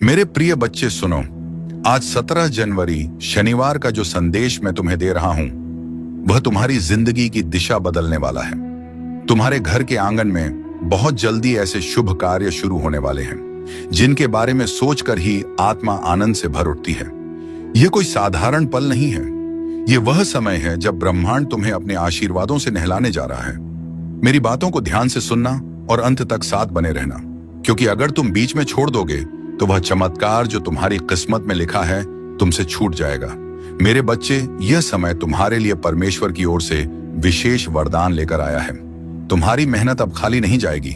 मेरे प्रिय बच्चे सुनो, आज 17 जनवरी शनिवार का जो संदेश मैं तुम्हें दे रहा हूं वह तुम्हारी जिंदगी की दिशा बदलने वाला है। तुम्हारे घर के आंगन में बहुत जल्दी ऐसे शुभ कार्य शुरू होने वाले हैं जिनके बारे में सोचकर ही आत्मा आनंद से भर उठती है। यह कोई साधारण पल नहीं है, यह वह समय है जब ब्रह्मांड तुम्हें अपने आशीर्वादों से नहलाने जा रहा है। मेरी बातों को ध्यान से सुनना और अंत तक साथ बने रहना, क्योंकि अगर तुम बीच में छोड़ दोगे तो वह चमत्कार जो तुम्हारी किस्मत में लिखा है तुमसे छूट जाएगा। मेरे बच्चे, यह समय तुम्हारे लिए परमेश्वर की ओर से विशेष वरदान लेकर आया है। तुम्हारी मेहनत अब खाली नहीं जाएगी,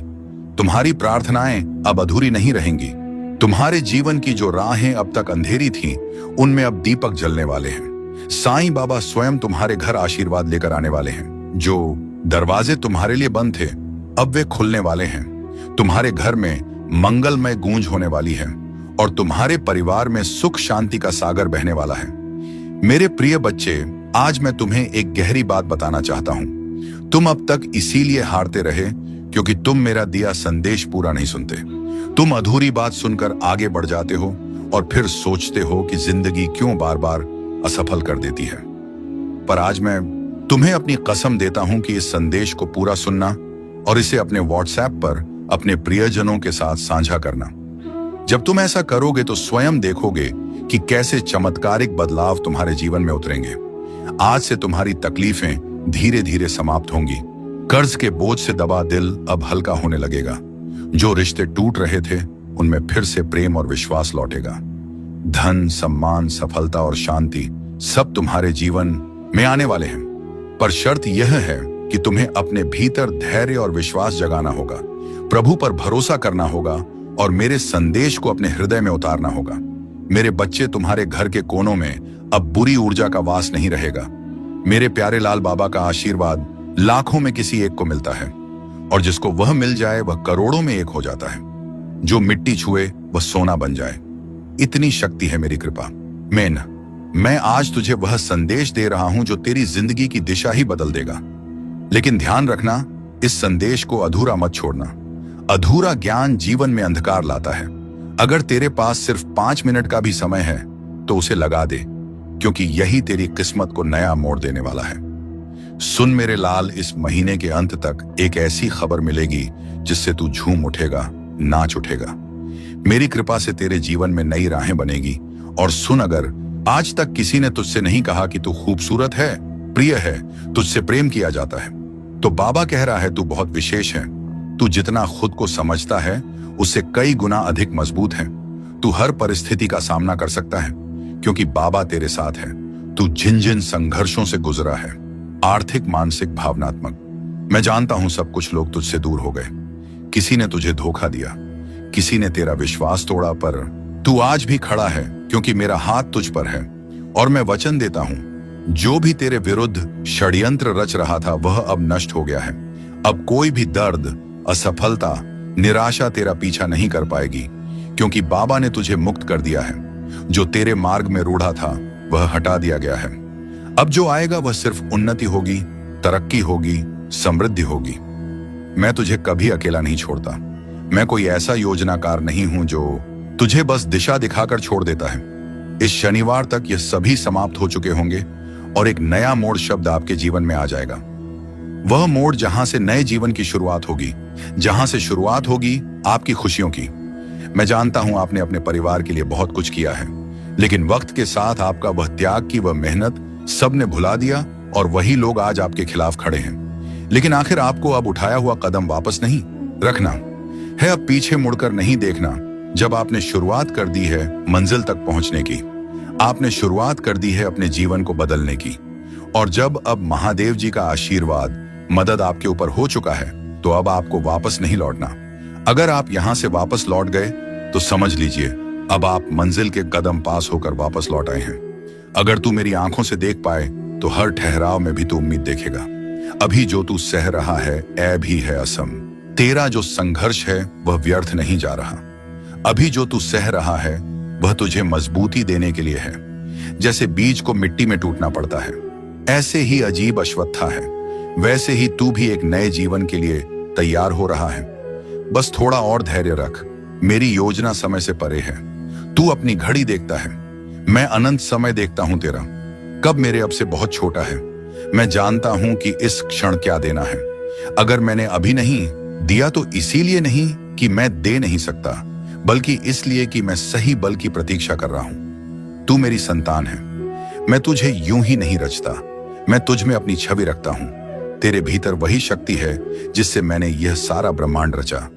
तुम्हारी प्रार्थनाएं अब अधूरी नहीं रहेंगी। तुम्हारे जीवन की जो राहें अब तक अंधेरी थीं, उनमें अब दीपक जलने वाले हैं। साईं बाबा स्वयं तुम्हारे घर आशीर्वाद लेकर आने वाले हैं। जो दरवाजे तुम्हारे लिए बंद थे अब वे खुलने वाले हैं। तुम्हारे घर में मंगलमय गूंज होने वाली है और तुम्हारे परिवार में सुख शांति का सागर बहने वाला है। मेरे प्रिय बच्चे, आज मैं तुम्हें एक गहरी बात बताना चाहता हूं। तुम अब तक इसीलिए हारते रहे क्योंकि तुम मेरा दिया संदेश पूरा नहीं सुनते। तुम अधूरी बात सुनकर आगे बढ़ जाते हो और फिर सोचते हो कि जिंदगी क्यों बार बार असफल कर देती है। पर आज मैं तुम्हें अपनी कसम देता हूं कि इस संदेश को पूरा सुनना और इसे अपने व्हाट्सएप पर अपने प्रियजनों के साथ साझा करना। जब तुम ऐसा करोगे तो स्वयं देखोगे कि कैसे चमत्कारिक बदलाव तुम्हारे जीवन में उतरेंगे। आज से तुम्हारी तकलीफें धीरे धीरे समाप्त होंगी। कर्ज के बोझ से दबा दिल अब हल्का होने लगेगा। जो रिश्ते टूट रहे थे उनमें फिर से प्रेम और विश्वास लौटेगा। धन, सम्मान, सफलता और शांति सब तुम्हारे जीवन में आने वाले हैं। पर शर्त यह है कि तुम्हें अपने भीतर धैर्य और विश्वास जगाना होगा, प्रभु पर भरोसा करना होगा और मेरे संदेश को अपने हृदय में उतारना होगा। मेरे बच्चे, तुम्हारे घर के कोनों में अब बुरी ऊर्जा का वास नहीं रहेगा। मेरे प्यारे लाल बाबा का आशीर्वाद लाखों में किसी एक को मिलता है और जिसको वह मिल जाए वह करोड़ों में एक हो जाता है। जो मिट्टी छुए वह सोना बन जाए, इतनी शक्ति है मेरी कृपा। मैं आज तुझे वह संदेश दे रहा हूं जो तेरी जिंदगी की दिशा ही बदल देगा। लेकिन ध्यान रखना, इस संदेश को अधूरा मत छोड़ना। अधूरा ज्ञान जीवन में अंधकार लाता है। अगर तेरे पास सिर्फ 5 मिनट का भी समय है तो उसे लगा दे, क्योंकि यही तेरी किस्मत को नया मोड़ देने वाला है। सुन मेरे लाल, इस महीने के अंत तक एक ऐसी खबर मिलेगी जिससे तू झूम उठेगा, नाच उठेगा। मेरी कृपा से तेरे जीवन में नई राहें बनेगी। और सुन, अगर आज तक किसी ने तुझसे नहीं कहा कि तू खूबसूरत है, प्रिय है, तुझसे प्रेम किया जाता है, तो बाबा कह रहा है तू बहुत विशेष है। तू जितना खुद को समझता है उससे कई गुना अधिक मजबूत है। तू हर परिस्थिति का सामना कर सकता है क्योंकि बाबा तेरे साथ है। तू जिन जिन संघर्षों से गुजरा है, आर्थिक, मानसिक, भावनात्मक, मैं जानता हूं सब कुछ लोग तुझसे दूर हो गए। किसी ने तुझे धोखा दिया, किसी ने तेरा विश्वास तोड़ा, पर तू आज भी खड़ा है क्योंकि मेरा हाथ तुझ पर है। और मैं वचन देता हूं, जो भी तेरे विरुद्ध षड्यंत्र रच रहा था वह अब नष्ट हो गया है। अब कोई भी दर्द, असफलता, निराशा तेरा पीछा नहीं कर पाएगी, क्योंकि बाबा ने तुझे मुक्त कर दिया है। जो तेरे मार्ग में रूढ़ा था वह हटा दिया गया है। अब जो आएगा वह सिर्फ उन्नति होगी, तरक्की होगी, समृद्धि होगी। मैं तुझे कभी अकेला नहीं छोड़ता। मैं कोई ऐसा योजनाकार नहीं हूं जो तुझे बस दिशा दिखाकर छोड़ देता है। इस शनिवार तक ये सभी समाप्त हो चुके होंगे और एक नया मोड़ शब्द आपके जीवन में आ जाएगा। वह मोड़ जहां से नए जीवन की शुरुआत होगी, जहां से शुरुआत होगी आपकी खुशियों की। मैं जानता हूं आपने अपने परिवार के लिए बहुत कुछ किया है, लेकिन वक्त के साथ आपका वह त्याग की वह मेहनत सबने भुला दिया और वही लोग आज आपके खिलाफ खड़े हैं। लेकिन आखिर आपको अब उठाया हुआ कदम वापस नहीं रखना है, अब पीछे मुड़कर नहीं देखना। जब आपने शुरुआत कर दी है मंजिल तक पहुंचने की, आपने शुरुआत कर दी है अपने जीवन को बदलने की, और जब अब महादेव जी का आशीर्वाद, मदद आपके ऊपर हो चुका है, तो अब आपको वापस नहीं लौटना। अगर आप यहां से वापस लौट गए तो समझ लीजिए अब आप मंजिल के कदम पास होकर वापस लौट आए हैं। अगर तू मेरी आंखों से देख पाए तो हर ठहराव में भी तू उम्मीद देखेगा। अभी जो तू सह रहा है ऐब ही है असम। तेरा जो संघर्ष है वह व्यर्थ नहीं जा रहा। अभी जो तू सह रहा है वह तुझे मजबूती देने के लिए है। जैसे बीज को मिट्टी में टूटना पड़ता है, ऐसे ही अजीब अश्वत्था है, वैसे ही तू भी एक नए जीवन के लिए तैयार हो रहा है। बस थोड़ा और धैर्य रख। मेरी योजना समय से परे है। तू अपनी घड़ी देखता है, मैं अनंत समय देखता हूं तेरा। कब मेरे अब से बहुत छोटा है। मैं जानता हूं कि इस क्षण क्या देना है। अगर मैंने अभी नहीं दिया तो इसीलिए नहीं कि मैं दे नहीं सकता, बल्कि इसलिए कि मैं सही बल की प्रतीक्षा कर रहा हूं। तू मेरी संतान है। मैं तुझे यूं ही नहीं रचता, मैं तुझ में अपनी छवि रखता हूं। तेरे भीतर वही शक्ति है जिससे मैंने यह सारा ब्रह्मांड रचा।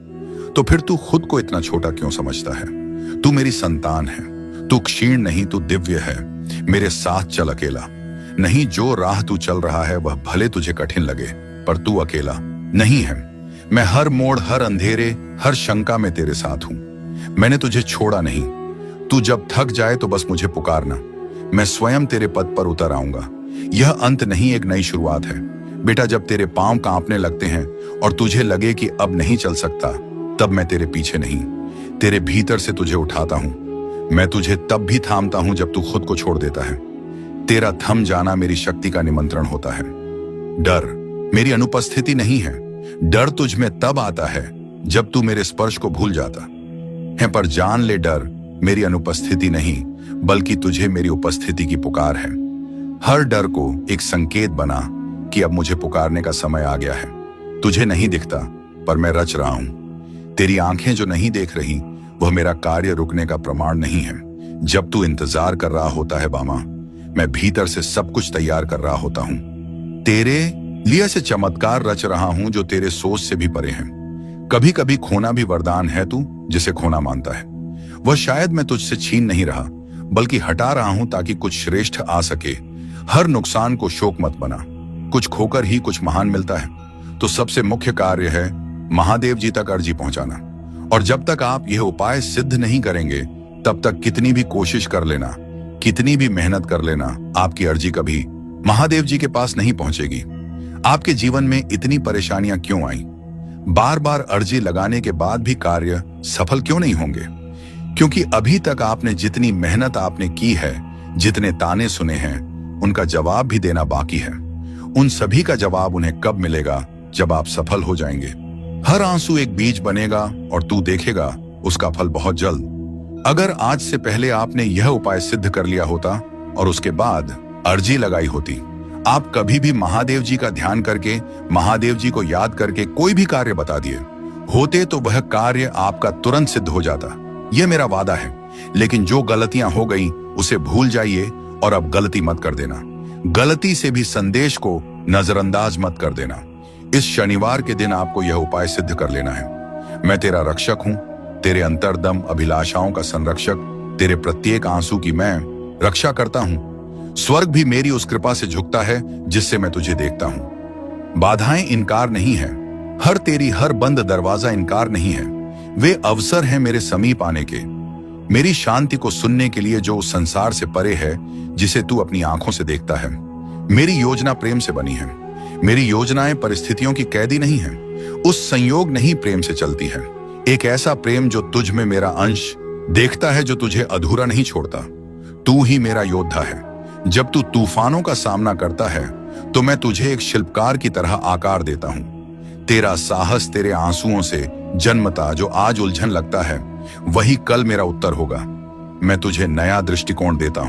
तो फिर तू खुद को इतना छोटा क्यों समझता है? तू मेरी संतान है। तू क्षीण नहीं, तू दिव्य है। मेरे साथ चल अकेला। नहीं, जो राह तू चल रहा है वह भले तुझे कठिन लगे, पर तू अकेला नहीं है। मैं हर मोड़, हर अंधेरे, हर शंका में तेरे साथ हूं। मैंने तुझे छोड़ा नहीं। तू जब थक जाए तो बस मुझे पुकारना, मैं स्वयं तेरे पद पर उतर आऊंगा। यह अंत नहीं, एक नई शुरुआत है। बेटा, जब तेरे पांव कांपने लगते हैं और तुझे लगे कि अब नहीं चल सकता, तब मैं तेरे पीछे नहीं, तेरे भीतर से तुझे उठाता हूं। मैं तुझे तब भी थामता हूं जब तू खुद को छोड़ देता है। तेरा थम जाना मेरी शक्ति का निमंत्रण होता है। डर मेरी अनुपस्थिति नहीं है। डर तुझ में तब आता है जब तू मेरे स्पर्श को भूल जाता है। पर जान ले, डर मेरी अनुपस्थिति नहीं, बल्कि तुझे मेरी उपस्थिति की पुकार है। हर डर को एक संकेत बना कि अब मुझे पुकारने का समय आ गया है। तुझे नहीं दिखता, पर मैं रच रहा हूं। तेरी आंखें जो नहीं देख रही, वह मेरा कार्य रुकने का प्रमाण नहीं है। जब तू इंतजार कर रहा होता है बामा, मैं भीतर से सब कुछ तैयार कर रहा होता हूं। तेरे लिए से चमत्कार रच रहा हूं जो तेरे सोच से भी परे हैं। कभी कभी खोना भी वरदान है, तू जिसे खोना मानता है। वह शायद मैं तुझसे छीन नहीं रहा, बल्कि हटा रहा हूं ताकि कुछ श्रेष्ठ आ सके। हर नुकसान को शोक मत बना। कुछ खोकर ही कुछ महान मिलता है। तो सबसे मुख्य कार्य है महादेव जी तक अर्जी पहुंचाना। और जब तक आप यह उपाय सिद्ध नहीं करेंगे, तब तक कितनी भी कोशिश कर लेना, कितनी भी मेहनत कर लेना, आपकी अर्जी कभी महादेव जी के पास नहीं पहुंचेगी। आपके जीवन में इतनी परेशानियां क्यों आई? बार बार अर्जी लगाने के बाद भी कार्य सफल क्यों नहीं होंगे? क्योंकि अभी तक आपने जितनी मेहनत आपने की है, जितने ताने सुने हैं, उनका जवाब भी देना बाकी है। उन सभी का जवाब उन्हें कब मिलेगा? जब आप सफल हो जाएंगे। हर आंसू एक बीज बनेगा और तू देखेगा उसका फल बहुत जल्द। अगर आज से पहले आपने यह उपाय सिद्ध कर लिया होता और उसके बाद अर्जी लगाई होती, आप कभी भी महादेव जी का ध्यान करके, महादेव जी को याद करके कोई भी कार्य बता दिए होते, तो वह कार्य आपका तुरंत सिद्ध हो जाता। यह मेरा वादा है। लेकिन जो गलतियां हो गई उसे भूल जाइए और अब गलती मत कर देना। गलती से भी संदेश को नजरअंदाज मत कर देना। इस शनिवार के दिन आपको यह उपाय सिद्ध कर लेना है। मैं तेरा रक्षक हूं, तेरे अंतर्दम अभिलाषाओं का संरक्षक। तेरे प्रत्येक आंसू की मैं रक्षा करता हूं। स्वर्ग भी मेरी उस कृपा से झुकता है जिससे मैं तुझे देखता हूं। बाधाएं इनकार नहीं है, हर बंद दरवाजा इनकार नहीं है। वे अवसर हैं मेरे समीप आने के, मेरी शांति को सुनने के लिए, जो संसार से परे है, जिसे तू अपनी आंखों से देखता है। मेरी योजना प्रेम से बनी है। मेरी योजनाएं परिस्थितियों की कैदी नहीं है। उस संयोग नहीं, प्रेम से चलती है। एक ऐसा प्रेम जो तुझ में मेरा अंश देखता है, जो तुझे अधूरा नहीं छोड़ता। तू ही मेरा योद्धा है। जब तू तूफानों का सामना करता है तो मैं तुझे एक शिल्पकार की तरह आकार देता हूं। तेरा साहस तेरे आंसुओं से जन्मता। जो आज उलझन लगता है, वही कल मेरा उत्तर होगा। मैं तुझे नया दृष्टिकोण देता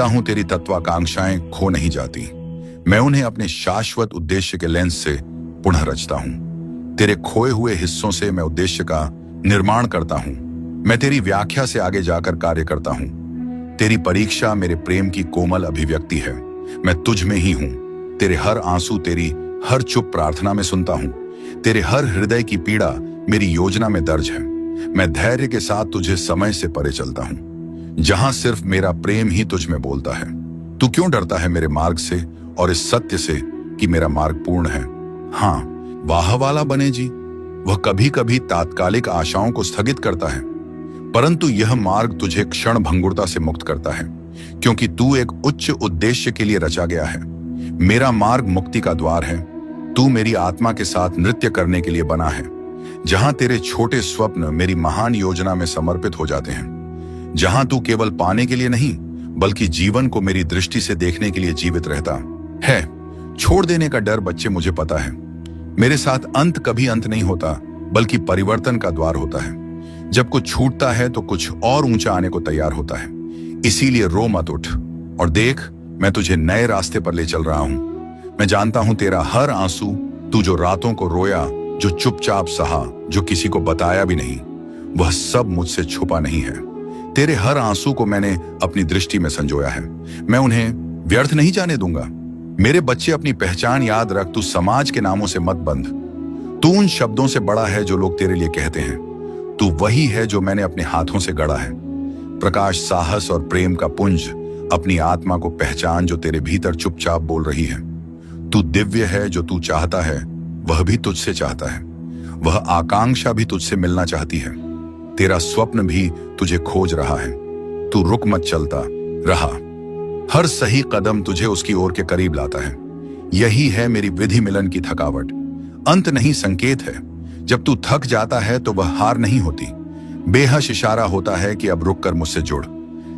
हूं। तेरी तत्वाकांक्षाएं खो नहीं जाती। मैं उन्हें अपने शाश्वत उद्देश्य के लेंस से पुनः रचता हूं। तेरे खोए हुए हिस्सों से मैं उद्देश्य का निर्माण करता हूं। मैं तेरी व्याख्या से आगे जाकर कार्य करता हूं। तेरी परीक्षा मेरे प्रेम की कोमल अभिव्यक्ति है। मैं तुझ में ही हूं। तेरे हर आंसू, तेरी हर चुप प्रार्थना में सुनता हूं। तेरे हर हृदय की पीड़ा मेरी योजना में दर्ज है। मैं धैर्य के साथ तुझे समय से परे चलता हूं, जहां सिर्फ मेरा प्रेम ही तुझ में बोलता है। तू क्यों डरता है मेरे मार्ग से और इस सत्य से कि मेरा मार्ग पूर्ण है? हाँ, वाह वाला बने जी, वह कभी कभी तात्कालिक आशाओं को स्थगित करता है, परंतु यह मार्ग तुझे क्षण भंगुरता से मुक्त करता है, क्योंकि तू एक उच्च उद्देश्य के लिए रचा गया है। मेरा मार्ग मुक्ति का द्वार है। तू मेरी आत्मा के साथ नृत्य करने के लिए बना है, जहां तेरे छोटे स्वप्न मेरी महान योजना में समर्पित हो जाते हैं। जहां तू केवल पाने के लिए नहीं, बल्कि जीवन को मेरी दृष्टि से देखने के लिए जीवित रहता है। छोड़ देने का डर, बच्चे, मुझे पता है। मेरे साथ अंत कभी अंत नहीं होता, बल्कि परिवर्तन का द्वार होता है। जब कुछ छूटता है तो कुछ और ऊंचा आने को तैयार होता है। इसीलिए रो मत, उठ और देख, मैं तुझे नए रास्ते पर ले चल रहा हूं। मैं जानता हूं तेरा हर आंसू, तू जो रातों को रोया, जो चुपचाप सहा, जो किसी को बताया भी नहीं, वह सब मुझसे छुपा नहीं है। तेरे हर आंसू को मैंने अपनी दृष्टि में संजोया है। मैं उन्हें व्यर्थ नहीं जाने दूंगा। मेरे बच्चे, अपनी पहचान याद रख। तू समाज के नामों से मत बंध। तू उन शब्दों से बड़ा है जो लोग तेरे लिए कहते हैं। तू वही है जो मैंने अपने हाथों से गढ़ा है। प्रकाश, साहस और प्रेम का पुंज, अपनी आत्मा को पहचान जो तेरे भीतर चुपचाप बोल रही है। तू दिव्य है। जो तू चाहता है वह भी तुझसे चाहता है। वह आकांक्षा भी तुझसे मिलना चाहती है। तेरा स्वप्न भी तुझे खोज रहा है। तू रुक मत, चलता रहा। हर सही कदम तुझे उसकी ओर के करीब लाता है। यही है मेरी विधि मिलन की थकावट। अंत नहीं, संकेत है। जब तू थक जाता है तो वह हार नहीं होती, बेहश इशारा होता है कि अब रुक कर मुझसे जुड़।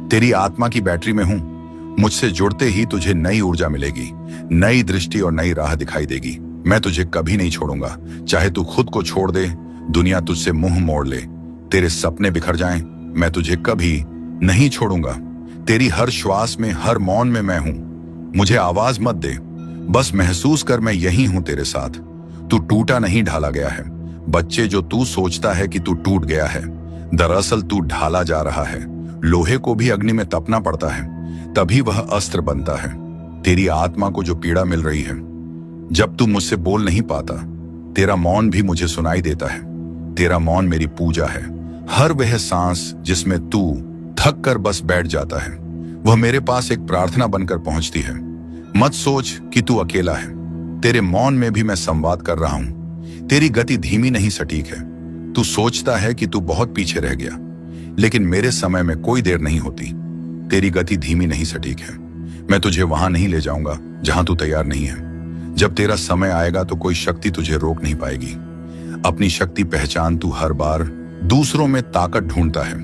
तेरी आत्मा की बैटरी में हूं। मुझसे जुड़ते ही तुझे नई ऊर्जा मिलेगी, नई दृष्टि और नई राह दिखाई देगी। मैं तुझे कभी नहीं छोड़ूंगा। चाहे तू खुद को छोड़ दे, दुनिया तुझसे मुंह मोड़ ले, तेरे सपने बिखर जाएं, मैं तुझे कभी नहीं छोड़ूंगा। तेरी हर श्वास में, हर मौन में मैं हूं। मुझे आवाज मत दे, बस महसूस कर, मैं यही हूं तेरे साथ। तू टूटा नहीं, ढाला गया है। बच्चे, जो तू सोचता है कि तू टूट गया है, दरअसल तू ढाला जा रहा है। लोहे को भी अग्नि में तपना पड़ता है, तभी वह अस्त्र बनता है। तेरी आत्मा को जो पीड़ा मिल रही है, जब तू मुझसे बोल नहीं पाता, तेरा मौन भी मुझे सुनाई देता है। तेरा मौन मेरी पूजा है। हर वह सांस जिसमें तू थक कर बस बैठ जाता है, वह मेरे पास एक प्रार्थना बनकर पहुंचती है। मत सोच कि तू अकेला है। तेरे मौन में भी मैं संवाद कर रहा हूं। तेरी गति धीमी नहीं, सटीक है। तू सोचता है कि तू बहुत पीछे रह गया, लेकिन मेरे समय में कोई देर नहीं होती। तेरी गति धीमी नहीं, सटीक है। मैं तुझे वहां नहीं ले जाऊंगा जहां तू तैयार नहीं है। जब तेरा समय आएगा तो कोई शक्ति तुझे रोक नहीं पाएगी। अपनी शक्ति पहचान। तू हर बार दूसरों में ताकत ढूंढता है,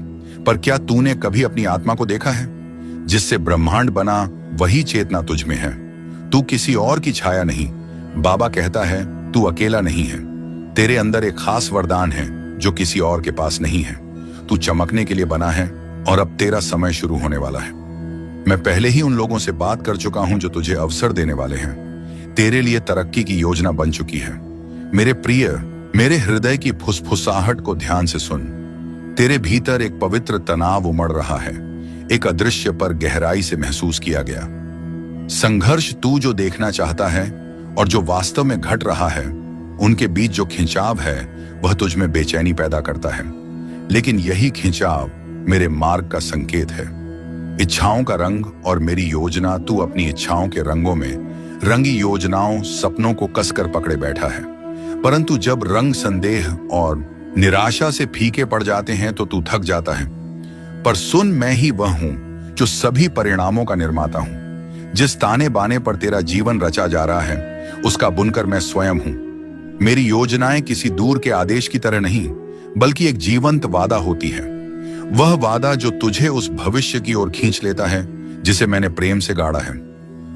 पर क्या तूने कभी अपनी आत्मा को देखा है? जिससे ब्रह्मांड बना वही चेतना तुझ में है। तू किसी और की छाया नहीं। बाबा कहता है तू अकेला नहीं है। तेरे अंदर एक खास वरदान है जो किसी और के पास नहीं है। तू चमकने के लिए बना है और अब तेरा समय शुरू होने वाला है। मैं पहले ही उन लोगों से बात कर चुका हूं जो तुझे अवसर देने वाले हैं। तेरे लिए तरक्की की योजना बन चुकी है। मेरे प्रिय, मेरे हृदय की फुसफुसाहट को ध्यान से सुन। तेरे भीतर एक पवित्र तनाव उमड़ रहा है, एक अदृश्य पर गहराई से महसूस किया गया संघर्ष। तू जो देखना चाहता है और जो वास्तव में घट रहा है, उनके बीच जो खिंचाव है वह तुझ में बेचैनी पैदा करता है। लेकिन यही खिंचाव मेरे मार्ग का संकेत है। इच्छाओं का रंग और मेरी योजना। तू अपनी इच्छाओं के रंगों में रंगी योजनाओं, सपनों को कसकर पकड़े बैठा है, परंतु जब रंग संदेह और निराशा से फीके पड़ जाते हैं तो तू थक जाता है। पर सुन, मैं ही वह हूं जो सभी परिणामों का निर्माता हूं। जिस ताने बाने पर तेरा जीवन रचा जा रहा है, उसका बुनकर मैं स्वयं हूं। मेरी योजनाएं किसी दूर के आदेश की तरह नहीं, बल्कि एक जीवंत वादा होती है। वह वादा जो तुझे उस भविष्य की ओर खींच लेता है जिसे मैंने प्रेम से गाड़ा है।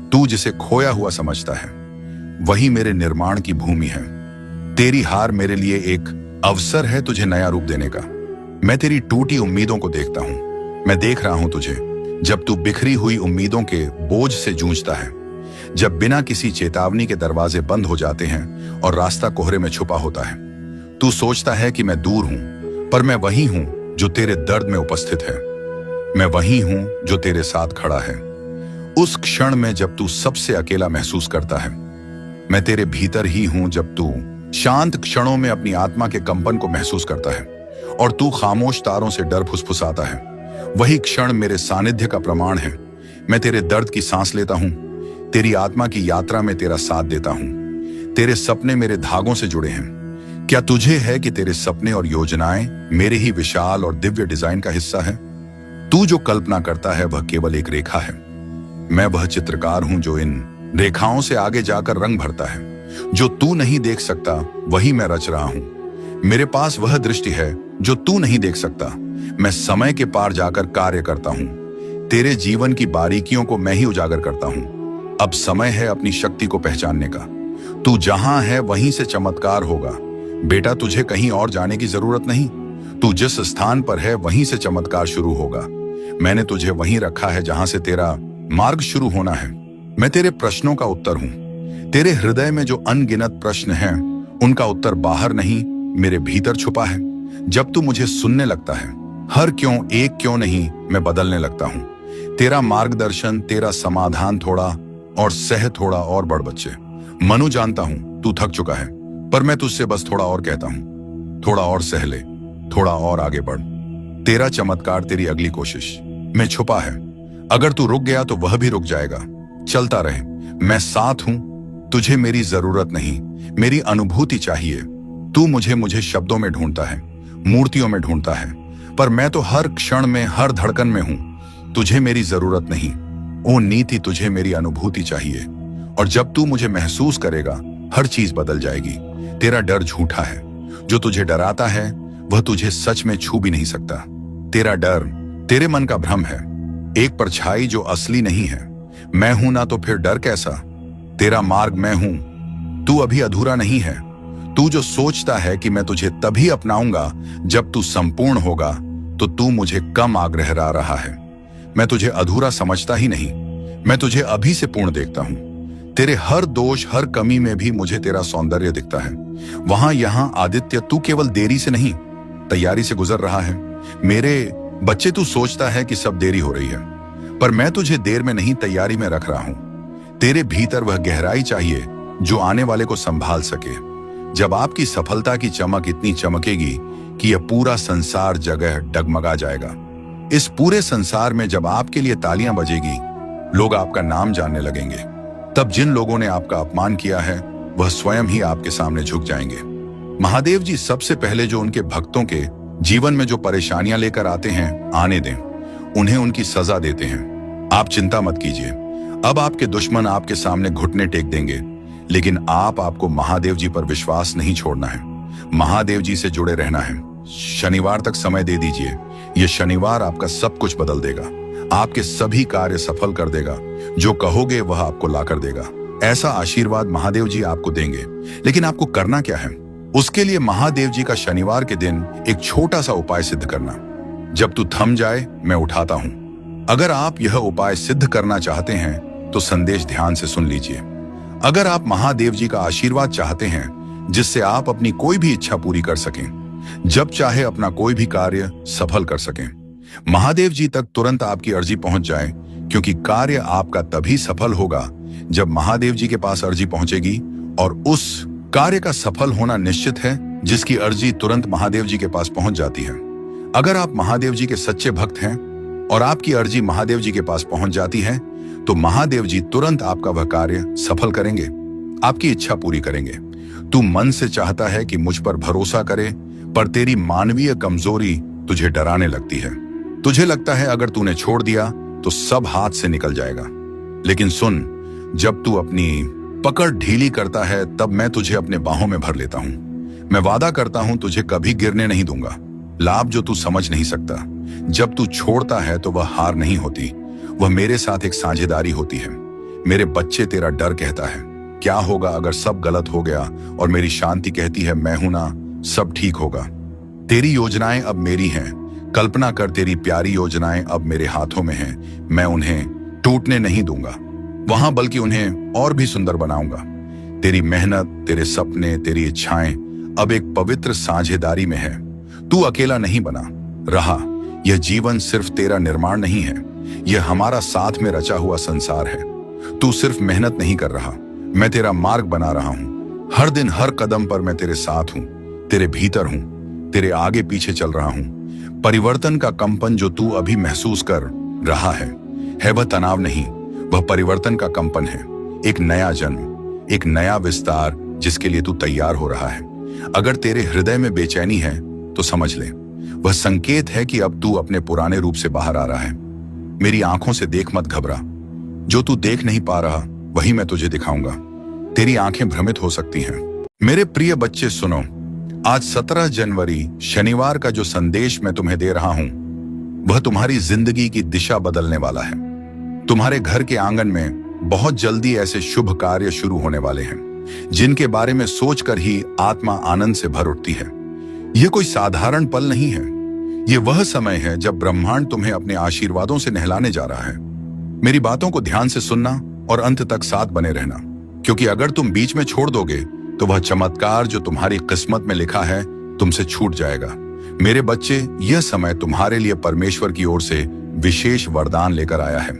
तू जिसे खोया हुआ समझता है, वही मेरे निर्माण की भूमि है। तेरी हार मेरे लिए एक अवसर है तुझे नया रूप देने का। मैं तेरी टूटी उम्मीदों को देखता हूं। मैं देख रहा हूं तुझे जब तू बिखरी हुई उम्मीदों के बोझ से जूझता है, जब बिना किसी चेतावनी के दरवाजे बंद हो जाते हैं और रास्ता कोहरे में छुपा होता है। तू सोचता है कि मैं दूर हूं, पर मैं वही हूं जो तेरे दर्द में उपस्थित है। मैं वही हूं जो तेरे साथ खड़ा है उस क्षण में जब तू सबसे अकेला महसूस करता है। मैं तेरे भीतर ही हूं जब तू शांत क्षणों में अपनी आत्मा के कंपन को महसूस करता है और तू खामोश तारों से डर फुसफुसाता है। वही क्षण मेरे सानिध्य का प्रमाण है। मैं तेरे दर्द की सांस लेता हूं, तेरी आत्मा की यात्रा में तेरा साथ देता हूं। तेरे सपने मेरे धागों से जुड़े हैं। क्या तुझे है कि तेरे सपने और योजनाएं मेरे ही विशाल और दिव्य डिजाइन का हिस्सा है? तू जो कल्पना करता है वह केवल एक रेखा है। मैं वह चित्रकार हूं जो इन रेखाओं से आगे जाकर रंग भरता है। जो तू नहीं देख सकता वही मैं रच रहा हूं। मेरे पास वह दृष्टि है जो तू नहीं देख सकता। मैं समय के पार जाकर कार्य करता हूं। तेरे जीवन की बारीकियों को मैं ही उजागर करता हूं। अब समय है अपनी शक्ति को पहचानने का। तू जहां है वहीं से चमत्कार होगा। बेटा, तुझे कहीं और जाने की जरूरत नहीं। तू जिस स्थान पर है वहीं से चमत्कार शुरू होगा। मैंने तुझे वहीं रखा है जहां से तेरा मार्ग शुरू होना है। मैं तेरे प्रश्नों का उत्तर हूं। तेरे हृदय में जो अनगिनत प्रश्न हैं, उनका उत्तर बाहर नहीं, मेरे भीतर छुपा है। जब तू मुझे सुनने लगता है, हर क्यों एक क्यों नहीं मैं बदलने लगता हूं। तेरा मार्गदर्शन, तेरा समाधान थोड़ा और सह थोड़ा और बढ़ बच्चे। मनु, जानता हूं तू थक चुका है, पर मैं तुझसे बस थोड़ा और कहता हूं, थोड़ा और सह ले, थोड़ा और आगे बढ़। तेरा चमत्कार, तेरी अगली कोशिश में छुपा है। अगर तू रुक गया तो वह भी रुक जाएगा। चलता रहे, मैं साथ हूं। तुझे मेरी जरूरत नहीं, मेरी अनुभूति चाहिए। तू मुझे शब्दों में ढूंढता है, मूर्तियों में ढूंढता है, पर मैं तो हर क्षण में, हर धड़कन में हूं। तुझे मेरी जरूरत नहीं, ओ नीति, तुझे मेरी अनुभूति चाहिए। और जब तू मुझे महसूस करेगा, हर चीज बदल जाएगी। तेरा डर झूठा है। जो तुझे डराता है वह तुझे सच में छू भी नहीं सकता। तेरा डर तेरे मन का भ्रम है, एक परछाई जो असली नहीं है। मैं हूं ना, तो फिर डर कैसा? तेरा मार्ग मैं हूं, तू अभी अधूरा नहीं है। तू जो सोचता है कि मैं तुझे तभी अपनाऊंगा जब तू संपूर्ण होगा, तो तू मुझे कम आग्रह रहा है। मैं तुझे अधूरा समझता ही नहीं, मैं तुझे अभी से पूर्ण देखता हूं। तेरे हर दोष, हर कमी में भी मुझे तेरा सौंदर्य दिखता है। वहां यहां आदित्य, तू केवल देरी से नहीं, तैयारी से गुजर रहा है। मेरे बच्चे, तू सोचता है कि सब देरी हो रही है, पर मैं तुझे देर में नहीं, तैयारी में रख रहा हूं। तेरे भीतर वह गहराई चाहिए जो आने वाले को संभाल सके। जब आपकी सफलता की चमक इतनी चमकेगी कि यह पूरा संसार जगह डगमगा जाएगा। इस पूरे संसार में जब आपके लिए तालियां बजेगी, लोग आपका नाम जानने लगेंगे, तब जिन लोगों ने आपका अपमान किया है वह स्वयं ही आपके सामने झुक जाएंगे। महादेव जी सबसे पहले जो उनके भक्तों के जीवन में जो परेशानियां लेकर आते हैं, आने दें, उन्हें उनकी सजा देते हैं। आप चिंता मत कीजिए, अब आपके दुश्मन आपके सामने घुटने टेक देंगे, लेकिन आपको महादेव जी पर विश्वास नहीं छोड़ना है। महादेव जी से जुड़े रहना है। शनिवार तक समय दे दीजिए। यह शनिवार आपका सब कुछ बदल देगा, आपके सभी कार्य सफल कर देगा। जो कहोगे वह आपको ला कर देगा। ऐसा आशीर्वाद महादेव जी आपको देंगे। लेकिन आपको करना क्या है? उसके लिए महादेव जी का शनिवार के दिन एक छोटा सा उपाय सिद्ध करना। जब तू थम जाए, मैं उठाता हूं। अगर आप यह उपाय सिद्ध करना चाहते हैं तो संदेश ध्यान से सुन लीजिए। अगर आप महादेव जी का आशीर्वाद चाहते हैं जिससे आप अपनी कोई भी इच्छा पूरी कर सकें, जब चाहे अपना कोई भी कार्य सफल कर सकें, महादेव जी तक तुरंत आपकी अर्जी पहुंच जाए, क्योंकि कार्य आपका तभी सफल होगा जब महादेव जी के पास अर्जी पहुंचेगी। और उस कार्य का सफल होना निश्चित है जिसकी अर्जी तुरंत महादेव जी के पास पहुंच जाती है। अगर आप महादेव जी के सच्चे भक्त हैं और आपकी अर्जी महादेव जी के पास पहुंच जाती है, तो महादेव जी तुरंत आपका वह कार्य सफल करेंगे, आपकी इच्छा पूरी करेंगे। तू मन से चाहता है कि मुझ पर भरोसा करे, पर तेरी मानवीय कमजोरी तुझे डराने लगती है। तुझे लगता है अगर तूने छोड़ दिया तो सब हाथ से निकल जाएगा। लेकिन सुन, जब तू अपनी पकड़ ढीली करता है, तब मैं तुझे अपने बाहों में भर लेता हूं। मैं वादा करता हूं तुझे कभी गिरने नहीं दूंगा। लाभ जो तू समझ नहीं सकता, जब तू छोड़ता है तो वह हार नहीं होती, वह मेरे साथ एक साझेदारी होती है। मेरे बच्चे, तेरा डर कहता है क्या होगा अगर सब गलत हो गया, और मेरी शांति कहती है मैं हूं ना, सब ठीक होगा। तेरी योजनाएं अब मेरी हैं। कल्पना कर, तेरी प्यारी योजनाएं अब मेरे हाथों में हैं। मैं उन्हें टूटने नहीं दूंगा वहां, बल्कि उन्हें और भी सुंदर बनाऊंगा। तेरी मेहनत, तेरे सपने, तेरी इच्छाएं अब एक पवित्र साझेदारी में है। तू अकेला नहीं बना रहा। यह जीवन सिर्फ तेरा निर्माण नहीं है, यह हमारा साथ में रचा हुआ संसार है। तू सिर्फ मेहनत नहीं कर रहा, मैं तेरा मार्ग बना रहा हूं। हर दिन, हर कदम पर मैं तेरे साथ हूं, तेरे भीतर हूं, तेरे आगे पीछे चल रहा हूं। परिवर्तन का कंपन जो तू अभी महसूस कर रहा है वह तनाव नहीं, वह परिवर्तन का कंपन है। एक नया जन्म, एक नया विस्तार जिसके लिए तू तैयार हो रहा है। अगर तेरे हृदय में बेचैनी है तो समझ ले, वह संकेत है कि अब तू अपने पुराने रूप से बाहर आ रहा है। मेरी आंखों से देख, मत घबरा। जो तू देख नहीं पा रहा वही मैं तुझे दिखाऊंगा। तेरी आंखें भ्रमित हो सकती हैं। मेरे प्रिय बच्चे सुनो, आज 17 जनवरी शनिवार का जो संदेश मैं तुम्हें दे रहा हूं वह तुम्हारी जिंदगी की दिशा बदलने वाला है। तुम्हारे घर के आंगन में बहुत जल्दी ऐसे शुभ कार्य शुरू होने वाले हैं जिनके बारे में सोचकर ही आत्मा आनंद से भर उठती है। यह कोई साधारण पल नहीं है। यह वह समय है जब ब्रह्मांड तुम्हें अपने आशीर्वादों से नहलाने जा रहा है। मेरी बातों को ध्यान से सुनना और अंत तक साथ बने रहना, क्योंकि अगर तुम बीच में छोड़ दोगे तो वह चमत्कार जो तुम्हारी किस्मत में लिखा है तुमसे छूट जाएगा। मेरे बच्चे, यह समय तुम्हारे लिए परमेश्वर की ओर से विशेष वरदान लेकर आया है।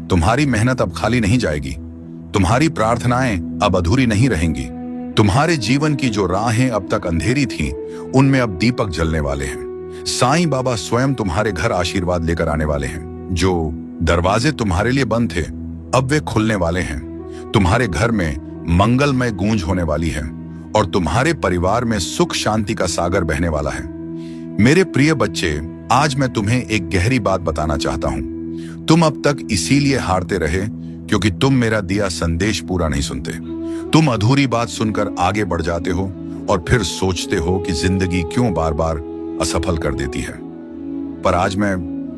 तुम्हारी मेहनत अब खाली नहीं जाएगी। तुम्हारी प्रार्थनाएं अब अधूरी नहीं रहेंगी। तुम्हारे जीवन की जो राहें अब तक अंधेरी थीं, उनमें अब दीपक जलने वाले हैं। साईं बाबा स्वयं तुम्हारे घर आशीर्वाद लेकर आने वाले हैं। जो दरवाजे तुम्हारे लिए बंद थे, अब वे खुलने वाले हैं। तुम्हारे घर में मंगलमय गूंज होने वाली है और तुम्हारे परिवार में सुख शांति का सागर बहने वाला है। मेरे प्रिय बच्चे, आज मैं तुम्हें एक गहरी बात बताना चाहता हूं। तुम अब तक इसीलिए हारते रहे क्योंकि तुम मेरा दिया संदेश पूरा नहीं सुनते। तुम अधूरी बात सुनकर आगे बढ़ जाते हो और फिर सोचते हो कि जिंदगी क्यों बार बार असफल कर देती है। पर आज मैं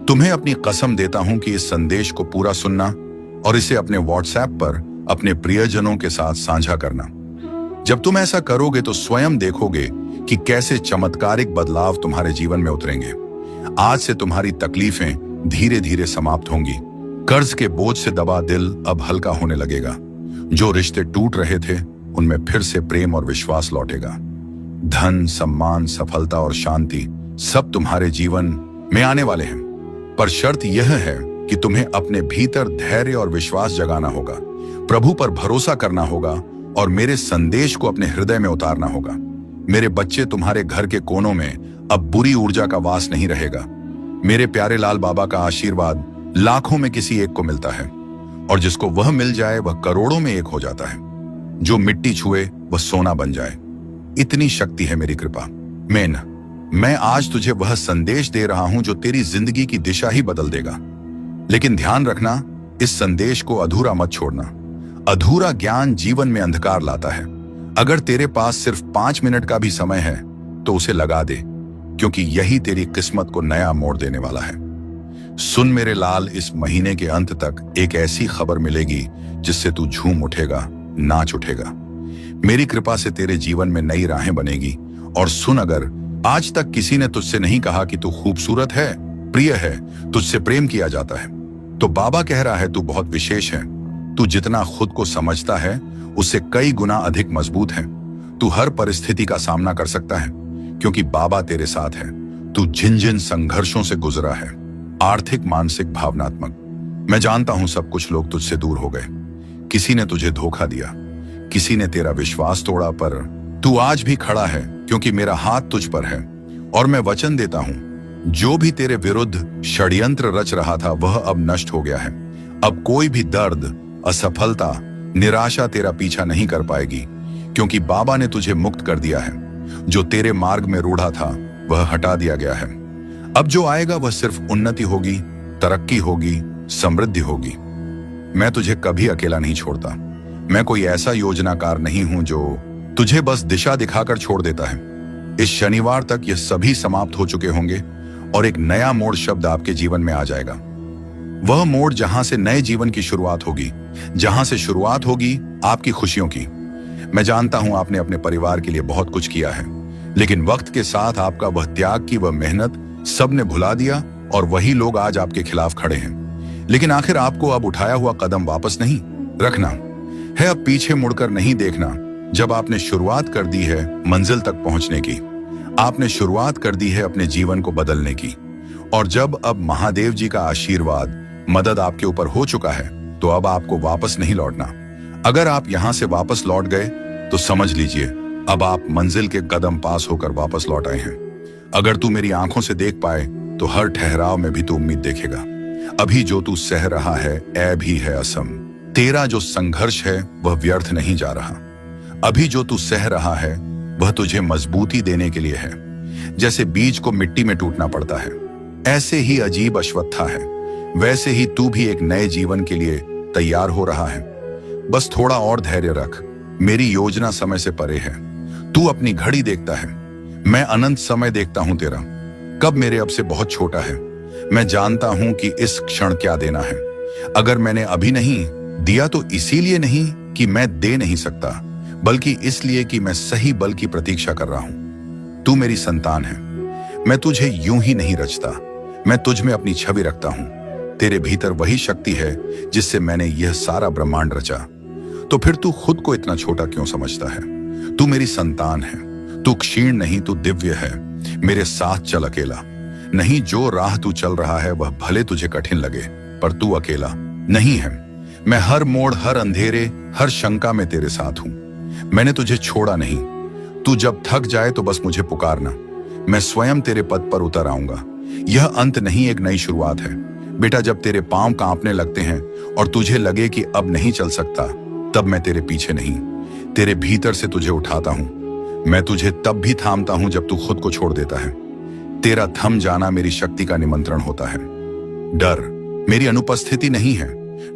तुम्हें अपनी कसम देता हूं कि इस संदेश को पूरा सुनना और इसे अपने व्हाट्सएप पर अपने प्रियजनों के साथ साझा करना। जब तुम ऐसा करोगे तो स्वयं देखोगे कि कैसे चमत्कारिक बदलाव तुम्हारे जीवन में उतरेंगे। आज से तुम्हारी तकलीफें धीरे धीरे समाप्त होंगी। कर्ज के बोझ से दबा दिल अब हल्का होने लगेगा। जो रिश्ते टूट रहे थे, उनमें फिर से प्रेम और विश्वास लौटेगा। धन, सम्मान, सफलता और शांति सब तुम्हारे जीवन में आने वाले हैं। पर शर्त यह है कि तुम्हें अपने भीतर धैर्य और विश्वास जगाना होगा, प्रभु पर भरोसा करना होगा और मेरे संदेश को अपने हृदय में उतारना होगा। मेरे बच्चे, तुम्हारे घर के कोनों में अब बुरी ऊर्जा का वास नहीं रहेगा। मेरे प्यारे लाल बाबा का आशीर्वाद लाखों में किसी एक को मिलता है और जिसको वह मिल जाए वह करोड़ों में एक हो जाता है। जो मिट्टी छुए वह सोना बन जाए, इतनी शक्ति है मेरी कृपा। मैं आज तुझे वह संदेश दे रहा हूं जो तेरी जिंदगी की दिशा ही बदल देगा। लेकिन ध्यान रखना, इस संदेश को अधूरा मत छोड़ना। अधूरा ज्ञान जीवन में अंधकार लाता है। अगर तेरे पास सिर्फ 5 मिनट का भी समय है तो उसे लगा दे, क्योंकि यही तेरी किस्मत को नया मोड़ देने वाला है। सुन मेरे लाल, इस महीने के अंत तक एक ऐसी खबर मिलेगी जिससे तू झूम उठेगा, नाच उठेगा। मेरी कृपा से तेरे जीवन में नई राहें बनेगी। और सुन, अगर आज तक किसी ने तुझसे नहीं कहा कि तू खूबसूरत है, प्रिय है, तुझसे प्रेम किया जाता है, तो बाबा कह रहा है तू बहुत विशेष है। तू जितना खुद को समझता है उससे कई गुना अधिक मजबूत है। तू हर परिस्थिति का सामना कर सकता है क्योंकि बाबा तेरे साथ है। तू जिन जिन संघर्षों से गुजरा है, आर्थिक, मानसिक, भावनात्मक, मैं जानता हूं सब कुछ लोग तुझसे दूर हो गए। किसी ने तुझे धोखा दिया, किसी ने तेरा विश्वास तोड़ा, पर तू आज भी खड़ा है क्योंकि मेरा हाथ तुझ पर है। और मैं वचन देता हूं, जो भी तेरे विरुद्ध षड्यंत्र रच रहा था वह अब नष्ट हो गया है। अब कोई भी दर्द, असफलता, निराशा तेरा पीछा नहीं कर पाएगी, क्योंकि बाबा ने तुझे मुक्त कर दिया है। जो तेरे मार्ग में रूढ़ा था वह हटा दिया गया है। अब जो आएगा वह सिर्फ उन्नति होगी, तरक्की होगी, समृद्धि होगी। मैं तुझे कभी अकेला नहीं छोड़ता। मैं कोई ऐसा योजनाकार नहीं हूं जो तुझे बस दिशा दिखाकर छोड़ देता है। इस शनिवार तक ये सभी समाप्त हो चुके होंगे और एक नया मोड़ शब्द आपके जीवन में आ जाएगा। वह मोड़ जहां से नए जीवन की शुरुआत होगी, जहां से शुरुआत होगी आपकी खुशियों की। मैं जानता हूं आपने अपने परिवार के लिए बहुत कुछ किया है, लेकिन वक्त के साथ आपका वह त्याग की वह मेहनत सबने भुला दिया और वही लोग आज आपके खिलाफ खड़े हैं। लेकिन आखिर आपको अब उठाया हुआ कदम वापस नहीं रखना है, अब पीछे मुड़कर नहीं देखना। जब आपने शुरुआत कर दी है मंजिल तक पहुंचने की, आपने शुरुआत कर दी है अपने जीवन को बदलने की, और जब अब महादेव जी का आशीर्वाद, मदद आपके ऊपर हो चुका है, तो अब आपको वापस नहीं लौटना। अगर आप यहां से वापस लौट गए तो समझ लीजिए अब आप मंजिल के कदम पास होकर वापस लौट आए हैं। अगर तू मेरी आंखों से देख पाए तो हर ठहराव में भी तू उम्मीद देखेगा। अभी जो तू सह रहा है ऐब ही है असम। तेरा जो संघर्ष है वह व्यर्थ नहीं जा रहा। अभी जो तू सह रहा है वह तुझे मजबूती देने के लिए है। जैसे बीज को मिट्टी में टूटना पड़ता है, ऐसे ही अजीब अश्वत्था है, वैसे ही तू भी एक नए जीवन के लिए तैयार हो रहा है। बस थोड़ा और धैर्य रख। मेरी योजना समय से परे है। तू अपनी घड़ी देखता है, मैं अनंत समय देखता हूं तेरा। कब मेरे अब से बहुत छोटा है। मैं जानता हूं कि इस क्षण क्या देना है। अगर मैंने अभी नहीं दिया तो इसीलिए नहीं कि मैं दे नहीं सकता, बल्कि इसलिए कि मैं सही बल की प्रतीक्षा कर रहा हूं। तू मेरी संतान है। मैं तुझे यूं ही नहीं रचता, मैं तुझ में अपनी छवि रखता हूं। तेरे भीतर वही शक्ति है जिससे मैंने यह सारा ब्रह्मांड रचा। तो फिर तू खुद को इतना छोटा क्यों समझता है? तू मेरी संतान है, तू क्षीण नहीं, तू दिव्य है। मेरे साथ चल अकेला। नहीं, जो राह तू चल रहा है वह भले तुझे कठिन लगे, पर तू अकेला नहीं है। मैं हर मोड़, हर अंधेरे, हर शंका में तेरे साथ हूं। मैंने तुझे छोड़ा नहीं। तू जब थक जाए तो बस मुझे पुकारना, मैं स्वयं तेरे पद पर उतर आऊंगा। यह अंत नहीं, एक नई शुरुआत है। बेटा, जब तेरे पांव कांपने लगते हैं और तुझे लगे कि अब नहीं चल सकता, तब मैं तेरे पीछे नहीं, तेरे भीतर से तुझे उठाता हूं। मैं तुझे तब भी थामता हूं जब तू खुद को छोड़ देता है। तेरा थम जाना मेरी शक्ति का निमंत्रण होता है। डर मेरी अनुपस्थिति नहीं है।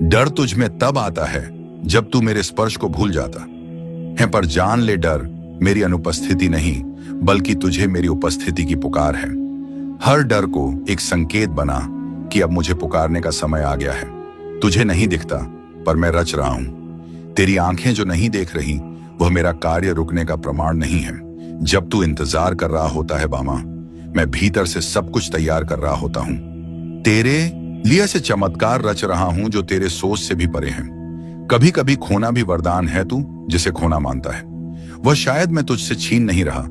डर तुझ में तब आता है जब तू मेरे स्पर्श को भूल जाता है। पर जान ले, डर मेरी अनुपस्थिति नहीं, बल्कि तुझे मेरी उपस्थिति की पुकार है। हर डर को एक संकेत बना कि अब मुझे पुकारने का समय आ गया है। तुझे नहीं दिखता, पर मैं रच रहा हूं। तेरी आंखें जो नहीं देख रही, वह मेरा कार्य रुकने का प्रमाण नहीं है। जब तू इंतजार कर रहा होता है बामा, मैं भीतर से सब कुछ तैयार कर रहा होता हूं। तेरे लिए से चमत्कार रच रहा हूं जो तेरे सोच से भी परे हैं। कभी कभी खोना भी वरदान है, तू जिसे खोना मानता है। वह शायद मैं तुझसे छीन नहीं रहा,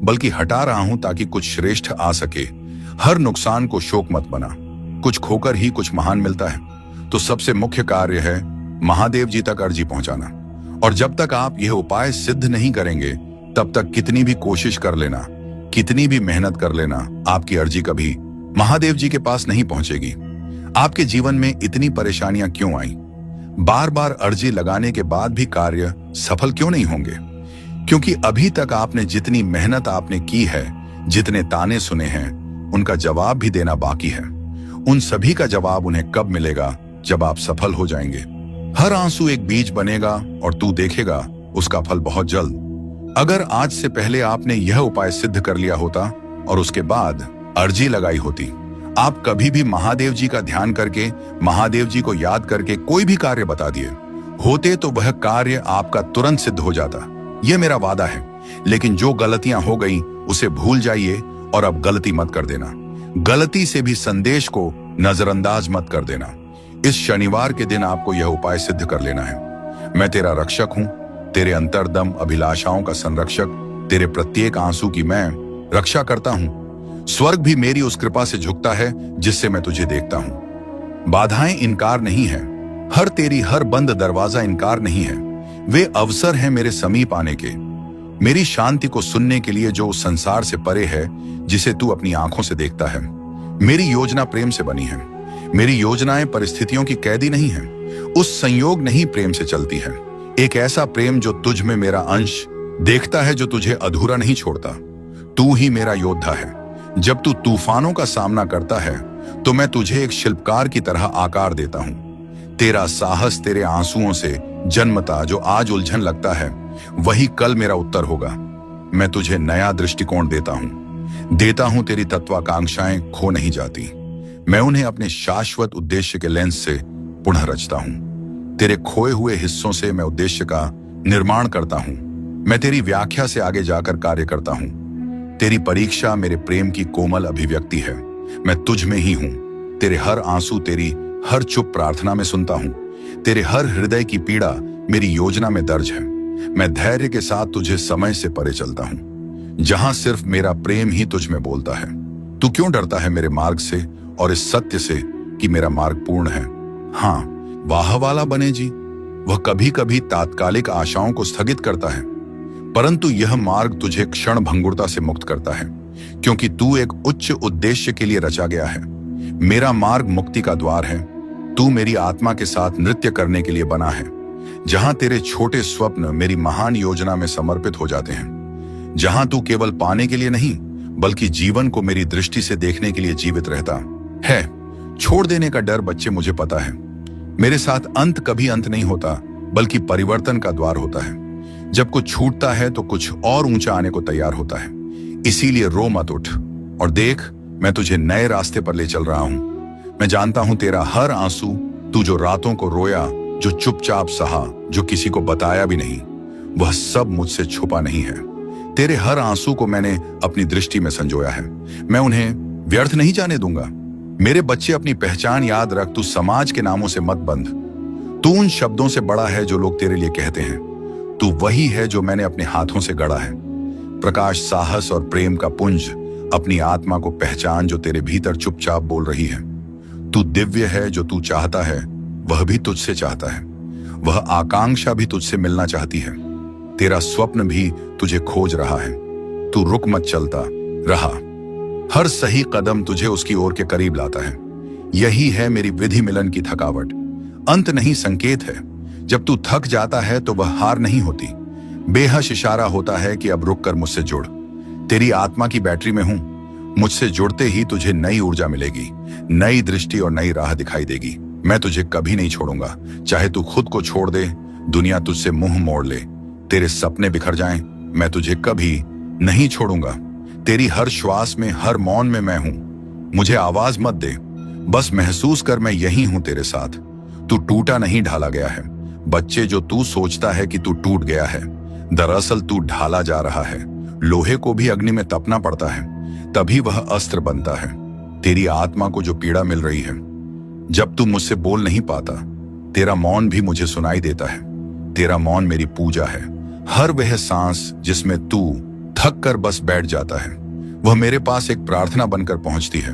बल्कि हटा रहा हूं ताकि कुछ श्रेष्ठ आ सके। हर नुकसान को शोक मत बना, कुछ खोकर ही कुछ महान मिलता है। तो सबसे मुख्य कार्य है महादेव जी तक अर्जी पहुंचाना। और जब तक आप यह उपाय सिद्ध नहीं करेंगे, तब तक कितनी भी कोशिश कर लेना, कितनी भी मेहनत कर लेना, आपकी अर्जी कभी महादेव जी के पास नहीं पहुंचेगी। आपके जीवन में इतनी परेशानियां क्यों आई? बार बार अर्जी लगाने के बाद भी कार्य सफल क्यों नहीं होंगे? क्योंकि अभी तक आपने जितनी मेहनत आपने की है, जितने ताने सुने हैं, उनका जवाब भी देना बाकी है। उन सभी का जवाब उन्हें कब मिलेगा? जब आप सफल हो जाएंगे। हर आंसू एक बीज बनेगा और तू देखेगा उसका फल बहुत जल्द। अगर आज से पहले आपने यह उपाय सिद्ध कर लिया होता और उसके बाद अर्जी लगाई होती, आप कभी भी महादेव जी का ध्यान करके, महादेव जी को याद करके कोई भी कार्य बता दिए होते, तो वह कार्य आपका तुरंत सिद्ध हो जाता। यह मेरा वादा है। लेकिन जो गलतियां हो गई उसे भूल जाइए और अब गलती मत कर देना। गलती से भी संदेश को नजरअंदाज मत कर देना। इस शनिवार के दिन आपको यह उपाय सिद्ध कर लेना है। मैं तेरा रक्षक हूं, तेरे अंतर्दम अभिलाषाओं का संरक्षक। तेरे प्रत्येक आंसू की मैं रक्षा करता हूं। स्वर्ग भी मेरी उस कृपा से झुकता है जिससे मैं तुझे देखता हूं। बाधाएं इनकार नहीं है, हर बंद दरवाजा इनकार नहीं है। वे अवसर हैं मेरे समीप आने के, मेरी शांति को सुनने के लिए, जो उस संसार से परे है जिसे तू अपनी आंखों से देखता है। मेरी योजना प्रेम से बनी है। मेरी योजनाएं परिस्थितियों की कैदी नहीं है। उस संयोग नहीं प्रेम से चलती है। एक ऐसा प्रेम जो तुझ में मेरा अंश देखता है, जो तुझे अधूरा नहीं छोड़ता। तू ही मेरा योद्धा है। जब तू तूफानों का सामना करता है तो मैं तुझे एक शिल्पकार की तरह आकार देता हूं। तेरा साहस तेरे आंसुओं से जन्मता जो आज उलझन लगता है, वही कल मेरा उत्तर होगा। मैं तुझे नया दृष्टिकोण देता हूं। तेरी तत्वाकांक्षाएं खो नहीं जाती। मैं उन्हें अपने शाश्वत उद्देश्य के लेंस से पुनः रचता हूं। तेरे खोए हुए हिस्सों से मैं उद्देश्य का निर्माण करता हूं। मैं तेरी व्याख्या से आगे जाकर कार्य करता हूं। तेरी परीक्षा मेरे प्रेम की कोमल अभिव्यक्ति है। मैं तुझ में ही हूं। तेरे हर आंसू, तेरी हर चुप प्रार्थना में सुनता हूं। तेरे हर हृदय की पीड़ा मेरी योजना में दर्ज है। मैं धैर्य के साथ तुझे समय से परे चलता हूं, जहां सिर्फ मेरा प्रेम ही तुझ में बोलता है। तू क्यों डरता है मेरे मार्ग से और इस सत्य से कि मेरा मार्ग पूर्ण है? हाँ, वाह वाला बने जी, वह कभी कभी तात्कालिक आशाओं को स्थगित करता है, परंतु यह मार्ग तुझे क्षण भंगुरता से मुक्त करता है, क्योंकि तू एक उच्च उद्देश्य के लिए रचा गया है। मेरा मार्ग मुक्ति का द्वार है। तू मेरी आत्मा के साथ नृत्य करने के लिए बना है, जहां तेरे छोटे स्वप्न मेरी महान योजना में समर्पित हो जाते हैं। जहां तू केवल पाने के लिए नहीं, बल्कि जीवन को मेरी दृष्टि से देखने के लिए जीवित रहता है। छोड़ देने का डर, बच्चे, मुझे पता है। मेरे साथ अंत कभी अंत नहीं होता, बल्कि परिवर्तन का द्वार होता है। जब कुछ छूटता है तो कुछ और ऊंचा आने को तैयार होता है। इसीलिए रो मत, उठ और देख, मैं तुझे नए रास्ते पर ले चल रहा हूं। मैं जानता हूं तेरा हर आंसू, तू जो रातों को रोया, जो चुपचाप सहा, जो किसी को बताया भी नहीं, वह सब मुझसे छुपा नहीं है। तेरे हर आंसू को मैंने अपनी दृष्टि में संजोया है। मैं उन्हें व्यर्थ नहीं जाने दूंगा। मेरे बच्चे, अपनी पहचान याद रख। तू समाज के नामों से मत बंध। तू उन शब्दों से बड़ा है जो लोग तेरे लिए कहते हैं। तू वही है जो मैंने अपने हाथों से गढ़ा है। प्रकाश, साहस और प्रेम का पुंज, अपनी आत्मा को पहचान जो तेरे भीतर चुपचाप बोल रही है। तू दिव्य है। जो तू चाहता है वह भी तुझसे चाहता है। वह आकांक्षा भी तुझसे मिलना चाहती है। तेरा स्वप्न भी तुझे खोज रहा है। तू रुक मत, चलता रहा। हर सही कदम तुझे उसकी ओर के करीब लाता है। यही है मेरी विधि मिलन की थकावट। अंत नहीं, संकेत है। जब तू थक जाता है तो वह हार नहीं होती, बेहश इशारा होता है कि अब रुक कर मुझसे जुड़। तेरी आत्मा की बैटरी में हूं। मुझसे जुड़ते ही तुझे नई ऊर्जा मिलेगी, नई दृष्टि और नई राह दिखाई देगी। मैं तुझे कभी नहीं छोड़ूंगा। चाहे तू खुद को छोड़ दे, दुनिया तुझसे मुंह मोड़ ले, तेरे सपने बिखर जाएं, मैं तुझे कभी नहीं छोड़ूंगा। तेरी हर श्वास में, हर मौन में मैं हूं। मुझे आवाज मत दे, बस महसूस कर मैं यही हूं तेरे साथ। तू टूटा नहीं, ढाला गया है। बच्चे, जो तू सोचता है कि तू टूट गया है, दरअसल तू ढाला जा रहा है। लोहे को भी अग्नि में तपना पड़ता है, तभी वह अस्त्र बनता है। तेरी आत्मा को जो पीड़ा मिल रही है, जब तू मुझसे बोल नहीं पाता, तेरा मौन भी मुझे सुनाई देता है। तेरा मौन मेरी पूजा है। हर वह सांस जिसमें तू थक कर बस बैठ जाता है, वह मेरे पास एक प्रार्थना बनकर पहुंचती है।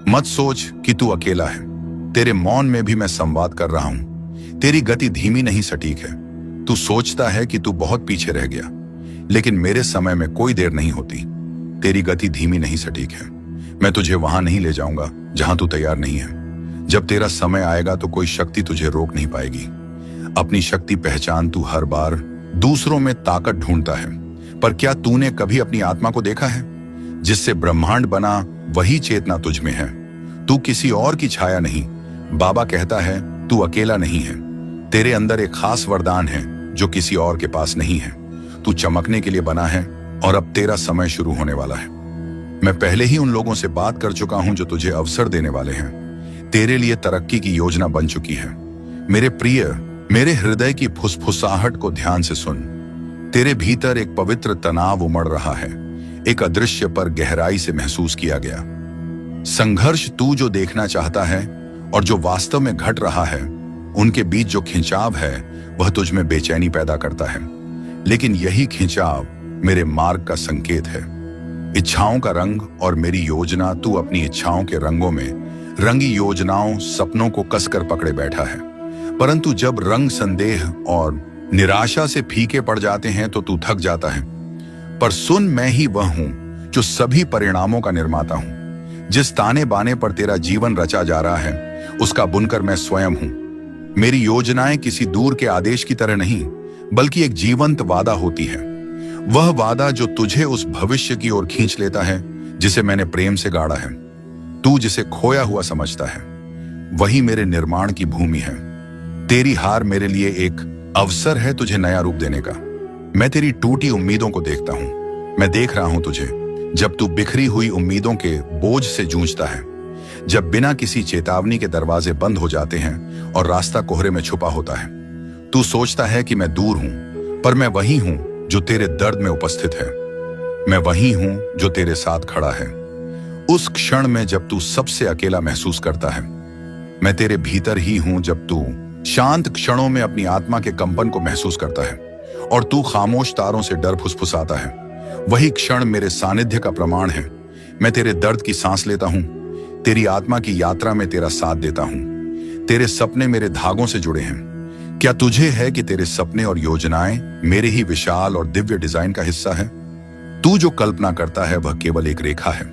मत सोच कि तू अकेला है। तेरे मौन में भी मैं संवाद कर रहा हूं। तेरी गति धीमी नहीं, सटीक है। तू सोचता है कि तू बहुत पीछे रह गया, लेकिन मेरे समय में कोई देर नहीं होती। तेरी गति धीमी नहीं, सटीक है। मैं तुझे वहां नहीं ले जाऊंगा जहां तू तैयार नहीं है। जब तेरा समय आएगा तो कोई शक्ति तुझे रोक नहीं पाएगी। अपनी शक्ति पहचान। तू हर बार दूसरों में ताकत ढूंढता है, पर क्या तूने कभी अपनी आत्मा को देखा है? जिससे ब्रह्मांड बना वही चेतना तुझ में है। तू किसी और की छाया नहीं। बाबा कहता है तू अकेला नहीं है। तेरे अंदर एक खास वरदान है जो किसी और के पास नहीं है। तू चमकने के लिए बना है और अब तेरा समय शुरू होने वाला है। मैं पहले ही उन लोगों से बात कर चुका हूं जो तुझे अवसर देने वाले हैं। तेरे लिए तरक्की की योजना बन चुकी है। मेरे प्रिय, मेरे हृदय की फुसफुसाहट को ध्यान से सुन। तेरे भीतर एक पवित्र तनाव उमड़ रहा है, एक अदृश्य पर गहराई से महसूस किया गया संघर्ष। तू जो देखना चाहता है और जो वास्तव में घट रहा है, उनके बीच जो खिंचाव है वह तुझ में बेचैनी पैदा करता है। लेकिन यही खिंचाव मेरे मार्ग का संकेत है। इच्छाओं का रंग और मेरी योजना। तू अपनी इच्छाओं के रंगों में रंगी योजनाओं, सपनों को कसकर पकड़े बैठा है, परंतु जब रंग संदेह और निराशा से फीके पड़ जाते हैं तो तू थक जाता है। पर सुन, मैं ही वह हूं जो सभी परिणामों का निर्माता हूं। जिस ताने बाने पर तेरा जीवन रचा जा रहा है, उसका बुनकर मैं स्वयं हूं। मेरी योजनाएं किसी दूर के आदेश की तरह नहीं, बल्कि एक जीवंत वादा होती है। वह वादा जो तुझे उस भविष्य की ओर खींच लेता है जिसे मैंने प्रेम से गाड़ा है। तू जिसे खोया हुआ समझता है, वही मेरे निर्माण की भूमि है। तेरी हार मेरे लिए एक अवसर है तुझे नया रूप देने का। मैं तेरी टूटी उम्मीदों को देखता हूं। मैं देख रहा हूं तुझे जब तू बिखरी हुई उम्मीदों के बोझ से जूझता है, जब बिना किसी चेतावनी के दरवाजे बंद हो जाते हैं और रास्ता कोहरे में छुपा होता है। तू सोचता है कि मैं दूर हूं, पर मैं वही हूं जो तेरे दर्द में उपस्थित है। मैं वही हूं जो तेरे साथ खड़ा है उस क्षण में जब तू सबसे अकेला महसूस करता है। मैं तेरे भीतर ही हूं जब तू शांत क्षणों में अपनी आत्मा के कंपन को महसूस करता है और तू खामोश तारों से डर फुसफुसाता है। वही क्षण मेरे सानिध्य का प्रमाण है। मैं तेरे दर्द की सांस लेता हूं, तेरी आत्मा की यात्रा में तेरा साथ देता हूं। तेरे सपने मेरे धागों से जुड़े हैं। क्या तुझे है कि तेरे सपने और योजनाएं मेरे ही विशाल और दिव्य डिजाइन का हिस्सा है? तू जो कल्पना करता है वह केवल एक रेखा है।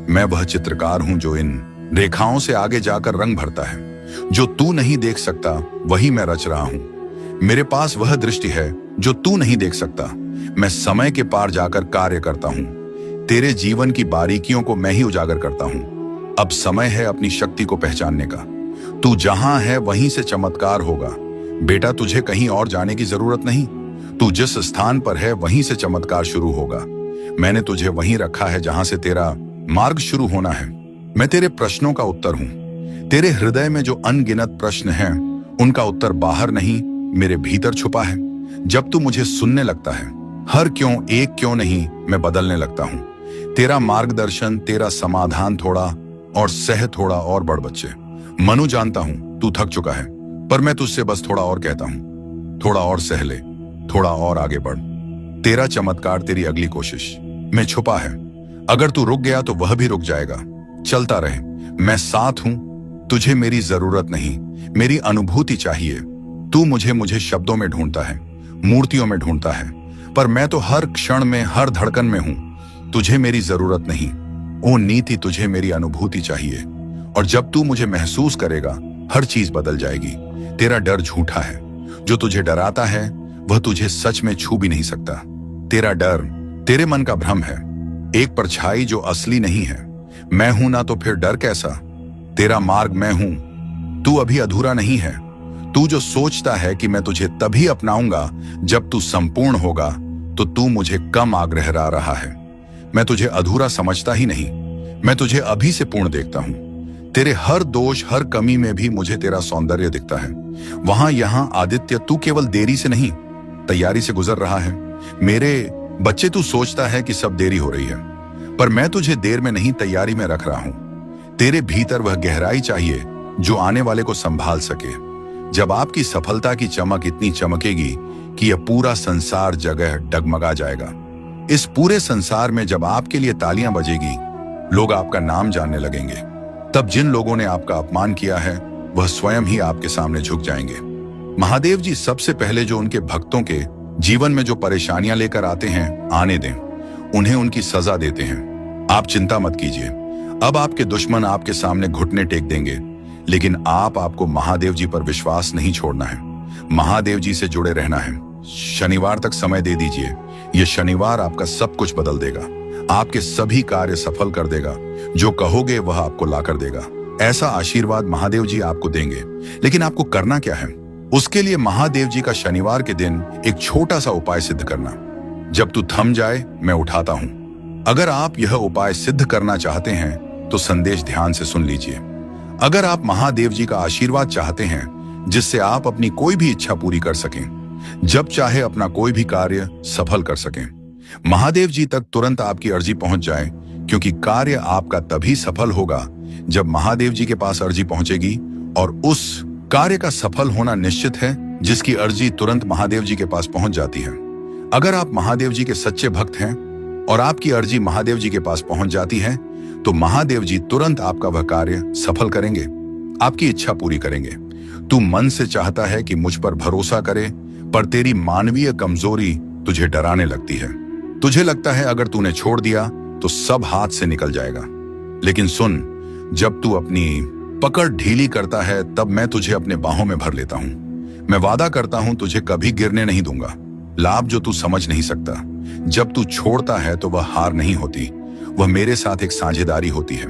मैं वह चित्रकार हूं जो इन रेखाओं से आगे जाकर रंग भरता है। जो तू नहीं देख सकता वही मैं रच रहा हूं। मेरे पास वह दृष्टि है जो तू नहीं देख सकता। मैं समय के पार जाकर कार्य करता हूं। तेरे जीवन की बारीकियों को मैं ही उजागर करता हूं। अब समय है अपनी शक्ति को पहचानने का। तू जहां है वहीं से चमत्कार होगा। बेटा, तुझे कहीं और जाने की जरूरत नहीं। तू जिस स्थान पर है वहीं से चमत्कार शुरू होगा। मैंने तुझे वहीं रखा है जहां से तेरा मार्ग शुरू होना है। मैं तेरे प्रश्नों का उत्तर हूं। तेरे हृदय में जो अनगिनत प्रश्न हैं, उनका उत्तर बाहर नहीं, मेरे भीतर छुपा है। जब तू मुझे सुनने लगता है, हर क्यों एक क्यों नहीं मैं बदलने लगता हूं। तेरा मार्गदर्शन, तेरा समाधान थोड़ा और सह थोड़ा और बढ़ बच्चे। मनु, जानता हूं तू थक चुका है, पर मैं तुझसे बस थोड़ा और कहता हूं, थोड़ा और सह ले, थोड़ा और आगे बढ़। तेरा चमत्कार, तेरी अगली कोशिश में छुपा है। अगर तू रुक गया तो वह भी रुक जाएगा। चलता रहे, मैं साथ हूं। तुझे मेरी जरूरत नहीं, मेरी अनुभूति चाहिए। तू मुझे शब्दों में ढूंढता है, मूर्तियों में ढूंढता है, पर मैं तो हर क्षण में, हर धड़कन में हूं। तुझे मेरी जरूरत नहीं, ओ नीति, तुझे मेरी अनुभूति चाहिए। और जब तू मुझे महसूस करेगा, हर चीज बदल जाएगी। तेरा डर झूठा है, जो तुझे डराता है वह तुझे सच में छू भी नहीं सकता। तेरा डर तेरे मन का भ्रम है, एक परछाई जो असली नहीं है। मैं हूं ना, तो फिर डर कैसा? तेरा मार्ग मैं हूं, तू अभी अधूरा नहीं है। तू जो सोचता है कि मैं तुझे तभी अपनाऊंगा जब तू संपूर्ण होगा, तो तू मुझे कम आग्रह रहा है। मैं तुझे अधूरा समझता ही नहीं, मैं तुझे अभी से पूर्ण देखता हूं। तेरे हर दोष, हर कमी में भी मुझे तेरा सौंदर्य दिखता है। वहां यहां आदित्य, तू केवल देरी से नहीं, तैयारी से गुजर रहा है। मेरे बच्चे, तू सोचता है कि सब देरी हो रही है, पर मैं तुझे देर में नहीं, तैयारी में रख रहा हूं। तेरे भीतर वह गहराई चाहिए जो आने वाले को संभाल सके। जब आपकी सफलता की चमक इतनी चमकेगी कि यह पूरा संसार जगह डगमगा जाएगा। इस पूरे संसार में जब आपके लिए तालियां बजेगी, लोग आपका नाम जानने लगेंगे, तब जिन लोगों ने आपका अपमान किया है वह स्वयं ही आपके सामने झुक जाएंगे। महादेव जी सबसे पहले जो उनके भक्तों के जीवन में जो परेशानियां लेकर आते हैं, आने दें, उन्हें उनकी सजा देते हैं। आप चिंता मत कीजिए, अब आपके दुश्मन आपके सामने घुटने टेक देंगे, लेकिन आपको महादेव जी पर विश्वास नहीं छोड़ना है, महादेव जी से जुड़े रहना है। शनिवार तक समय दे दीजिए, यह शनिवार आपका सब कुछ बदल देगा, आपके सभी कार्य सफल कर देगा। जो कहोगे वह आपको ला कर देगा। ऐसा आशीर्वाद महादेव जी आपको देंगे। लेकिन आपको करना क्या है? उसके लिए महादेव जी का शनिवार के दिन एक छोटा सा उपाय सिद्ध करना। जब तू थम जाए, मैं उठाता हूं। अगर आप यह उपाय सिद्ध करना चाहते हैं तो संदेश ध्यान से सुन लीजिए। अगर आप महादेव जी का आशीर्वाद चाहते हैं जिससे आप अपनी कोई भी इच्छा पूरी कर सकें, जब चाहे अपना कोई भी कार्य सफल कर सकें, महादेव जी तक तुरंत आपकी अर्जी पहुंच जाए, क्योंकि कार्य आपका तभी सफल होगा जब महादेव जी के पास अर्जी पहुंचेगी। और उस कार्य का सफल होना निश्चित है जिसकी अर्जी तुरंत महादेव जी के पास पहुंच जाती है। अगर आप महादेव जी के सच्चे भक्त हैं और आपकी अर्जी महादेव जी के पास पहुंच जाती है, तो महादेव जी तुरंत आपका वह कार्य सफल करेंगे, आपकी इच्छा पूरी करेंगे। तू मन से चाहता है कि मुझ पर भरोसा करे, पर तेरी मानवीय कमजोरी तुझे डराने लगती है। तुझे लगता है अगर तूने छोड़ दिया तो सब हाथ से निकल जाएगा। लेकिन सुन, जब तू अपनी पकड़ ढीली करता है, तब मैं तुझे अपने बाहों में भर लेता हूं। मैं वादा करता हूं तुझे कभी गिरने नहीं दूंगा। लाभ जो तू समझ नहीं सकता, जब तू छोड़ता है तो वह हार नहीं होती, वह मेरे साथ एक साझेदारी होती है।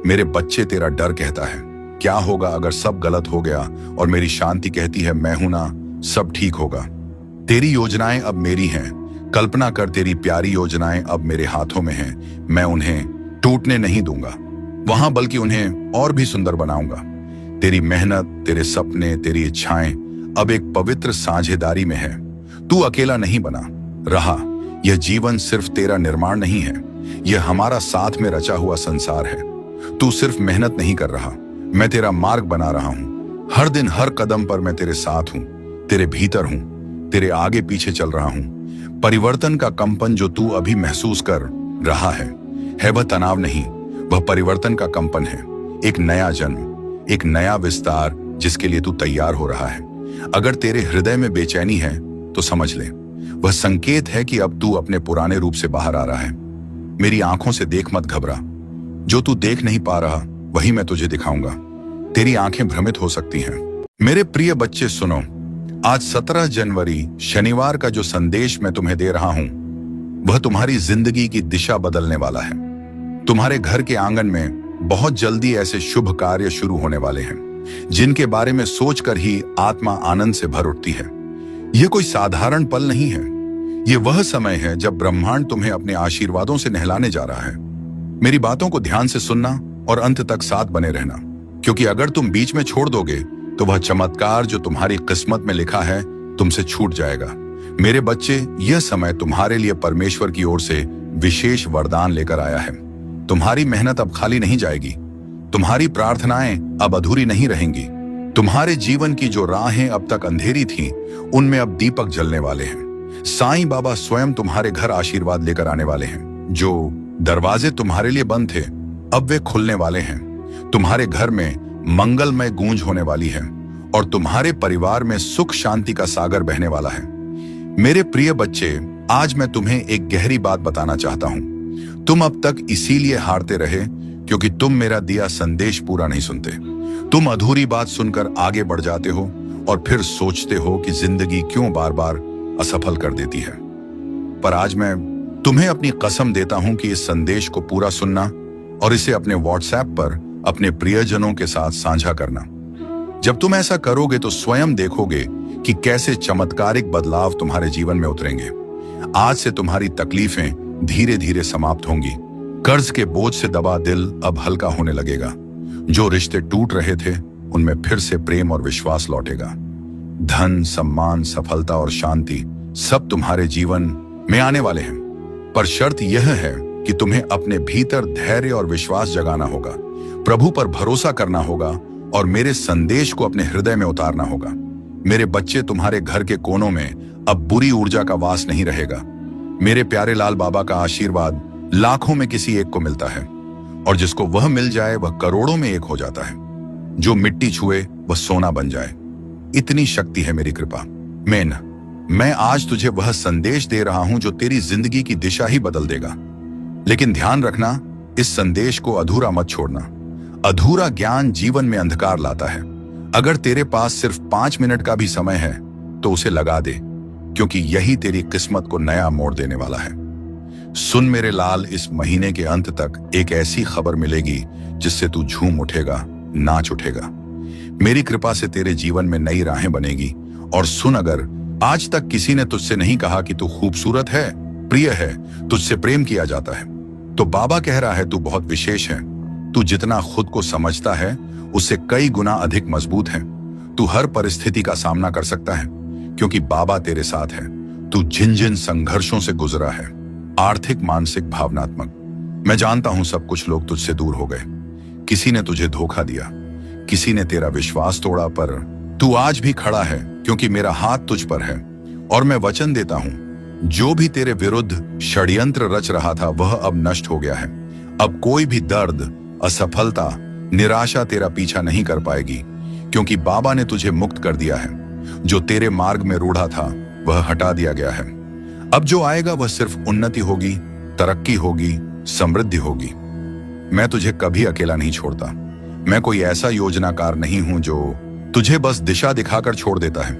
मेरे बच्चे, तेरा डर कहता है क्या होगा अगर सब गलत हो गया, और मेरी शांति कहती है मैं हूं ना, सब ठीक होगा। तेरी योजनाएं अब मेरी हैं। कल्पना कर, तेरी प्यारी योजनाएं अब मेरे हाथों में हैं। मैं उन्हें टूटने नहीं दूंगा वहां, बल्कि उन्हें और भी सुंदर बनाऊंगा। तेरी मेहनत, तेरे सपने, तेरी इच्छाएं अब एक पवित्र साझेदारी में है। तू अकेला नहीं बना रहा। यह जीवन सिर्फ तेरा निर्माण नहीं है, यह हमारा साथ में रचा हुआ संसार है। तू सिर्फ मेहनत नहीं कर रहा, मैं तेरा मार्ग बना रहा हूं। हर दिन, हर कदम पर मैं तेरे साथ हूं, तेरे भीतर हूं, तेरे आगे पीछे चल रहा हूं। परिवर्तन का कंपन जो तू अभी महसूस कर रहा है वह तनाव नहीं, वह परिवर्तन का कंपन है। एक नया जन्म, एक नया विस्तार जिसके लिए तू तैयार हो रहा है। अगर तेरे हृदय में बेचैनी है तो समझ ले, वह संकेत है कि अब तू अपने पुराने रूप से बाहर आ रहा है। मेरी आंखों से देख, मत घबरा। जो तू देख नहीं पा रहा वही मैं तुझे दिखाऊंगा। तेरी आंखें भ्रमित हो सकती हैं। मेरे प्रिय बच्चे सुनो, आज 17 जनवरी शनिवार का जो संदेश मैं तुम्हें दे रहा हूं वह तुम्हारी जिंदगी की दिशा बदलने वाला है। तुम्हारे घर के आंगन में बहुत जल्दी ऐसे शुभ कार्य शुरू होने वाले हैं जिनके बारे में सोचकर ही आत्मा आनंद से भर उठती है। यह कोई साधारण पल नहीं है, यह वह समय है जब ब्रह्मांड तुम्हें अपने आशीर्वादों से नहलाने जा रहा है। मेरी बातों को ध्यान से सुनना और अंत तक साथ बने रहना, क्योंकि अगर तुम बीच में छोड़ दोगे तो वह चमत्कार जो तुम्हारी किस्मत में लिखा है तुमसे छूट जाएगा। मेरे बच्चे, यह समय तुम्हारे लिए परमेश्वर की ओर से विशेष वरदान लेकर आया है। तुम्हारी मेहनत अब खाली नहीं जाएगी। तुम्हारी प्रार्थनाएं अब अधूरी नहीं रहेंगी। तुम्हारे जीवन की जो राहें अब तक अंधेरी थीं, उनमें अब दीपक जलने वाले हैं। साईं बाबा स्वयं तुम्हारे घर आशीर्वाद लेकर आने वाले हैं। जो दरवाजे तुम्हारे लिए बंद थे, अब वे खुलने वाले हैं। तुम्हारे घर में मंगलमय गूंज होने वाली है और तुम्हारे परिवार में सुख शांति का सागर बहने वाला है। मेरे प्रिय बच्चे, आज मैं तुम्हें एक गहरी बात बताना चाहता हूं। तुम अब तक इसीलिए हारते रहे क्योंकि तुम मेरा दिया संदेश पूरा नहीं सुनते। तुम अधूरी बात सुनकर आगे बढ़ जाते हो और फिर सोचते हो कि जिंदगी क्यों बार बार असफल कर देती है। पर आज मैं तुम्हें अपनी कसम देता हूं कि इस संदेश को पूरा सुनना और इसे अपने व्हाट्सएप पर अपने प्रियजनों के साथ साझा करना। जब तुम ऐसा करोगे तो स्वयं देखोगे कि कैसे चमत्कारिक बदलाव तुम्हारे जीवन में उतरेंगे। आज से तुम्हारी तकलीफें धीरे धीरे समाप्त होंगी। कर्ज के बोझ से दबा दिल अब हल्का होने लगेगा। जो रिश्ते टूट रहे थे, उनमें फिर से प्रेम और विश्वास लौटेगा। धन, सम्मान, सफलता और शांति सब तुम्हारे जीवन में आने वाले हैं। पर शर्त यह है कि तुम्हें अपने भीतर धैर्य और विश्वास जगाना होगा, प्रभु पर भरोसा करना होगा और मेरे संदेश को अपने हृदय में उतारना होगा। मेरे बच्चे, तुम्हारे घर के कोनों में अब बुरी ऊर्जा का वास नहीं रहेगा। मेरे प्यारे लाल बाबा का आशीर्वाद लाखों में किसी एक को मिलता है और जिसको वह मिल जाए वह करोड़ों में एक हो जाता है। जो मिट्टी छुए वह सोना बन जाए, इतनी शक्ति है मेरी कृपा। मैं आज तुझे वह संदेश दे रहा हूं जो तेरी जिंदगी की दिशा ही बदल देगा। लेकिन ध्यान रखना, इस संदेश को अधूरा मत छोड़ना। अधूरा ज्ञान जीवन में अंधकार लाता है। अगर तेरे पास सिर्फ 5 मिनट का भी समय है तो उसे लगा दे, क्योंकि यही तेरी किस्मत को नया मोड़ देने वाला है। सुन मेरे लाल, इस महीने के अंत तक एक ऐसी खबर मिलेगी जिससे तू झूम उठेगा, नाच उठेगा। मेरी कृपा से तेरे जीवन में नई राहें बनेगी। और सुन, अगर आज तक किसी ने तुझसे नहीं कहा कि तू खूबसूरत है, प्रिय है, तुझसे प्रेम किया जाता है, तो बाबा कह रहा है तू बहुत विशेष है। तू जितना खुद को समझता है उससे कई गुना अधिक मजबूत है। तू हर परिस्थिति का सामना कर सकता है क्योंकि बाबा तेरे साथ है। तू जिन जिन संघर्षों से गुजरा है, आर्थिक, मानसिक, भावनात्मक, मैं जानता हूं सब कुछ लोग तुझसे दूर हो गए। किसी ने तुझे धोखा दिया, किसी ने तेरा विश्वास तोड़ा, पर तू आज भी खड़ा है क्योंकि मेरा हाथ तुझ पर है। और मैं वचन देता हूं, जो भी तेरे विरुद्ध षड्यंत्र रच रहा था वह अब नष्ट हो गया है। अब कोई भी दर्द, असफलता, निराशा तेरा पीछा नहीं कर पाएगी, क्योंकि बाबा ने तुझे मुक्त कर दिया है। जो तेरे मार्ग में रूढ़ा था वह हटा दिया गया है। अब जो आएगा वह सिर्फ उन्नति होगी, तरक्की होगी, समृद्धि होगी। मैं तुझे कभी अकेला नहीं छोड़ता। मैं कोई ऐसा योजनाकार नहीं हूं जो तुझे बस दिशा दिखाकर छोड़ देता है।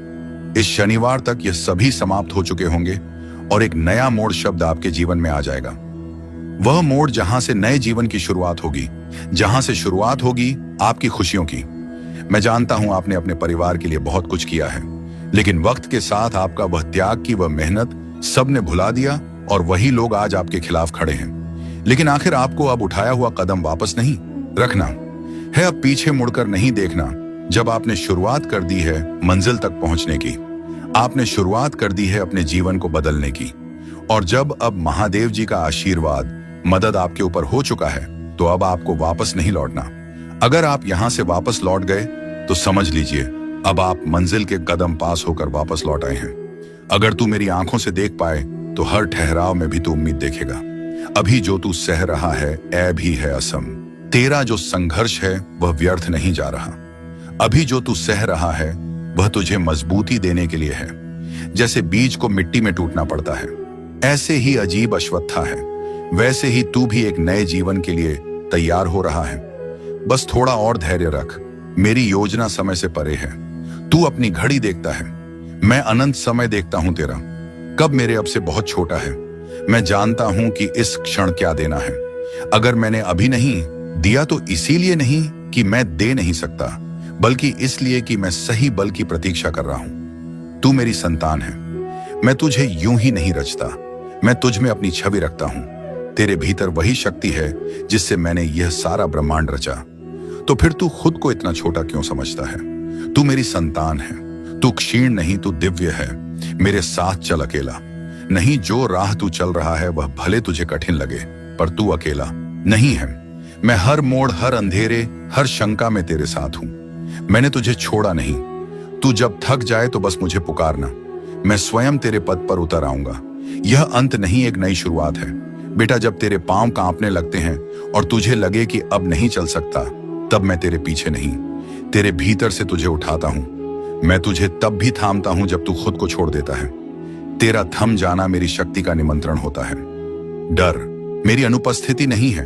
इस शनिवार तक ये सभी समाप्त हो चुके होंगे और एक नया मोड़ शब्द आपके जीवन में आ जाएगा। वह मोड़ जहां से नए जीवन की शुरुआत होगी, जहां से शुरुआत होगी आपकी खुशियों की। मैं जानता हूं आपने अपने परिवार के लिए बहुत कुछ किया है, लेकिन वक्त के साथ आपका वह त्याग की वह मेहनत सबने भुला दिया और वही लोग आज आपके खिलाफ खड़े हैं। लेकिन आखिर आपको अब उठाया हुआ कदम वापस नहीं रखना है, अब पीछे मुड़कर नहीं देखना। जब आपने शुरुआत कर दी है मंजिल तक पहुंचने की, आपने शुरुआत कर दी है अपने जीवन को बदलने की, और जब अब महादेव जी का आशीर्वाद, मदद आपके ऊपर हो चुका है, तो अब आपको वापस नहीं लौटना। अगर आप यहां से वापस लौट गए तो समझ लीजिए अब आप मंजिल के कदम पास होकर वापस लौट आए हैं। अगर तू मेरी आंखों से देख पाए तो हर ठहराव में भी तू उम्मीद देखेगा। अभी जो तू सह रहा है ऐब ही है असम। तेरा जो संघर्ष है वह व्यर्थ नहीं जा रहा। अभी जो तू सह रहा है वह तुझे मजबूती देने के लिए है। जैसे बीज को मिट्टी में टूटना पड़ता है, ऐसे ही अजीब अश्वत्था है, वैसे ही तू भी एक नए जीवन के लिए तैयार हो रहा है। बस थोड़ा और धैर्य रख। मेरी योजना समय से परे है। तू अपनी घड़ी देखता है, मैं अनंत समय देखता हूं तेरा। कब मेरे अब से बहुत छोटा है। मैं जानता हूं कि इस क्षण क्या देना है। अगर मैंने अभी नहीं दिया तो इसीलिए नहीं कि मैं दे नहीं सकता, बल्कि इसलिए कि मैं सही बल की प्रतीक्षा कर रहा हूं। तू मेरी संतान है। मैं तुझे यूं ही नहीं रचता, मैं तुझ में अपनी छवि रखता हूं। तेरे भीतर वही शक्ति है जिससे मैंने यह सारा ब्रह्मांड रचा। तो फिर तू खुद को इतना छोटा क्यों समझता है। तू मेरी संतान है। तू क्षीण नहीं, तू दिव्य है। मेरे साथ चल अकेला। नहीं, जो राह तू चल रहा है वह भले तुझे कठिन लगे, पर तू अकेला नहीं है। मैं हर मोड़, हर अंधेरे, हर शंका में तेरे साथ हूं। मैंने तुझे छोड़ा नहीं। तू जब थक जाए तो बस मुझे पुकारना, मैं स्वयं तेरे पद पर उतर आऊंगा। यह अंत नहीं, एक नई शुरुआत है। बेटा, जब तेरे पांव कांपने लगते हैं और तुझे लगे कि अब नहीं चल सकता, तब मैं तेरे पीछे नहीं, तेरे भीतर से तुझे उठाता हूं। मैं तुझे तब भी थामता हूं जब तू खुद को छोड़ देता है। तेरा थम जाना मेरी शक्ति का निमंत्रण होता है। डर मेरी अनुपस्थिति नहीं है।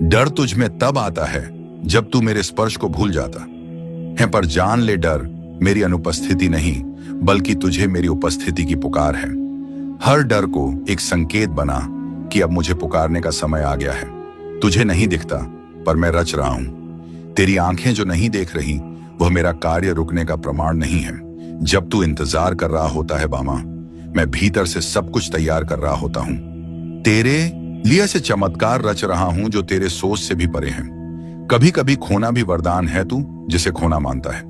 डर तुझ में तब आता है जब तू मेरे स्पर्श को भूल जाता है। पर जान ले, डर मेरी अनुपस्थिति नहीं, बल्कि तुझे मेरी उपस्थिति की पुकार है। हर डर को एक संकेत बना कि अब मुझे पुकारने का समय आ गया है। तुझे नहीं दिखता, पर मैं रच रहा हूं। तेरी आंखें जो नहीं देख रही, वह मेरा कार्य रुकने का प्रमाण नहीं है। जब तू इंतजार कर रहा होता है बामा, मैं भीतर से सब कुछ तैयार कर रहा होता हूं। तेरे लिए ऐसे चमत्कार रच रहा हूं जो तेरे सोच से भी परे हैं। कभी कभी खोना भी वरदान है, तू जिसे खोना मानता है।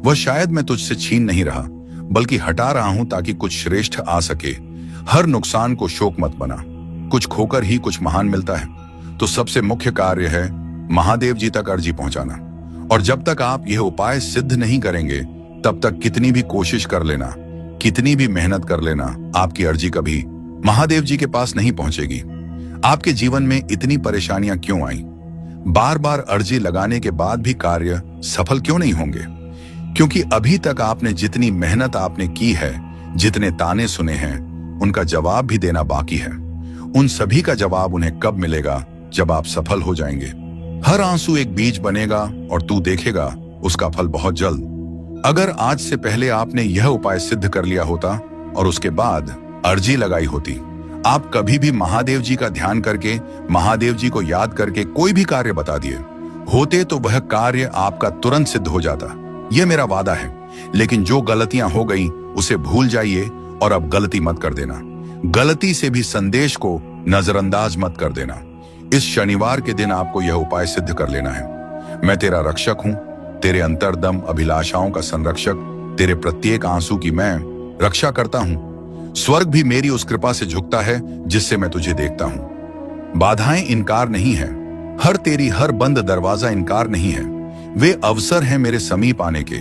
वह शायद मैं तुझसे छीन नहीं रहा, बल्कि हटा रहा हूं ताकि कुछ श्रेष्ठ आ सके। हर नुकसान को शोक मत बना। कुछ खोकर ही कुछ महान मिलता है। तो सबसे मुख्य कार्य है महादेव जी तक अर्जी पहुंचाना। और जब तक आप यह उपाय सिद्ध नहीं करेंगे, तब तक कितनी भी कोशिश कर लेना, कितनी भी मेहनत कर लेना, आपकी अर्जी कभी महादेव जी के पास नहीं पहुंचेगी। आपके जीवन में इतनी परेशानियां क्यों आई? बार बार अर्जी लगाने के बाद भी कार्य सफल क्यों नहीं होंगे? क्योंकि अभी तक आपने जितनी मेहनत आपने की है, जितने ताने सुने हैं, उनका जवाब भी देना बाकी है। उन सभी का जवाब उन्हें कब मिलेगा? जब आप सफल हो जाएंगे। हर आंसू एक बीज बनेगा और तू देखेगा उसका फल बहुत जल्द। अगर आज से पहले आपने यह उपाय सिद्ध कर लिया होता और उसके बाद अर्जी लगाई होती, आप कभी भी महादेव जी का ध्यान करके, महादेव जी को याद करके कोई भी कार्य बता दिए होते, तो वह कार्य आपका तुरंत सिद्ध हो जाता। यह मेरा वादा है। लेकिन जो गलतियां हो गई उसे भूल जाइए और अब गलती मत कर देना। गलती से भी संदेश को नजरअंदाज मत कर देना। इस शनिवार के दिन आपको यह उपाय सिद्ध कर लेना है। मैं तेरा रक्षक हूं, तेरे अंतर्दम अभिलाषाओं का संरक्षक। तेरे प्रत्येक आंसू की मैं रक्षा करता हूं। स्वर्ग भी मेरी उस कृपा से झुकता है जिससे मैं तुझे देखता हूं। बाधाएं इनकार नहीं है। तेरी हर बंद दरवाजा इनकार नहीं है। वे अवसर हैं मेरे समीप आने के,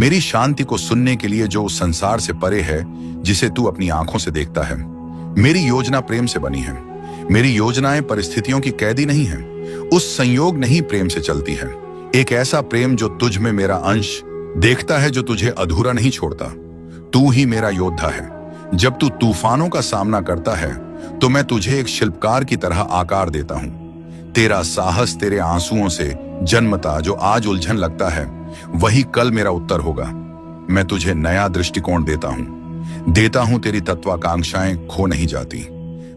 मेरी शांति को सुनने के लिए, जो उस संसार से परे है जिसे तू अपनी आंखों से देखता है। मेरी योजना प्रेम से बनी है। मेरी योजनाएं परिस्थितियों की कैदी नहीं है। उस संयोग नहीं, प्रेम से चलती है। एक ऐसा प्रेम जो तुझ में मेरा अंश देखता है, जो तुझे अधूरा नहीं छोड़ता। तू ही मेरा योद्धा है। जब तू तूफानों का सामना करता है तो मैं तुझे एक शिल्पकार की तरह आकार देता हूं। तेरा साहस तेरे आंसुओं से जन्मता जो आज उलझन लगता है, वही कल मेरा उत्तर होगा। मैं तुझे नया दृष्टिकोण देता हूं। तेरी तत्वाकांक्षाएं खो नहीं जाती।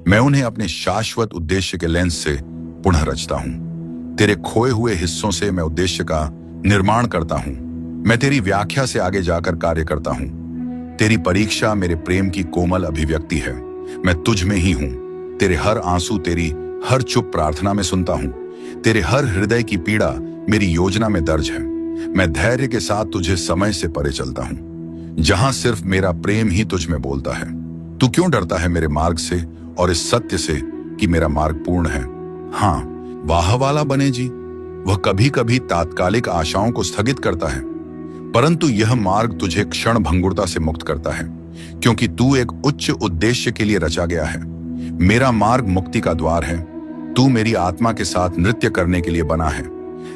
मैं उन्हें अपने शाश्वत उद्देश्य के लेंस से पुनः रचता हूं। तेरे खोए हुए हिस्सों से मैं उद्देश्य का निर्माण करता हूं। मैं तेरी व्याख्या से आगे जाकर कार्य करता हूं। तेरी परीक्षा मेरे प्रेम की कोमल अभिव्यक्ति है। मैं तुझ में ही हूं। तेरे हर आंसू, तेरी हर चुप प्रार्थना में सुनता हूं। तेरे हर हृदय की पीड़ा मेरी योजना में दर्ज है। मैं धैर्य के साथ तुझे समय से परे चलता हूं, जहां सिर्फ मेरा प्रेम ही तुझ में बोलता है। तू क्यों डरता है मेरे मार्ग से और इस सत्य से कि मेरा मार्ग पूर्ण है? हाँ, वाह वाला बने जी, वह कभी कभी तात्कालिक आशाओं को स्थगित करता है, परंतु यह मार्ग तुझे क्षण भंगुरता से मुक्त करता है, क्योंकि तू एक उच्च उद्देश्य के लिए रचा गया है। मेरा मार्ग मुक्ति का द्वार है। तू मेरी आत्मा के साथ नृत्य करने के लिए बना है,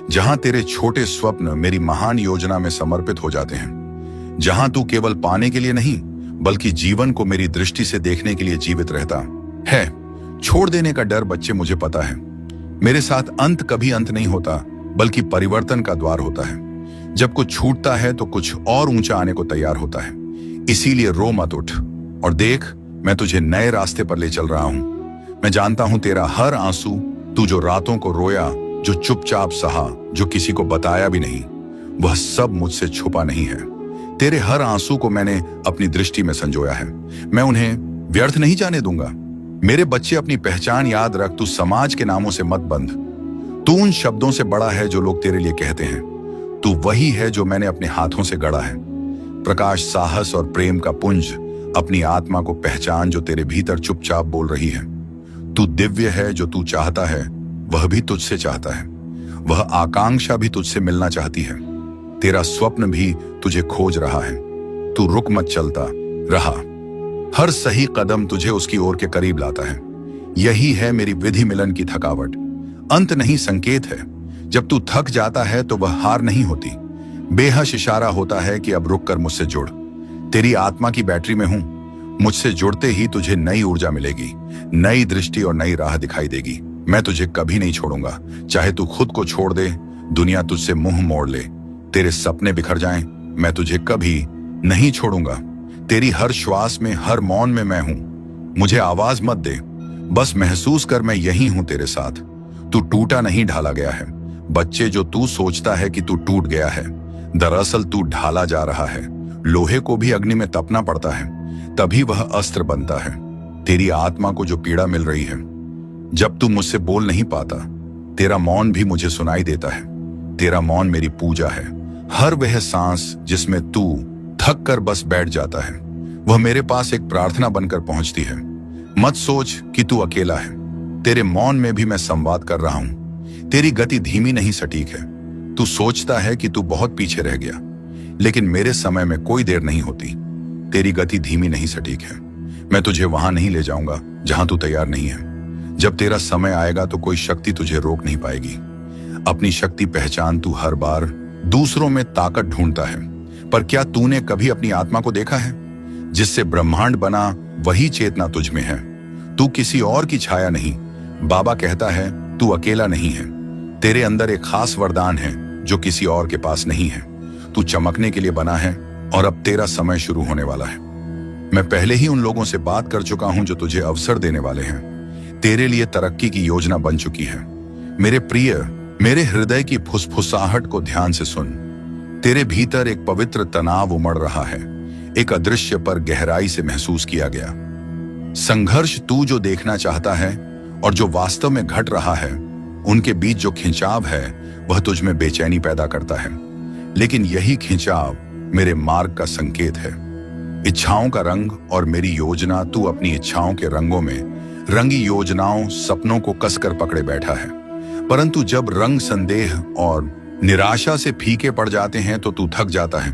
जहां तेरे छोटे स्वप्न मेरी महान योजना में समर्पित हो जाते हैं। जहां तू केवल पाने के लिए नहीं, बल्कि जीवन को मेरी दृष्टि से देखने के लिए जीवित रहता है। छोड़ देने का डर, बच्चे, मुझे पता है। मेरे साथ अंत कभी अंत नहीं होता, बल्कि परिवर्तन का द्वार होता है। जब कुछ छूटता है तो कुछ और ऊंचा आने को तैयार होता है। इसीलिए रो मत, उठ और देख, मैं तुझे नए रास्ते पर ले चल रहा हूं। मैं जानता हूं तेरा हर आंसू, तू जो रातों को रोया, जो चुपचाप सहा, जो किसी को बताया भी नहीं, वह सब मुझसे छुपा नहीं है। तेरे हर आंसू को मैंने अपनी दृष्टि में संजोया है। मैं उन्हें व्यर्थ नहीं जाने दूंगा। मेरे बच्चे, अपनी पहचान याद रख। तू समाज के नामों से मत बंध। तू उन शब्दों से बड़ा है जो लोग तेरे लिए कहते हैं। तू वही है जो मैंने अपने हाथों से गढ़ा है। प्रकाश, साहस और प्रेम का पुंज अपनी आत्मा को पहचान जो तेरे भीतर चुपचाप बोल रही है। तू दिव्य है, जो तू चाहता है वह भी तुझसे चाहता है। वह आकांक्षा भी तुझसे मिलना चाहती है। तेरा स्वप्न भी तुझे खोज रहा है। तू रुक मत, चलता रहा। हर सही कदम तुझे उसकी ओर के करीब लाता है। यही है मेरी विधि मिलन की थकावट। अंत नहीं, संकेत है। जब तू थक जाता है तो वह हार नहीं होती, बेहश इशारा होता है कि अब रुक कर मुझसे जुड़। तेरी आत्मा की बैटरी में हूं। मुझसे जुड़ते ही तुझे नई ऊर्जा मिलेगी, नई दृष्टि और नई राह दिखाई देगी। मैं तुझे कभी नहीं छोड़ूंगा, चाहे तू खुद को छोड़ दे, दुनिया तुझसे मुंह मोड़ ले, तेरे सपने बिखर जाएं, मैं तुझे कभी नहीं छोड़ूंगा। तेरी हर श्वास में, हर मौन में मैं हूं। मुझे आवाज मत दे, बस महसूस कर मैं यही हूं तेरे साथ। तू टूटा नहीं, ढाला गया है। बच्चे, जो तू सोचता है कि तू टूट गया है, दरअसल तू ढाला जा रहा है। लोहे को भी अग्नि में तपना पड़ता है, तभी वह अस्त्र बनता है। तेरी आत्मा को जो पीड़ा मिल रही है, जब तू मुझसे बोल नहीं पाता, तेरा मौन भी मुझे सुनाई देता है। तेरा मौन मेरी पूजा है। हर वह सांस जिसमें तू थक कर बस बैठ जाता है, वह मेरे पास एक प्रार्थना बनकर पहुंचती है। मत सोच कि तू अकेला है, तेरे मौन में भी मैं संवाद कर रहा हूं। तेरी गति धीमी नहीं, सटीक है। तू सोचता है कि तू बहुत पीछे रह गया, लेकिन मेरे समय में कोई देर नहीं होती। तेरी गति धीमी नहीं, सटीक है। मैं तुझे वहां नहीं ले जाऊंगा जहां तू तैयार नहीं है। जब तेरा समय आएगा तो कोई शक्ति तुझे रोक नहीं पाएगी। अपनी शक्ति पहचान। तू हर बार दूसरों में ताकत ढूंढता है, पर क्या तूने कभी अपनी आत्मा को देखा है? जिससे ब्रह्मांड बना वही चेतना तुझ में है। तू किसी और की छाया नहीं। बाबा कहता है तू अकेला नहीं है। तेरे अंदर एक खास वरदान है जो किसी और के पास नहीं है। तू चमकने के लिए बना है और अब तेरा समय शुरू होने वाला है। मैं पहले ही उन लोगों से बात कर चुका हूं जो तुझे अवसर देने वाले हैं। तेरे लिए तरक्की की योजना बन चुकी है। मेरे प्रिय, मेरे हृदय की फुसफुसाहट को ध्यान से सुन। तेरे भीतर एक पवित्र तनाव उमड़ रहा है, एक अदृश्य पर गहराई से महसूस किया गया संघर्ष। तू जो देखना चाहता है और जो वास्तव में घट रहा है, उनके बीच जो खिंचाव है वह तुझ में बेचैनी पैदा करता है। लेकिन यही खिंचाव मेरे मार्ग का संकेत है। इच्छाओं का रंग और मेरी योजना। तू अपनी इच्छाओं के रंगों में रंगी योजनाओं, सपनों को कसकर पकड़े बैठा है, परंतु जब रंग संदेह और निराशा से फीके पड़ जाते हैं तो तू थक जाता है।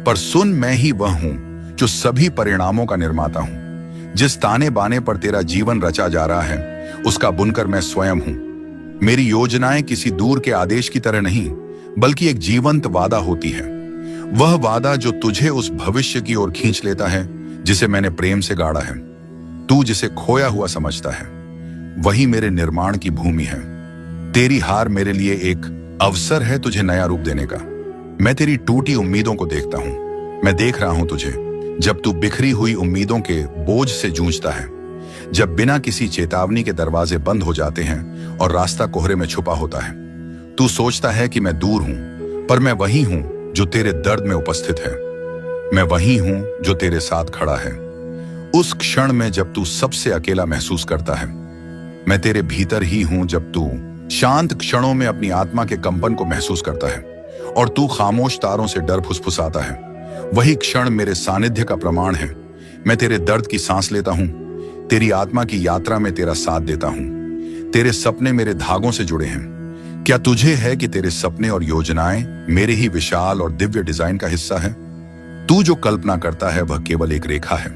पर सुन, मैं ही वह हूं जो सभी परिणामों का निर्माता हूं। जिस ताने बाने पर तेरा जीवन रचा जा रहा है, उसका बुनकर मैं स्वयं हूं। मेरी योजनाएं किसी दूर के आदेश की तरह नहीं, बल्कि एक जीवंत वादा होती है। वह वादा जो तुझे उस भविष्य की ओर खींच लेता है जिसे मैंने प्रेम से गाड़ा है। तू जिसे खोया हुआ समझता है, वही मेरे निर्माण की भूमि है। तेरी हार मेरे लिए एक अवसर है तुझे नया रूप देने का। मैं तेरी टूटी उम्मीदों को देखता हूं। मैं देख रहा हूं तुझे जब तू बिखरी हुई उम्मीदों के बोझ से जूझता है, जब बिना किसी चेतावनी के दरवाजे बंद हो जाते हैं और रास्ता कोहरे में छुपा होता है। तू सोचता है कि मैं दूर हूं, पर मैं वही हूं जो तेरे दर्द में उपस्थित है। मैं वही हूं जो तेरे साथ खड़ा है उस क्षण में जब तू सबसे अकेला महसूस करता है। मैं तेरे भीतर ही हूं जब तू शांत क्षणों में अपनी आत्मा के कंपन को महसूस करता है और तू खामोश तारों से डर फुसफुसाता है। वही क्षण मेरे सानिध्य का प्रमाण है। मैं तेरे दर्द की सांस लेता हूं, तेरी आत्मा की यात्रा में तेरा साथ देता हूं। तेरे सपने मेरे धागों से जुड़े हैं। क्या तुझे है कि तेरे सपने और योजनाएं मेरे ही विशाल और दिव्य डिजाइन का हिस्सा है? तू जो कल्पना करता है वह केवल एक रेखा है।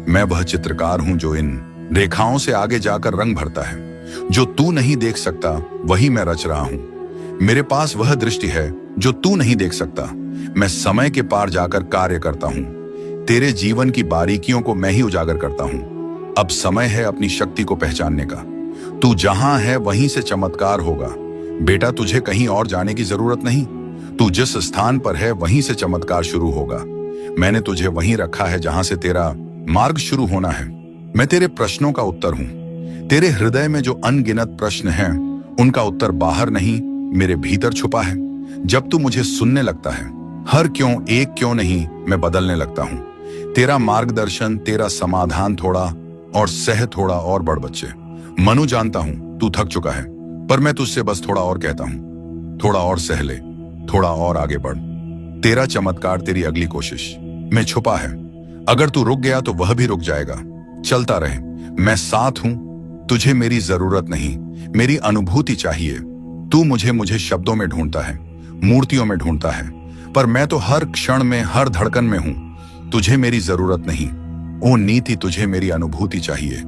मैं वह चित्रकार हूं जो इन रेखाओं से आगे जाकर रंग भरता है। जो तू नहीं देख सकता वही मैं रच रहा हूं। मेरे पास वह दृष्टि है जो तू नहीं देख सकता। मैं समय के पार जाकर कार्य करता हूं। तेरे जीवन की बारीकियों को मैं ही उजागर करता हूं। अब समय है अपनी शक्ति को पहचानने का। तू जहां है वहीं से चमत्कार होगा। बेटा, तुझे कहीं और जाने की जरूरत नहीं। तू जिस स्थान पर है वहीं से चमत्कार शुरू होगा। मैंने तुझे वहीं रखा है जहां से तेरा मार्ग शुरू होना है। मैं तेरे प्रश्नों का उत्तर हूं। तेरे हृदय में जो अनगिनत प्रश्न हैं, उनका उत्तर बाहर नहीं, मेरे भीतर छुपा है। जब तू मुझे सुनने लगता है, हर क्यों, एक क्यों नहीं, मैं बदलने लगता हूं। तेरा मार्गदर्शन, तेरा समाधान थोड़ा और सह थोड़ा और बढ़ बच्चे। मनु, जानता हूं तू थक चुका है, पर मैं तुझसे बस थोड़ा और कहता हूं। थोड़ा और सह ले, थोड़ा और आगे बढ़। तेरा चमत्कार, तेरी अगली कोशिश में छुपा है। अगर तू रुक गया तो वह भी रुक जाएगा। चलता रहे, मैं साथ हूं। तुझे मेरी जरूरत नहीं, मेरी अनुभूति चाहिए। तू मुझे शब्दों में ढूंढता है, मूर्तियों में ढूंढता है, पर मैं तो हर क्षण में, हर धड़कन में हूं। तुझे मेरी जरूरत नहीं, ओ नीति, तुझे मेरी अनुभूति चाहिए।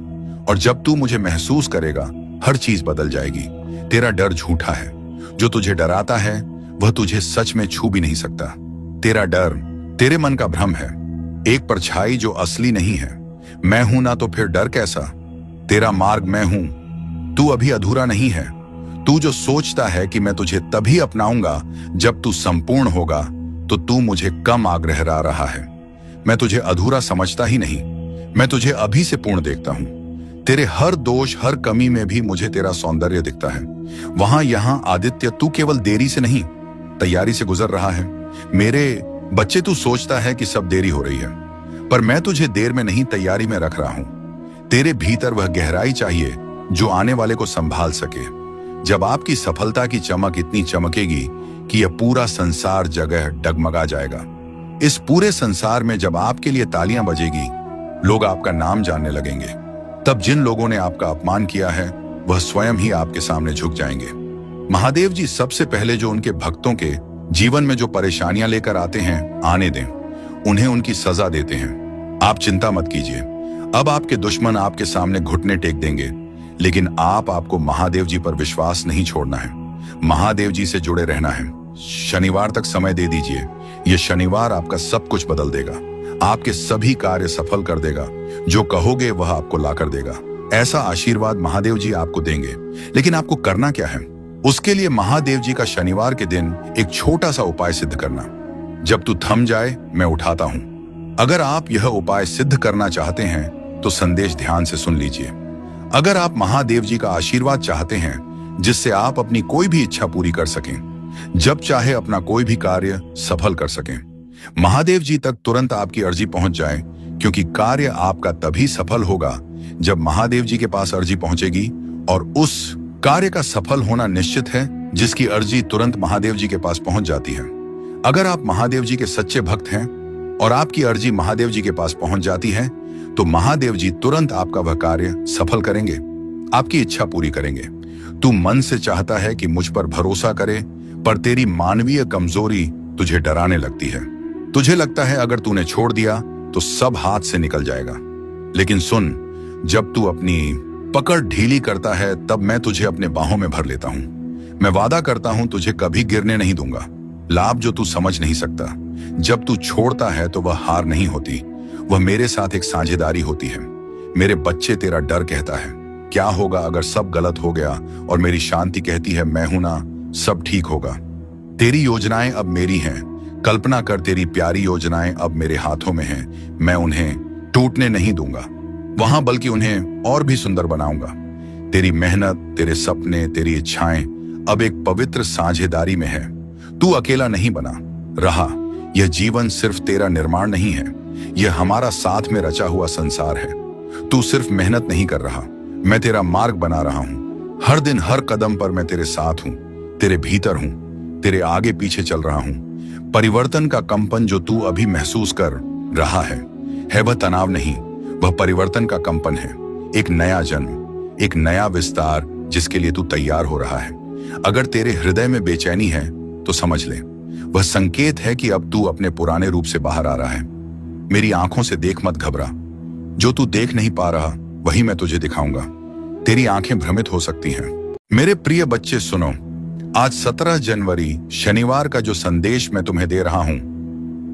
और जब तू मुझे महसूस करेगा, हर चीज बदल जाएगी। तेरा डर झूठा है, जो तुझे डराता है वह तुझे सच में छू भी नहीं सकता। तेरा डर तेरे मन का भ्रम है, एक परछाई जो असली नहीं है। मैं हूं ना तो फिर डर कैसा? तेरा मार्ग मैं हूं, तू अभी अधूरा नहीं है। तू जो सोचता है कि मैं तुझे तभी अपनाऊंगा जब तू संपूर्ण होगा, तो तू मुझे कम आग्रह रहा है। मैं तुझे अधूरा समझता ही नहीं, मैं तुझे अभी से पूर्ण देखता हूं। तेरे हर दोष, हर कमी में भी मुझे तेरा सौंदर्य दिखता है। वहां यहां आदित्य, तू केवल देरी से नहीं, तैयारी से गुजर रहा है। मेरे बच्चे, तू सोचता है कि सब देरी हो रही है, पर मैं तुझे देर में नहीं, तैयारी में रख रहा हूं। तेरे भीतर वह गहराई चाहिए जो आने वाले को संभाल सके। जब आपकी सफलता की चमक इतनी चमकेगी कि यह पूरा संसार जगह डगमगा जाएगा। इस पूरे संसार में जब आपके लिए तालियां बजेगी, लोग आपका नाम जानने लगेंगे, तब जिन लोगों ने आपका अपमान किया है वह स्वयं ही आपके सामने झुक जाएंगे। महादेव जी सबसे पहले जो उनके भक्तों के जीवन में जो परेशानियां लेकर आते हैं, आने दें, उन्हें उनकी सजा देते हैं। आप चिंता मत कीजिए, अब आपके दुश्मन आपके सामने घुटने टेक देंगे, लेकिन आपको महादेव जी पर विश्वास नहीं छोड़ना है, महादेव जी से जुड़े रहना है। शनिवार तक समय दे दीजिए, यह शनिवार आपका सब कुछ बदल देगा, आपके सभी कार्य सफल कर देगा। जो कहोगे वह आपको ला कर देगा। ऐसा आशीर्वाद महादेव जी आपको देंगे। लेकिन आपको करना क्या है? उसके लिए महादेव जी का शनिवार के दिन एक छोटा सा उपाय सिद्ध करना। जब तू थम जाए, मैं उठाता हूं। अगर आप यह उपाय सिद्ध करना चाहते हैं तो संदेश ध्यान से सुन लीजिए। अगर आप महादेव जी का आशीर्वाद चाहते हैं जिससे आप अपनी कोई भी इच्छा पूरी कर सकें, जब चाहे अपना कोई भी कार्य सफल कर सकें, महादेव जी तक तुरंत आपकी अर्जी पहुंच जाए, क्योंकि कार्य आपका तभी सफल होगा जब महादेव जी के पास अर्जी पहुंचेगी। और उस कार्य का सफल होना निश्चित है जिसकी अर्जी तुरंत महादेव जी के पास पहुंच जाती है। अगर आप महादेव जी के सच्चे भक्त हैं और आपकी अर्जी महादेव जी के पास पहुंच जाती है, तो महादेव जी तुरंत आपका वह कार्य सफल करेंगे, आपकी इच्छा पूरी करेंगे। तू मन से चाहता है कि मुझ पर भरोसा करे, पर तेरी मानवीय कमजोरी तुझे डराने लगती है। तुझे लगता है अगर तूने छोड़ दिया तो सब हाथ से निकल जाएगा। लेकिन सुन, जब तू अपनी पकड़ ढीली करता है, तब मैं तुझे अपने बाहों में भर लेता हूं। मैं वादा करता हूं तुझे कभी गिरने नहीं दूंगा। लाभ जो तू समझ नहीं सकता, जब तू छोड़ता है तो वह हार नहीं होती, वह मेरे साथ एक साझेदारी होती है। मेरे बच्चे, तेरा डर कहता है क्या होगा अगर सब गलत हो गया, और मेरी शांति कहती है मैं हूं ना, सब ठीक होगा। तेरी योजनाएं अब मेरी हैं। कल्पना कर, तेरी प्यारी योजनाएं अब मेरे हाथों में हैं। मैं उन्हें टूटने नहीं दूंगा वहां, बल्कि उन्हें और भी सुंदर बनाऊंगा। तेरी मेहनत, तेरे सपने, तेरी इच्छाएं अब एक पवित्र साझेदारी में है। तू अकेला नहीं बना रहा। यह जीवन सिर्फ तेरा निर्माण नहीं है, यह हमारा साथ में रचा हुआ संसार है। तू सिर्फ मेहनत नहीं कर रहा, मैं तेरा मार्ग बना रहा हूं। हर दिन, हर कदम पर मैं तेरे साथ हूं, तेरे भीतर हूं, तेरे आगे पीछे चल रहा हूं। परिवर्तन का कंपन जो तू अभी महसूस कर रहा है वह तनाव नहीं, वह परिवर्तन का कंपन है। एक नया जन्म, एक नया विस्तार जिसके लिए तू तैयार हो रहा है। अगर तेरे हृदय में बेचैनी है तो समझ ले, वह संकेत है कि अब तू अपने पुराने रूप से बाहर आ रहा है। मेरी आंखों से देख, मत घबरा। जो तू देख नहीं पा रहा वही मैं तुझे दिखाऊंगा। तेरी आंखें भ्रमित हो सकती हैं। मेरे प्रिय बच्चे सुनो, आज 17 जनवरी शनिवार का जो संदेश मैं तुम्हें दे रहा हूं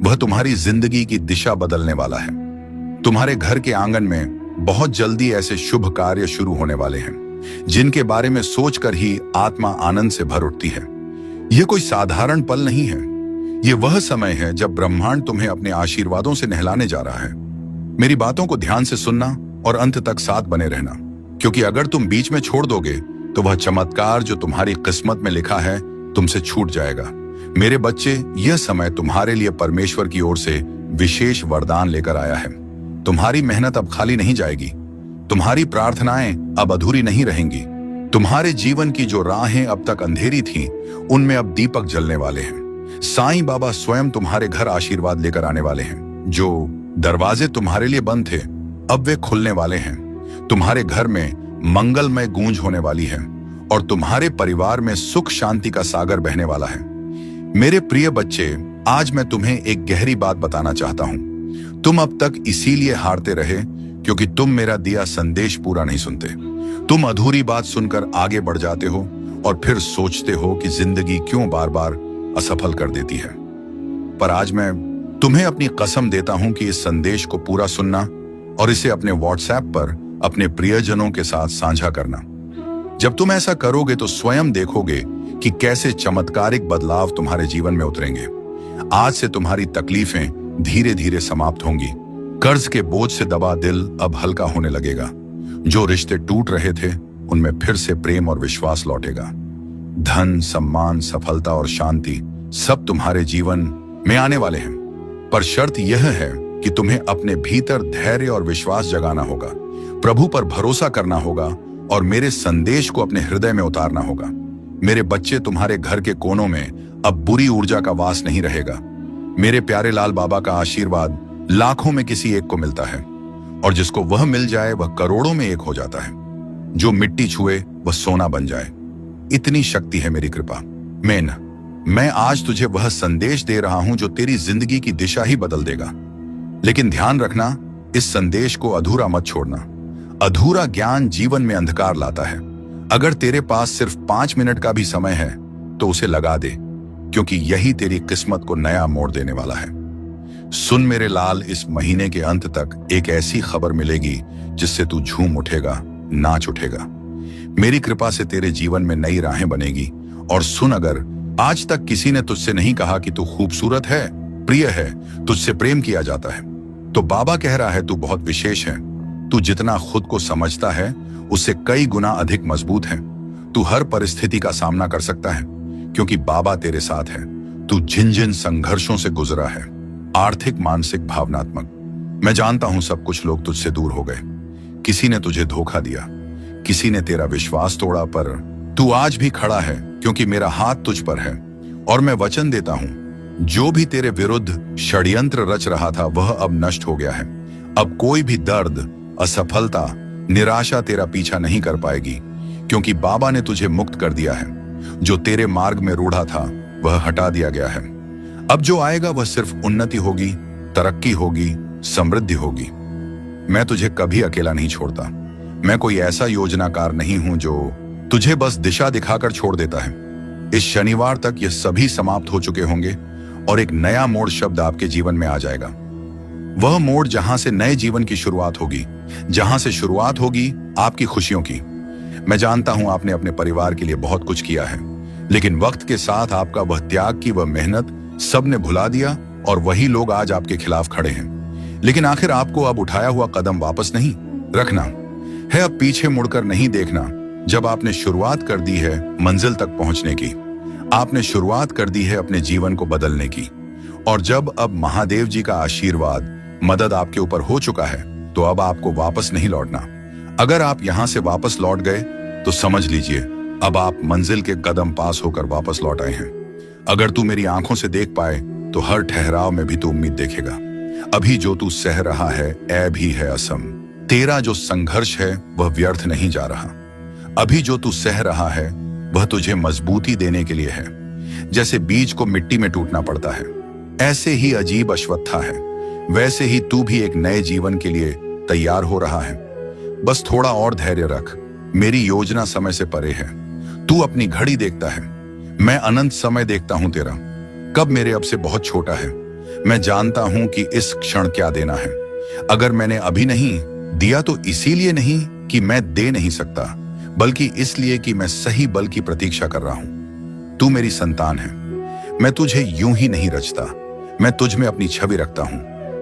वह तुम्हारी जिंदगी की दिशा बदलने वाला है। तुम्हारे घर के आंगन में बहुत जल्दी ऐसे शुभ कार्य शुरू होने वाले हैं जिनके बारे में सोचकर ही आत्मा आनंद से भर उठती है। यह कोई साधारण पल नहीं है, यह वह समय है जब ब्रह्मांड तुम्हें अपने आशीर्वादों से नहलाने जा रहा है। मेरी बातों को ध्यान से सुनना और अंत तक साथ बने रहना, क्योंकि अगर तुम बीच में छोड़ दोगे तो वह चमत्कार जो तुम्हारी किस्मत में लिखा है तुमसे छूट जाएगा। मेरे बच्चे, यह समय तुम्हारे लिए परमेश्वर की ओर से विशेष वरदान लेकर आया है। तुम्हारी मेहनत अब खाली नहीं जाएगी, तुम्हारी प्रार्थनाएं अब अधूरी नहीं रहेंगी। तुम्हारे जीवन की जो राहें अब तक अंधेरी थीं, उनमें अब दीपक जलने वाले हैं। साईं बाबा स्वयं तुम्हारे घर आशीर्वाद लेकर आने वाले हैं। जो दरवाजे तुम्हारे लिए बंद थे, अब वे खुलने वाले हैं। तुम्हारे घर में मंगलमय गूंज होने वाली है और तुम्हारे परिवार में सुख शांति का सागर बहने वाला है। मेरे प्रिय बच्चे, आज मैं तुम्हें एक गहरी बात बताना चाहता हूं। तुम अब तक इसीलिए हारते रहे क्योंकि तुम मेरा दिया संदेश पूरा नहीं सुनते। तुम अधूरी बात सुनकर आगे बढ़ जाते हो और फिर सोचते हो कि जिंदगी क्यों बार बार असफल कर देती है। पर आज मैं तुम्हें अपनी कसम देता हूं कि इस संदेश को पूरा सुनना और इसे अपने व्हाट्सएप पर अपने प्रियजनों के साथ साझा करना। जब तुम ऐसा करोगे तो स्वयं देखोगे कि कैसे चमत्कारिक बदलाव तुम्हारे जीवन में उतरेंगे। आज से तुम्हारी तकलीफें धीरे धीरे समाप्त होंगी। कर्ज के बोझ से दबा दिल अब हल्का होने लगेगा। जो रिश्ते टूट रहे थे उनमें फिर से प्रेम और विश्वास लौटेगा। धन, सम्मान, सफलता और शांति सब तुम्हारे जीवन में आने वाले हैं। पर शर्त यह है कि तुम्हें अपने भीतर धैर्य और विश्वास जगाना होगा, प्रभु पर भरोसा करना होगा और मेरे संदेश को अपने हृदय में उतारना होगा। मेरे बच्चे, तुम्हारे घर के कोनों में अब बुरी ऊर्जा का वास नहीं रहेगा। मेरे प्यारे लाल बाबा का आशीर्वाद लाखों में किसी एक को मिलता है और जिसको वह मिल जाए वह करोड़ों में एक हो जाता है। जो मिट्टी छुए वह सोना बन जाए, इतनी शक्ति है मेरी कृपा। मैं आज तुझे वह संदेश दे रहा हूं जो तेरी जिंदगी की दिशा ही बदल देगा। लेकिन ध्यान रखना, इस संदेश को अधूरा मत छोड़ना। अधूरा ज्ञान जीवन में अंधकार लाता है। अगर तेरे पास सिर्फ 5 मिनट का भी समय है तो उसे लगा दे, क्योंकि यही तेरी किस्मत को नया मोड़ देने वाला है। सुन मेरे लाल, इस महीने के अंत तक एक ऐसी खबर मिलेगी जिससे तू झूम उठेगा, नाच उठेगा। मेरी कृपा से तेरे जीवन में नई राहें बनेगी। और सुन, अगर आज तक किसी ने तुझसे नहीं कहा कि तू खूबसूरत है, प्रिय है, तुझसे प्रेम किया जाता है, तो बाबा कह रहा है तू बहुत विशेष है। तू जितना खुद को समझता है उससे कई गुना अधिक मजबूत है। तू हर परिस्थिति का सामना कर सकता है क्योंकि बाबा तेरे साथ है। तू जिन जिन संघर्षों से गुजरा है, आर्थिक, मानसिक, भावनात्मक, मैं जानता हूं सब कुछ लोग तुझसे दूर हो गए। किसी ने तुझे धोखा दिया, किसी ने तेरा विश्वास तोड़ा, पर तू आज भी खड़ा है क्योंकि मेरा हाथ तुझ पर है। और मैं वचन देता हूं, जो भी तेरे विरुद्ध षड्यंत्र रच रहा था वह अब नष्ट हो गया है। अब कोई भी दर्द, असफलता, निराशा तेरा पीछा नहीं कर पाएगी, क्योंकि बाबा ने तुझे मुक्त कर दिया है। जो तेरे मार्ग में रूढ़ा था वह हटा दिया गया है। अब जो आएगा वह सिर्फ उन्नति होगी, तरक्की होगी, समृद्धि होगी। मैं तुझे कभी अकेला नहीं छोड़ता। मैं कोई ऐसा योजनाकार नहीं हूं जो तुझे बस दिशा दिखाकर छोड़ देता है। इस शनिवार तक ये सभी समाप्त हो चुके होंगे और एक नया मोड़ शब्द आपके जीवन में आ जाएगा। वह मोड़ जहां से नए जीवन की शुरुआत होगी, जहां से शुरुआत होगी आपकी खुशियों की। मैं जानता हूं आपने अपने परिवार के लिए बहुत कुछ किया है, लेकिन वक्त के साथ आपका वह त्याग की वह मेहनत सबने भुला दिया और वही लोग आज आपके खिलाफ खड़े हैं। लेकिन आखिर आपको अब उठाया हुआ कदम वापस नहीं रखना है, अब पीछे मुड़कर नहीं देखना। जब आपने शुरुआत कर दी है मंजिल तक पहुंचने की, आपने शुरुआत कर दी है अपने जीवन को बदलने की, और जब अब महादेव जी का आशीर्वाद, मदद आपके ऊपर हो चुका है, तो अब आपको वापस नहीं लौटना। अगर आप यहां से वापस लौट गए तो समझ लीजिए अब आप मंजिल के कदम पास होकर वापस लौट आए हैं। अगर तू मेरी आंखों से देख पाए तो हर ठहराव में भी तू उम्मीद देखेगा। अभी जो तू सह रहा है ऐ भी है असम। तेरा जो संघर्ष है वह व्यर्थ नहीं जा रहा। अभी जो तू सह रहा है वह तुझे मजबूती देने के लिए है। जैसे बीज को मिट्टी में टूटना पड़ता है, ऐसे ही अजीब अश्वत्था है, वैसे ही तू भी एक नए जीवन के लिए तैयार हो रहा है। बस थोड़ा और धैर्य रख। मेरी योजना समय से परे है। तू अपनी घड़ी देखता है, मैं अनंत समय देखता हूं तेरा। कब मेरे अब से बहुत छोटा है। मैं जानता हूं कि इस क्षण क्या देना है। अगर मैंने अभी नहीं दिया तो इसीलिए नहीं कि मैं दे नहीं सकता, बल्कि इसलिए कि मैं सही बल की प्रतीक्षा कर रहा हूं। तू मेरी संतान है। मैं तुझे यूं ही नहीं रचता, मैं तुझ में अपनी छवि रखता हूं।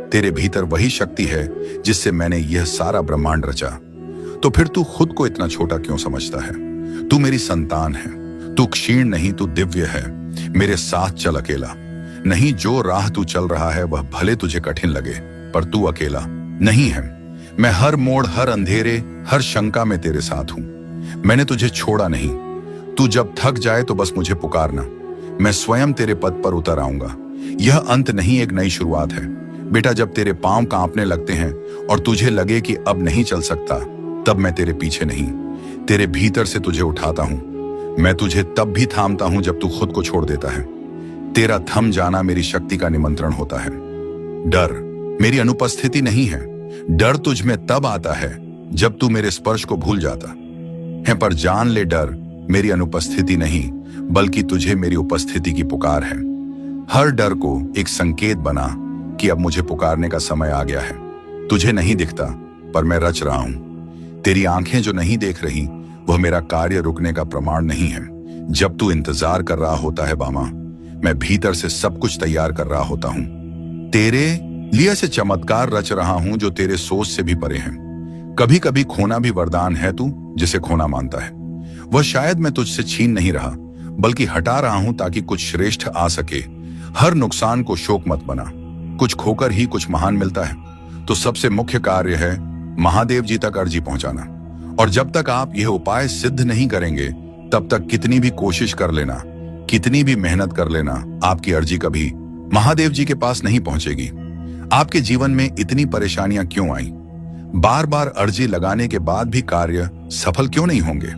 तेरे भीतर वही शक्ति है जिससे मैंने यह सारा ब्रह्मांड रचा। तो फिर तू खुद को इतना छोटा क्यों समझता है। तू मेरी संतान है। तू क्षीण नहीं, तू दिव्य है। मेरे साथ चल अकेला नहीं। जो राह तू चल रहा है वह भले तुझे कठिन लगे, पर तू अकेला नहीं है। मैं हर मोड़, हर अंधेरे, हर शंका में तेरे साथ हूं। मैंने तुझे छोड़ा नहीं। तू जब थक जाए तो बस मुझे पुकारना, मैं स्वयं तेरे पद पर उतर आऊंगा। यह अंत नहीं, एक नई शुरुआत है। बेटा, जब तेरे पांव कांपने लगते हैं और तुझे लगे कि अब नहीं चल सकता, तब मैं तेरे पीछे नहीं, तेरे भीतर से तुझे उठाता हूं। मैं तुझे तब भी थामता हूं जब तू खुद को छोड़ देता है। तेरा थम जाना मेरी शक्ति का निमंत्रण होता है। डर मेरी अनुपस्थिति नहीं है। डर तुझ में तब आता है जब तू मेरे स्पर्श को भूल जाता है। पर जान ले, डर मेरी अनुपस्थिति नहीं, बल्कि तुझे मेरी उपस्थिति की पुकार है। हर डर को एक संकेत बना कि अब मुझे पुकारने का समय आ गया है। तुझे नहीं दिखता, पर मैं रच रहा हूं। तेरी आंखें जो नहीं देख रही, वह मेरा कार्य रुकने का प्रमाण नहीं है। जब तू इंतजार कर रहा होता है बामा, मैं भीतर से सब कुछ तैयार कर रहा होता हूं। तेरे लिए ऐसे चमत्कार रच रहा हूं जो तेरे सोच से भी परे हैं। कभी कभी खोना भी वरदान है तू जिसे खोना मानता है। वह शायद मैं तुझसे छीन नहीं रहा, बल्कि हटा रहा हूं ताकि कुछ श्रेष्ठ आ सके। हर नुकसान को शोक मत बना। कुछ खोकर ही कुछ महान मिलता है। तो सबसे मुख्य कार्य है महादेव जी तक अर्जी पहुंचाना। और जब तक आप यह उपाय सिद्ध नहीं करेंगे, तब तक कितनी भी कोशिश कर लेना, कितनी भी मेहनत कर लेना, आपकी अर्जी कभी महादेव जी के पास नहीं पहुंचेगी। आपके जीवन में इतनी परेशानियां क्यों आई? बार बार अर्जी लगाने के बाद भी कार्य सफल क्यों नहीं होंगे?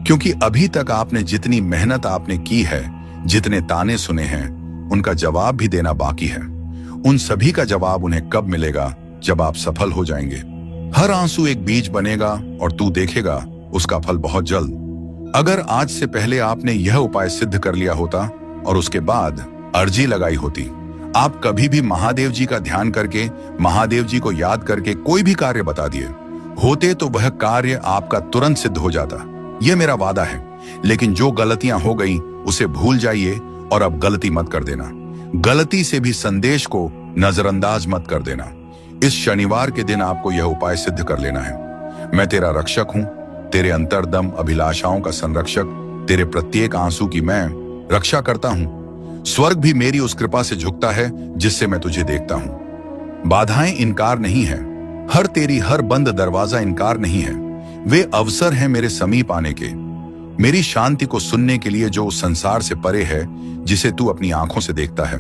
क्योंकि अभी तक आपने जितनी मेहनत आपने की है, जितने ताने सुने हैं, उनका जवाब भी देना बाकी है। उन सभी का जवाब उन्हें कब मिलेगा? जब आप सफल हो जाएंगे। हर आंसू एक बीज बनेगा और तू देखेगा उसका फल बहुत जल्द। अगर आज से पहले आपने यह उपाय सिद्ध कर लिया होता और उसके बाद अर्जी लगाई होती, आप कभी भी महादेव जी का ध्यान करके, महादेव जी को याद करके कोई भी कार्य बता दिए होते, तो वह कार्य आपका तुरंत सिद्ध हो जाता। यह मेरा वादा है। लेकिन जो गलतियां हो गई उसे भूल जाइए और अब गलती मत कर देना। गलती से भी संदेश को नजरअंदाज मत कर देना। इस शनिवार के दिन आपको यह उपाय सिद्ध कर लेना है। मैं तेरा रक्षक हूं, तेरे अंतर्दम अभिलाषाओं का संरक्षक। तेरे प्रत्येक आंसू की मैं रक्षा करता हूं। स्वर्ग भी मेरी उस कृपा से झुकता है जिससे मैं तुझे देखता हूं। बाधाएं इनकार नहीं है। हर बंद दरवाजा इनकार नहीं है। वे अवसर हैं मेरे समीप आने के, मेरी शांति को सुनने के लिए, जो उस संसार से परे है जिसे तू अपनी आंखों से देखता है।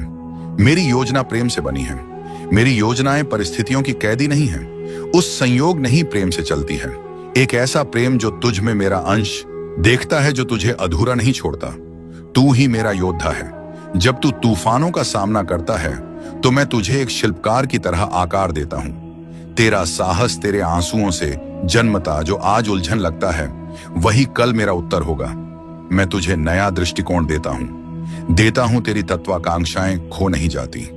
मेरी योजना प्रेम से बनी है। मेरी योजनाएं परिस्थितियों की कैदी नहीं है। उस संयोग नहीं प्रेम से चलती है। एक ऐसा प्रेम जो तुझ में मेरा अंश देखता है, जो तुझे अधूरा नहीं छोड़ता। तू ही मेरा योद्धा है। जब तू तूफानों का सामना करता है, तो मैं तुझे एक शिल्पकार की तरह आकार देता हूं। तेरा साहस तेरे आंसुओं से जन्मता जो आज उलझन लगता है, वही कल मेरा उत्तर होगा। मैं तुझे नया दृष्टिकोण देता हूं। तेरी तत्वाकांक्षाएं खो नहीं जाती।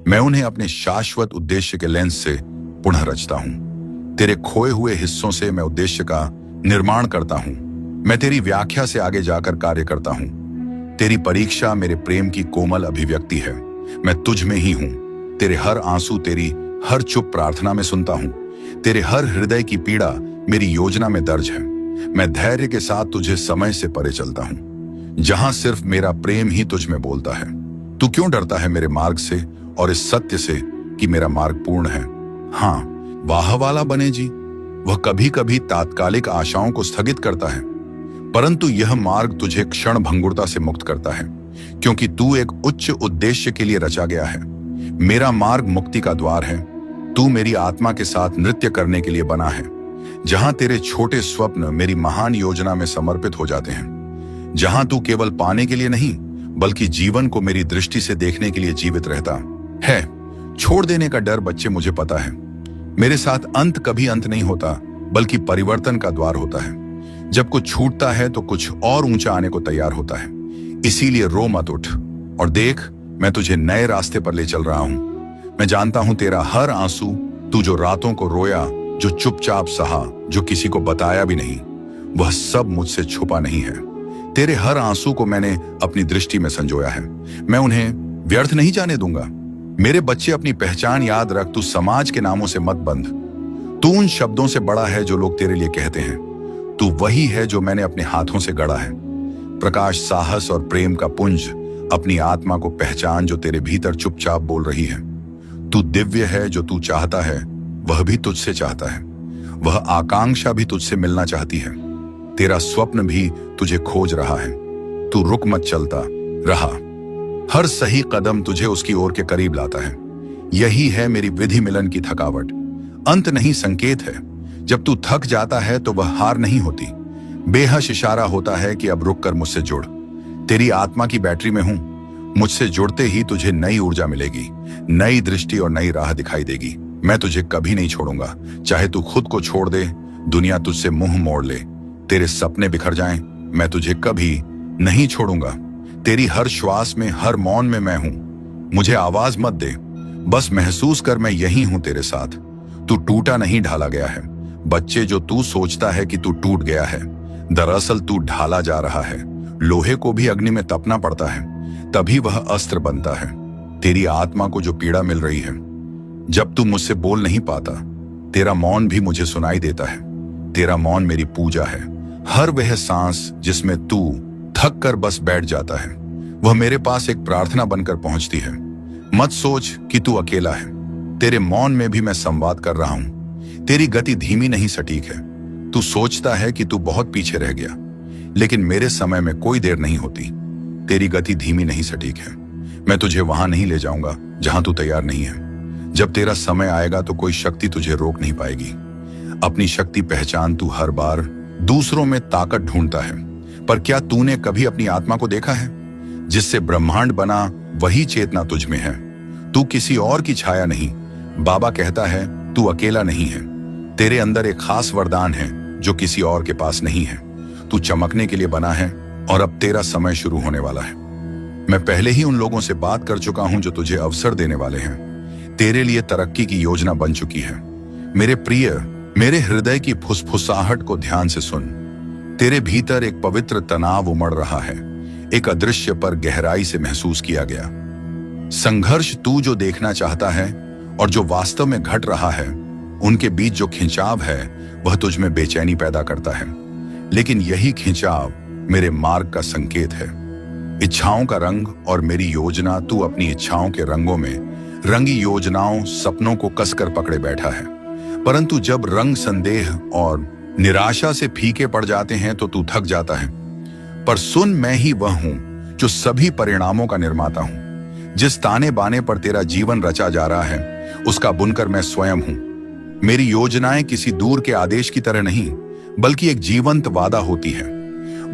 मैं उन्हें अपने शाश्वत उद्देश्य के लेंस से पुनः रचता हूं। तेरे खोए हुए हिस्सों से मैं उद्देश्य का निर्माण करता हूं। मैं तेरी व्याख्या से आगे जाकर कार्य करता हूं। तेरी परीक्षा मेरे प्रेम की कोमल अभिव्यक्ति है। मैं तुझ में ही हूं। तेरे हर आंसू, तेरी हर चुप प्रार्थना में सुनता हूं। तेरे हर हृदय की पीड़ा मेरी योजना में दर्ज है। मैं धैर्य के साथ तुझे समय से परे चलता हूं, जहां सिर्फ मेरा प्रेम ही तुझ में बोलता है। तू क्यों डरता है मेरे मार्ग से और इस सत्य से कि मेरा मार्ग पूर्ण है? हाँ, वाह वाला बने जी, वह कभी कभी तात्कालिक आशाओं को स्थगित करता है, परंतु यह मार्ग तुझे क्षण भंगुरता से मुक्त करता है, क्योंकि तू एक उच्च उद्देश्य के लिए रचा गया है। मेरा मार्ग मुक्ति का द्वार है। तू मेरी आत्मा के साथ नृत्य करने के लिए बना है, जहां तेरे छोटे स्वप्न मेरी महान योजना में समर्पित हो जाते हैं। जहां तू केवल पाने के लिए नहीं, बल्कि जीवन को मेरी दृष्टि से देखने के लिए जीवित रहता है। छोड़ देने का डर, बच्चे, मुझे पता है। मेरे साथ अंत कभी अंत नहीं होता, बल्कि परिवर्तन का द्वार होता है। जब कुछ छूटता है तो कुछ और ऊंचा आने को तैयार होता है। इसीलिए रो मत, उठ और देख, मैं तुझे नए रास्ते पर ले चल रहा हूं। मैं जानता हूं तेरा हर आंसू, तू जो रातों को रोया, जो चुपचाप सहा, जो किसी को बताया भी नहीं, वह सब मुझसे छुपा नहीं है। तेरे हर आंसू को मैंने अपनी दृष्टि में संजोया है। मैं उन्हें व्यर्थ नहीं जाने दूंगा। मेरे बच्चे, अपनी पहचान याद रख। तू समाज के नामों से मत बंध। तू उन शब्दों से बड़ा है जो लोग तेरे लिए कहते हैं। तू वही है जो मैंने अपने हाथों से गढ़ा है। प्रकाश, साहस और प्रेम का पुंज, अपनी आत्मा को पहचान जो तेरे भीतर चुपचाप बोल रही है। तू दिव्य है। जो तू चाहता है वह भी तुझसे चाहता है। वह आकांक्षा भी तुझसे मिलना चाहती है। तेरा स्वप्न भी तुझे खोज रहा है। तू रुक मत, चलता रहा। हर सही कदम तुझे उसकी ओर के करीब लाता है। यही है मेरी विधि मिलन की थकावट। अंत नहीं, संकेत है। जब तू थक जाता है तो वह हार नहीं होती, बेहश इशारा होता है कि अब रुक कर मुझसे जुड़। तेरी आत्मा की बैटरी में हूं। मुझसे जुड़ते ही तुझे नई ऊर्जा मिलेगी, नई दृष्टि और नई राह दिखाई देगी। मैं तुझे कभी नहीं छोड़ूंगा, चाहे तू खुद को छोड़ दे, दुनिया तुझसे मुंह मोड़ ले, तेरे सपने बिखर जाएं, मैं तुझे कभी नहीं छोड़ूंगा। तेरी हर श्वास में, हर मौन में मैं हूं। मुझे आवाज मत दे, बस महसूस कर मैं यही हूं तेरे साथ। तू टूटा नहीं, ढाला गया है। बच्चे, जो तू सोचता है कि तू टूट गया है, दरअसल तू ढाला जा रहा है। लोहे को भी अग्नि में तपना पड़ता है, तभी वह अस्त्र बनता है। तेरी आत्मा को जो पीड़ा मिल रही है, जब तू मुझसे बोल नहीं पाता, तेरा मौन भी मुझे सुनाई देता है। तेरा मौन मेरी पूजा है। हर वह सांस जिसमें तू थक कर बस बैठ जाता है, वह मेरे पास एक प्रार्थना बनकर पहुंचती है। मत सोच कि तू अकेला है, तेरे मौन में भी मैं संवाद कर रहा हूं। तेरी गति धीमी नहीं, सटीक है। तू सोचता है कि तू बहुत पीछे रह गया, लेकिन मेरे समय में कोई देर नहीं होती। तेरी गति धीमी नहीं, सटीक है। मैं तुझे वहां नहीं ले जाऊंगा जहां तू तैयार नहीं है। जब तेरा समय आएगा तो कोई शक्ति तुझे रोक नहीं पाएगी। अपनी शक्ति पहचान। तू हर बार दूसरों में ताकत ढूंढता है, पर क्या तूने कभी अपनी आत्मा को देखा है? जिससे ब्रह्मांड बना वही चेतना तुझ में है। तू किसी और की छाया नहीं। बाबा कहता है तू अकेला नहीं है। तेरे अंदर एक खास वरदान है जो किसी और के पास नहीं है। तू चमकने के लिए बना है और अब तेरा समय शुरू होने वाला है। मैं पहले ही उन लोगों से बात कर चुका हूं जो तुझे अवसर देने वाले हैं। तेरे लिए तरक्की की योजना बन चुकी है। मेरे प्रिय, मेरे हृदय की फुसफुसाहट को ध्यान से सुन। तेरे भीतर एक पवित्र तनाव उमड़ रहा है, एक अदृश्य पर गहराई से महसूस किया गया संघर्ष। तू जो देखना चाहता है और जो वास्तव में घट रहा है, उनके बीच जो खिंचाव है वह तुझ में बेचैनी पैदा करता है। लेकिन यही खिंचाव मेरे मार्ग का संकेत है। इच्छाओं का रंग और मेरी योजना। तू अपनी इच्छाओं के रंगों में रंगी योजनाओं, सपनों को कसकर पकड़े बैठा है, परंतु जब रंग संदेह और निराशा से फीके पड़ जाते हैं तो तू थक जाता है। पर सुन, मैं ही वह हूं जो सभी परिणामों का निर्माता हूं। जिस ताने बाने पर तेरा जीवन रचा जा रहा है, उसका बुनकर मैं स्वयं हूं। मेरी योजनाएं किसी दूर के आदेश की तरह नहीं, बल्कि एक जीवंत वादा होती है।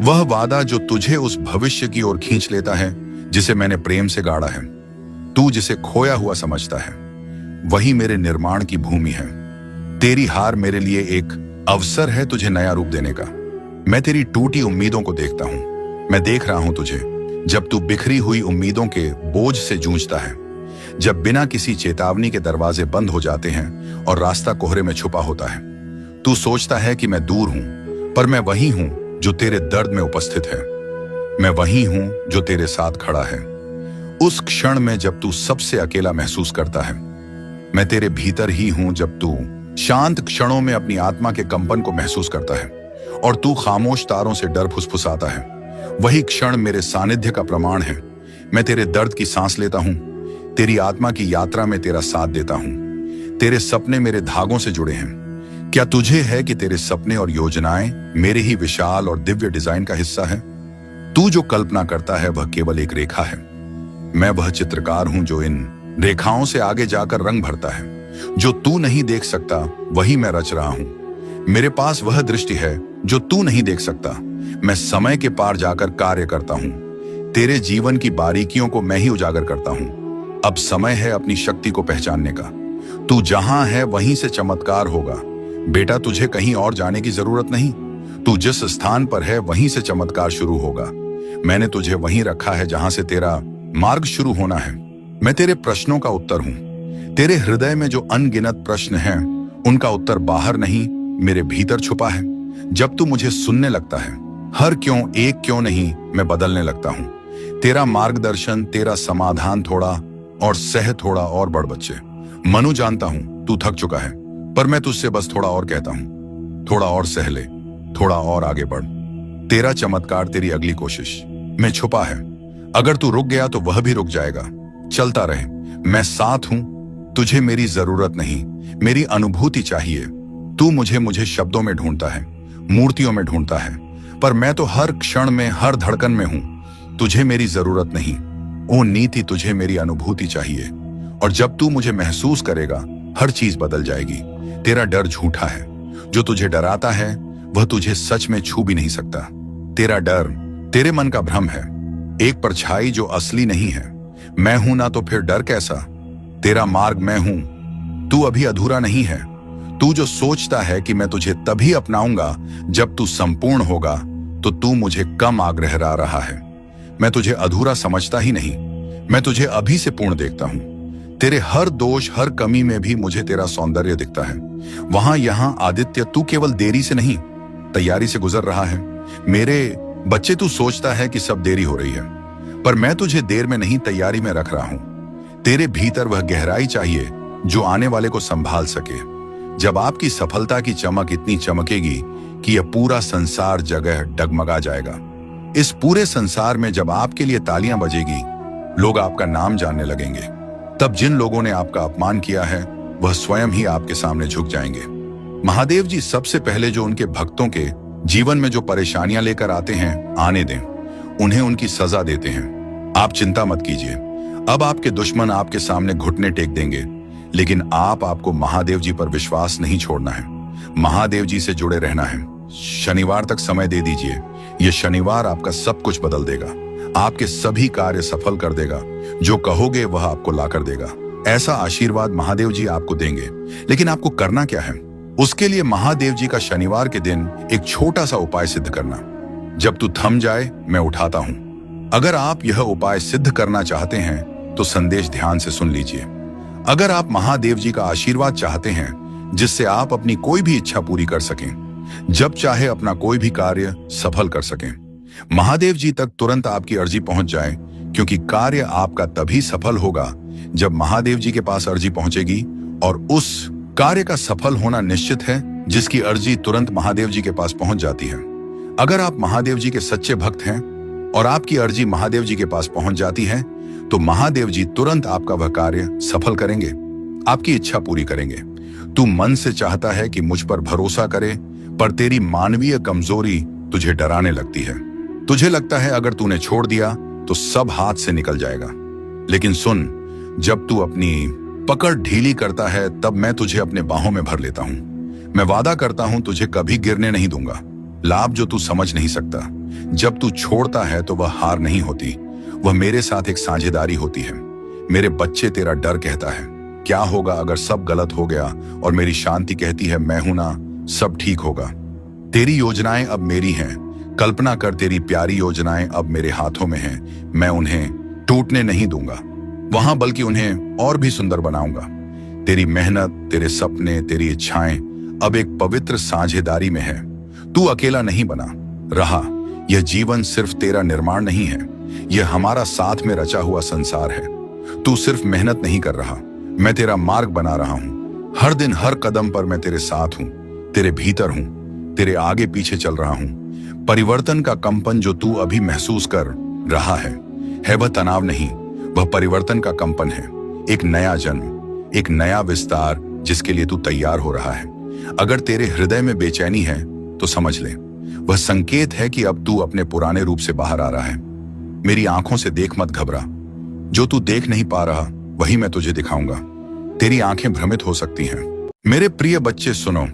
वह वादा जो तुझे उस भविष्य की ओर खींच लेता है जिसे मैंने प्रेम से गाड़ा है। तू जिसे खोया हुआ समझता है, वही मेरे निर्माण की भूमि है। तेरी हार मेरे लिए एक अवसर है तुझे नया रूप देने का। मैं तेरी टूटी उम्मीदों को देखता हूं। मैं देख रहा हूं तुझे जब तू बिखरी हुई उम्मीदों के बोझ से जूझता है, जब बिना किसी चेतावनी के दरवाजे बंद हो जाते हैं और रास्ता कोहरे में छुपा होता है। तू सोचता है कि मैं दूर हूं, पर मैं वही हूं जो तेरे दर्द में उपस्थित है। मैं वही हूं जो तेरे साथ खड़ा है उस क्षण में जब तू सबसे अकेला महसूस करता है। मैं तेरे भीतर ही हूं जब तू शांत क्षणों में अपनी आत्मा के कंपन को महसूस करता है और तू खामोश तारों से डर फुसफुसाता है। वही क्षण मेरे सानिध्य का प्रमाण है। मैं तेरे दर्द की सांस लेता हूं, तेरी आत्मा की यात्रा में तेरा साथ देता हूं। तेरे सपने मेरे धागों से जुड़े हैं। क्या तुझे है कि तेरे सपने और योजनाएं मेरे ही विशाल और दिव्य डिजाइन का हिस्सा है? तू जो कल्पना करता है वह केवल एक रेखा है। मैं वह चित्रकार हूं जो इन रेखाओं से आगे जाकर रंग भरता है। जो तू नहीं देख सकता वही मैं रच रहा हूं। मेरे पास वह दृष्टि है जो तू नहीं देख सकता। मैं समय के पार जाकर कार्य करता हूं। तेरे जीवन की बारीकियों को मैं ही उजागर करता हूं। अब समय है अपनी शक्ति को पहचानने का। तू जहां है वहीं से चमत्कार होगा। बेटा, तुझे कहीं और जाने की जरूरत नहीं। तू जिस स्थान पर है वहीं से चमत्कार शुरू होगा। मैंने तुझे वहीं रखा है जहां से तेरा मार्ग शुरू होना है। मैं तेरे प्रश्नों का उत्तर हूं। तेरे हृदय में जो अनगिनत प्रश्न हैं, उनका उत्तर बाहर नहीं, मेरे भीतर छुपा है। जब तू मुझे सुनने लगता है, हर क्यों, एक क्यों नहीं, मैं बदलने लगता हूं। तेरा मार्गदर्शन, तेरा समाधान थोड़ा और सह थोड़ा और बढ़ बच्चे। मनु, जानता हूं तू थक चुका है, पर मैं तुझसे बस थोड़ा और कहता हूं। थोड़ा और सह ले, थोड़ा और आगे बढ़। तेरा चमत्कार, तेरी अगली कोशिश में छुपा है। अगर तू रुक गया तो वह भी रुक जाएगा। चलता रहे, मैं साथ हूं। तुझे मेरी जरूरत नहीं, मेरी अनुभूति चाहिए। तू मुझे शब्दों में ढूंढता है, मूर्तियों में ढूंढता है, पर मैं तो हर क्षण में, हर धड़कन में हूं। तुझे मेरी जरूरत नहीं। ओ नीति, तुझे मेरी अनुभूति चाहिए। और जब तू मुझे महसूस करेगा, हर चीज बदल जाएगी। तेरा डर झूठा है। जो तुझे डराता है वह तुझे सच में छू भी नहीं सकता। तेरा डर तेरे मन का भ्रम है, एक परछाई जो असली नहीं है। मैं हूं ना तो फिर डर कैसा? तेरा मार्ग मैं हूं, तू अभी अधूरा नहीं है। तू जो सोचता है कि मैं तुझे तभी अपनाऊंगा जब तू संपूर्ण होगा, तो तू मुझे कम आग्रह रहा है। मैं तुझे अधूरा समझता ही नहीं, मैं तुझे अभी से पूर्ण देखता हूं। तेरे हर दोष, हर कमी में भी मुझे तेरा सौंदर्य दिखता है। वहां यहां आदित्य, तू केवल देरी से नहीं, तैयारी से गुजर रहा है। मेरे बच्चे, तू सोचता है कि सब देरी हो रही है, पर मैं तुझे देर में नहीं, तैयारी में रख रहा हूं। तेरे भीतर वह गहराई चाहिए जो आने वाले को संभाल सके। जब आपकी सफलता की चमक इतनी चमकेगी कि यह पूरा संसार जगह डगमगा जाएगा। इस पूरे संसार में जब आपके लिए तालियां बजेगी, लोग आपका नाम जानने लगेंगे, तब जिन लोगों ने आपका अपमान किया है वह स्वयं ही आपके सामने झुक जाएंगे। महादेव जी सबसे पहले जो उनके भक्तों के जीवन में जो परेशानियां लेकर आते हैं, आने दें, उन्हें उनकी सजा देते हैं। आप चिंता मत कीजिए, अब आपके दुश्मन आपके सामने घुटने टेक देंगे, लेकिन आपको महादेव जी पर विश्वास नहीं छोड़ना है। महादेव जी से जुड़े रहना है। शनिवार तक समय दे दीजिए, यह शनिवार आपका सब कुछ बदल देगा, आपके सभी कार्य सफल कर देगा। जो कहोगे वह आपको ला कर देगा। ऐसा आशीर्वाद महादेव जी आपको देंगे। लेकिन आपको करना क्या है? उसके लिए महादेव जी का शनिवार के दिन एक छोटा सा उपाय सिद्ध करना। जब तू थम जाए मैं उठाता हूं। अगर आप यह उपाय सिद्ध करना चाहते हैं तो संदेश ध्यान से सुन लीजिए। अगर आप महादेव जी का आशीर्वाद चाहते हैं जिससे आप अपनी कोई भी इच्छा पूरी कर सकें, जब चाहे अपना कोई भी कार्य सफल कर सकें, महादेव जी तक तुरंत आपकी अर्जी पहुंच जाए, क्योंकि कार्य आपका तभी सफल होगा जब महादेव जी के पास अर्जी पहुंचेगी। और उस कार्य का सफल होना निश्चित है जिसकी अर्जी तुरंत महादेव जी के पास पहुंच जाती है। अगर आप महादेव जी के सच्चे भक्त हैं और आपकी अर्जी महादेव जी के पास पहुंच जाती है, तो महादेव जी तुरंत आपका वह कार्य सफल करेंगे, आपकी इच्छा पूरी करेंगे। तू मन से चाहता है कि मुझ पर भरोसा करे, पर तेरी मानवीय कमजोरी तुझे डराने लगती है। तुझे लगता है अगर तूने छोड़ दिया तो सब हाथ से निकल जाएगा। लेकिन सुन, जब तू अपनी पकड़ ढीली करता है तब मैं तुझे अपने बाहों में भर लेता हूं। मैं वादा करता हूं तुझे कभी गिरने नहीं दूंगा। लाभ जो तू समझ नहीं सकता, जब तू छोड़ता है तो वह हार नहीं होती, वह मेरे साथ एक साझेदारी होती है। मेरे बच्चे, तेरा डर कहता है क्या होगा अगर सब गलत हो गया, और मेरी शांति कहती है मैं हूं ना, सब ठीक होगा। तेरी योजनाएं अब मेरी हैं। कल्पना कर, तेरी प्यारी योजनाएं अब मेरे हाथों में हैं। मैं उन्हें टूटने नहीं दूंगा वहां, बल्कि उन्हें और भी सुंदर बनाऊंगा। तेरी मेहनत, तेरे सपने, तेरी इच्छाएं अब एक पवित्र साझेदारी में है। तू अकेला नहीं बना रहा। यह जीवन सिर्फ तेरा निर्माण नहीं है, यह हमारा साथ में रचा हुआ संसार है। तू सिर्फ मेहनत नहीं कर रहा, मैं तेरा मार्ग बना रहा हूं। हर दिन, हर कदम पर मैं तेरे साथ हूं, तेरे भीतर हूं, तेरे आगे पीछे चल रहा हूं। परिवर्तन का कंपन जो तू अभी महसूस कर रहा है वह तनाव नहीं, वह परिवर्तन का कंपन है। एक नया जन्म, एक नया विस्तार जिसके लिए तू तैयार हो रहा है। अगर तेरे हृदय में बेचैनी है तो समझ ले, वह संकेत है कि अब तू अपने पुराने रूप से बाहर आ रहा है। मेरी आंखों से देख, मत घबरा। जो तू देख नहीं पा रहा वही मैं तुझे दिखाऊंगा। तेरी आंखें भ्रमित हो सकती हैं। मेरे प्रिय बच्चे सुनो,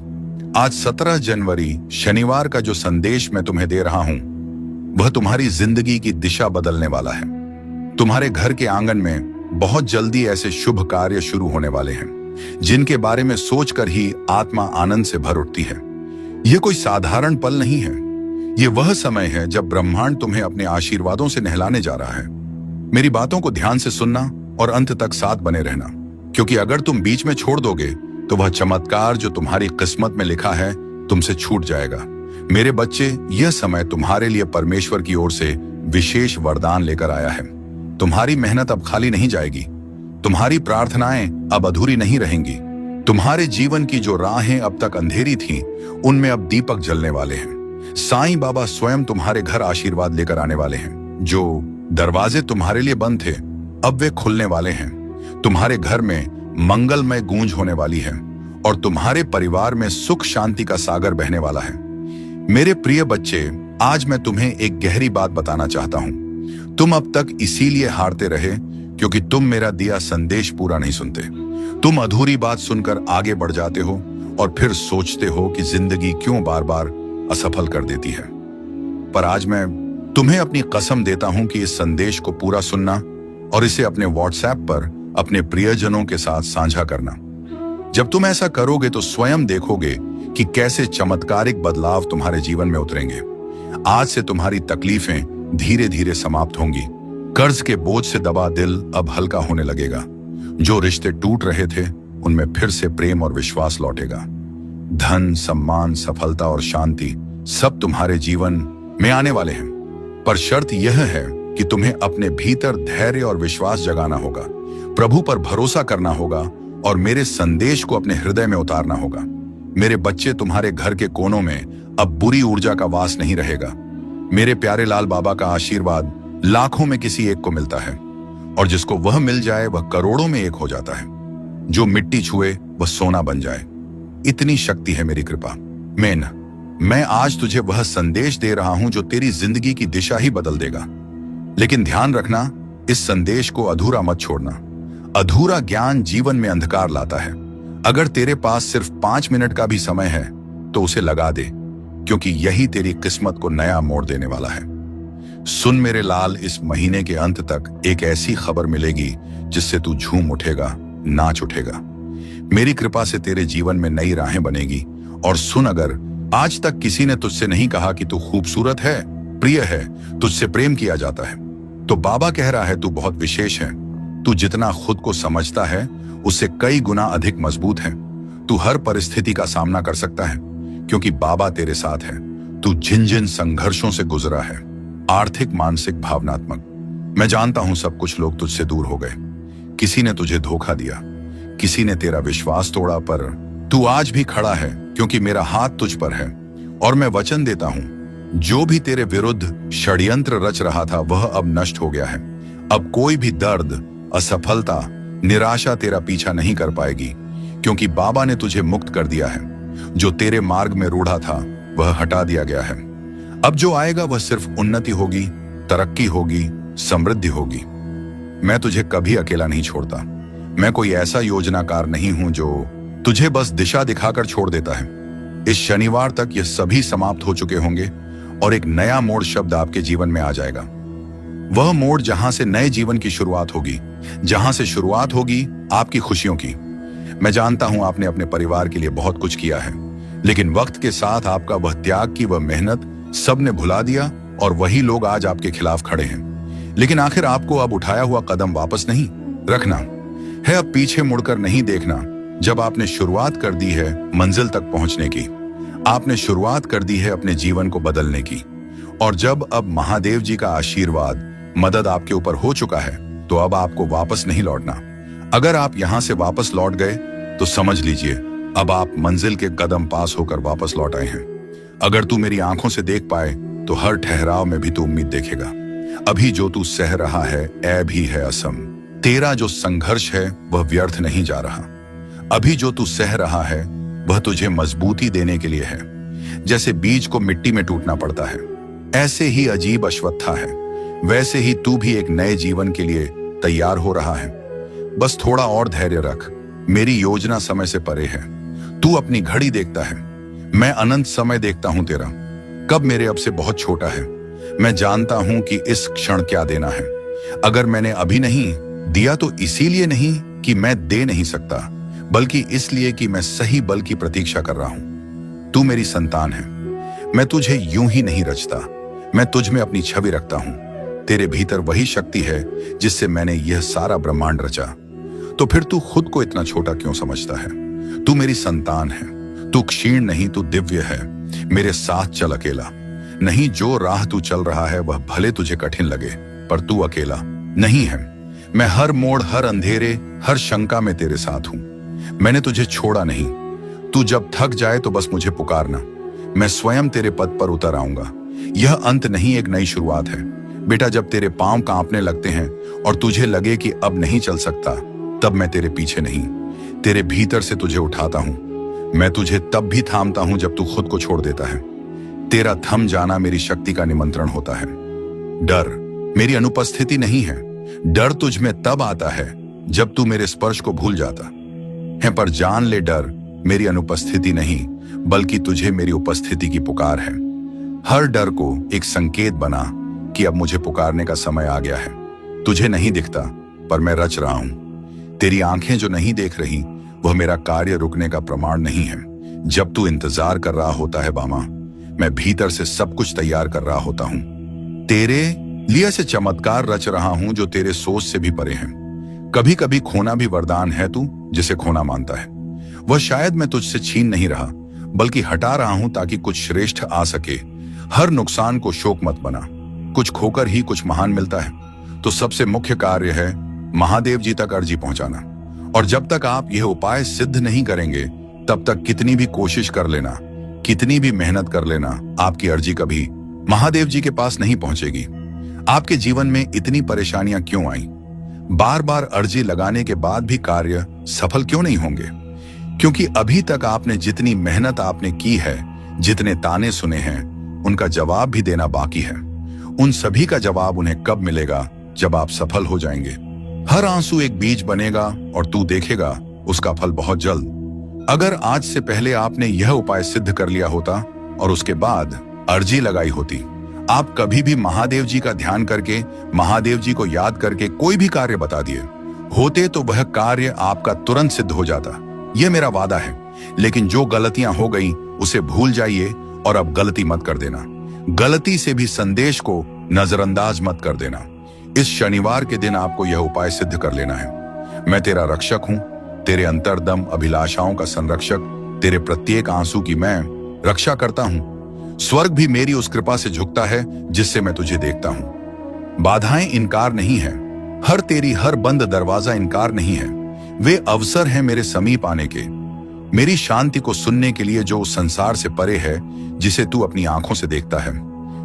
आज 17 जनवरी शनिवार का जो संदेश मैं तुम्हें दे रहा हूं वह तुम्हारी जिंदगी की दिशा बदलने वाला है। तुम्हारे घर के आंगन में बहुत जल्दी ऐसे शुभ कार्य शुरू होने वाले हैं जिनके बारे में सोचकर ही आत्मा आनंद से भर उठती है। यह कोई साधारण पल नहीं है, यह वह समय है जब ब्रह्मांड तुम्हें अपने आशीर्वादों से नहलाने जा रहा है। मेरी बातों को ध्यान से सुनना और अंत तक साथ बने रहना, क्योंकि अगर तुम बीच में छोड़ दोगे तो वह चमत्कार जो तुम्हारी किस्मत में लिखा है तुमसे छूट जाएगा। मेरे बच्चे, यह समय तुम्हारे लिए परमेश्वर की ओर से विशेष वरदान लेकर आया है। तुम्हारी मेहनत अब खाली नहीं जाएगी, तुम्हारी प्रार्थनाएं अब अधूरी नहीं रहेंगी। तुम्हारे जीवन की जो राहें अब तक अंधेरी थीं, उनमें अब दीपक जलने वाले हैं। साईं बाबा स्वयं तुम्हारे घर आशीर्वाद लेकर आने वाले हैं। जो दरवाजे तुम्हारे लिए बंद थे अब वे खुलने वाले हैं। तुम्हारे घर में मंगलमय गूंज होने वाली है और तुम्हारे परिवार में सुख शांति का सागर बहने वाला है। मेरे प्रिय बच्चे, आज मैं तुम्हें एक गहरी बात बताना चाहता हूं। तुम अब तक इसीलिए हारते रहे क्योंकि तुम मेरा दिया संदेश पूरा नहीं सुनते। तुम अधूरी बात सुनकर आगे बढ़ जाते हो और फिर सोचते हो कि जिंदगी क्यों बार बार असफल कर देती है। पर आज मैं तुम्हें अपनी कसम देता हूं कि इस संदेश को पूरा सुनना और इसे अपने व्हाट्सएप पर अपने प्रियजनों के साथ साझा करना। जब तुम ऐसा करोगे तो स्वयं देखोगे कि कैसे चमत्कारिक बदलाव तुम्हारे जीवन में उतरेंगे। आज से तुम्हारी तकलीफें धीरे धीरे समाप्त होंगी। कर्ज के बोझ से दबा दिल अब हल्का होने लगेगा। जो रिश्ते टूट रहे थे उनमें फिर से प्रेम और विश्वास लौटेगा। धन, सम्मान, सफलता और शांति सब तुम्हारे जीवन में आने वाले हैं। पर शर्त यह है कि तुम्हें अपने भीतर धैर्य और विश्वास जगाना होगा, प्रभु पर भरोसा करना होगा और मेरे संदेश को अपने हृदय में उतारना होगा। मेरे बच्चे, तुम्हारे घर के कोनों में अब बुरी ऊर्जा का वास नहीं रहेगा। मेरे प्यारे लाल बाबा का आशीर्वाद लाखों में किसी एक को मिलता है और जिसको वह मिल जाए वह करोड़ों में एक हो जाता है। जो मिट्टी छुए वह सोना बन जाए, इतनी शक्ति है मेरी कृपा। मैं आज तुझे वह संदेश दे रहा हूं जो तेरी जिंदगी की दिशा ही बदल देगा। लेकिन ध्यान रखना, इस संदेश को अधूरा मत छोड़ना। अधूरा ज्ञान जीवन में अंधकार लाता है। अगर तेरे पास सिर्फ 5 मिनट का भी समय है तो उसे लगा दे, क्योंकि यही तेरी किस्मत को नया मोड़ देने वाला है। सुन मेरे लाल, इस महीने के अंत तक एक ऐसी खबर मिलेगी जिससे तू झूम उठेगा, नाच उठेगा। मेरी कृपा से तेरे जीवन में नई राहें बनेगी। और सुन, अगर आज तक किसी ने तुझसे नहीं कहा कि तू खूबसूरत है, प्रिय है, तुझसे प्रेम किया जाता है, तो बाबा कह रहा है तू बहुत विशेष है। तू जितना खुद को समझता है उससे कई गुना अधिक मजबूत है। तू हर परिस्थिति का सामना कर सकता है क्योंकि बाबा तेरे साथ है। तू जिन जिन संघर्षों से गुजरा है, आर्थिक, मानसिक, भावनात्मक, मैं जानता हूं सब कुछ लोग तुझसे दूर हो गए। किसी ने तुझे धोखा दिया, किसी ने तेरा विश्वास तोड़ा, पर तू आज भी खड़ा है क्योंकि मेरा हाथ तुझ पर है। और मैं वचन देता हूं, जो भी तेरे विरुद्ध षड्यंत्र रच रहा था वह अब नष्ट हो गया है। अब कोई भी दर्द, असफलता, निराशा तेरा पीछा नहीं कर पाएगी, क्योंकि बाबा ने तुझे मुक्त कर दिया है। जो तेरे मार्ग में रूढ़ा था वह हटा दिया गया है। अब जो आएगा वह सिर्फ उन्नति होगी, तरक्की होगी, समृद्धि होगी। मैं तुझे कभी अकेला नहीं छोड़ता। मैं कोई ऐसा योजनाकार नहीं हूं जो तुझे बस दिशा दिखाकर छोड़ देता है। इस शनिवार तक ये सभी समाप्त हो चुके होंगे और एक नया मोड़ शब्द आपके जीवन में आ जाएगा। वह मोड़ जहां से नए जीवन की शुरुआत होगी, जहां से शुरुआत होगी आपकी खुशियों की। मैं जानता हूं आपने अपने परिवार के लिए बहुत कुछ किया है, लेकिन वक्त के साथ आपका वह त्याग की वह मेहनत सबने भुला दिया और वही लोग आज आपके खिलाफ खड़े हैं। लेकिन आखिर आपको अब उठाया हुआ कदम वापस नहीं रखना है, अब पीछे मुड़कर नहीं देखना। जब आपने शुरुआत कर दी है मंजिल तक पहुंचने की, आपने शुरुआत कर दी है अपने जीवन को बदलने की, और जब अब महादेव जी का आशीर्वाद, मदद आपके ऊपर हो चुका है, तो अब आपको वापस नहीं लौटना। अगर आप यहां से वापस लौट गए तो समझ लीजिए अब आप मंजिल के कदम पास होकर वापस लौट आए हैं। अगर तू मेरी आंखों से देख पाए तो हर ठहराव में भी तू उम्मीद देखेगा। अभी जो तू सह रहा है ऐ भी है असम। तेरा जो संघर्ष है वह व्यर्थ नहीं जा रहा। अभी जो तू सह रहा है वह तुझे मजबूती देने के लिए है। जैसे बीज को मिट्टी में टूटना पड़ता है, ऐसे ही अजीब अश्वत्था है, वैसे ही तू भी एक नए जीवन के लिए तैयार हो रहा है। बस थोड़ा और धैर्य रख। मेरी योजना समय से परे है। तू अपनी घड़ी देखता है, मैं अनंत समय देखता हूं तेरा। कब मेरे अब से बहुत छोटा है। मैं जानता हूं कि इस क्षण क्या देना है। अगर मैंने अभी नहीं दिया तो इसीलिए नहीं कि मैं दे नहीं सकता, बल्कि इसलिए कि मैं सही बल की प्रतीक्षा कर रहा हूं। तू मेरी संतान है। मैं तुझे यूं ही नहीं रचता, मैं तुझ में अपनी छवि रखता हूं। तेरे भीतर वही शक्ति है जिससे मैंने यह सारा ब्रह्मांड रचा। तो फिर तू खुद को इतना छोटा क्यों समझता है। तू मेरी संतान है। तू क्षीण नहीं, तू दिव्य है। मेरे साथ चल अकेला नहीं। जो राह तू चल रहा है वह भले तुझे कठिन लगे, पर तू अकेला नहीं है। मैं हर मोड़, हर अंधेरे, हर शंका में तेरे साथ हूं। मैंने तुझे छोड़ा नहीं। तू जब थक जाए तो बस मुझे पुकारना, मैं स्वयं तेरे पद पर उतर आऊंगा। यह अंत नहीं, एक नई शुरुआत है। बेटा, जब तेरे पांव कांपने लगते हैं और तुझे लगे कि अब नहीं चल सकता, तब मैं तेरे पीछे नहीं, तेरे भीतर से तुझे उठाता हूं। मैं तुझे तब भी थामता हूं जब तू खुद को छोड़ देता है। तेरा थम जाना मेरी शक्ति का निमंत्रण होता है। डर मेरी अनुपस्थिति नहीं है, डर तुझ में तब आता है जब तू मेरे स्पर्श को भूल जाता है, पर जान ले डर मेरी अनुपस्थिति नहीं बल्कि तुझे मेरी उपस्थिति की पुकार है। हर डर को एक संकेत बना कि अब मुझे पुकारने का समय आ गया है। तुझे नहीं दिखता पर मैं रच रहा हूं। तेरी आंखें जो नहीं देख रही वह मेरा कार्य रुकने का प्रमाण नहीं है। जब तू इंतजार कर रहा होता है बामा, मैं भीतर से सब कुछ तैयार कर रहा होता हूं। तेरे लिए से चमत्कार रच रहा हूं जो तेरे सोच से भी परे हैं। कभी कभी खोना भी वरदान है तू जिसे खोना मानता है। वह शायद मैं तुझसे छीन नहीं रहा बल्कि हटा रहा हूं ताकि कुछ श्रेष्ठ आ सके। हर नुकसान को शोक मत बना, कुछ खोकर ही कुछ महान मिलता है। तो सबसे मुख्य कार्य है महादेव जी तक अर्जी पहुंचाना। और जब तक आप यह उपाय सिद्ध नहीं करेंगे तब तक कितनी भी कोशिश कर लेना, कितनी भी मेहनत कर लेना, आपकी अर्जी कभी महादेव जी के पास नहीं पहुंचेगी। आपके जीवन में इतनी परेशानियां क्यों आई? बार बार अर्जी लगाने के बाद भी कार्य सफल क्यों नहीं होंगे? क्योंकि अभी तक आपने जितनी मेहनत आपने की है, जितने ताने सुने हैं, उनका जवाब भी देना बाकी है। उन सभी का जवाब उन्हें कब मिलेगा? जब आप सफल हो जाएंगे। हर आंसू एक बीज बनेगा और तू देखेगा उसका फल बहुत जल्द। अगर आज से पहले आपने यह उपाय सिद्ध कर लिया होता और उसके बाद अर्जी लगाई होती, आप कभी भी महादेव जी का ध्यान करके, महादेव जी को याद करके कोई भी कार्य बता दिए होते तो वह कार्य आपका तुरंत सिद्ध हो जाता। यह मेरा वादा है। लेकिन जो गलतियां हो गई उसे भूल जाइए और अब गलती मत कर देना। गलती से भी संदेश को नजरअंदाज मत कर देना। इस शनिवार के दिन आपको यह उपाय सिद्ध कर लेना है। मैं तेरा रक्षक हूं, तेरे अंतर्दम अभिलाषाओं का संरक्षक। तेरे प्रत्येक आंसू की मैं रक्षा करता हूं। स्वर्ग भी मेरी उस कृपा से झुकता है जिससे मैं तुझे देखता हूं। बाधाएं इनकार नहीं है, तेरी हर बंद दरवाजा इनकार नहीं है। वे अवसर हैं मेरे समीप आने के, मेरी शांति को सुनने के लिए जो उस संसार से परे है जिसे तू अपनी आंखों से देखता है।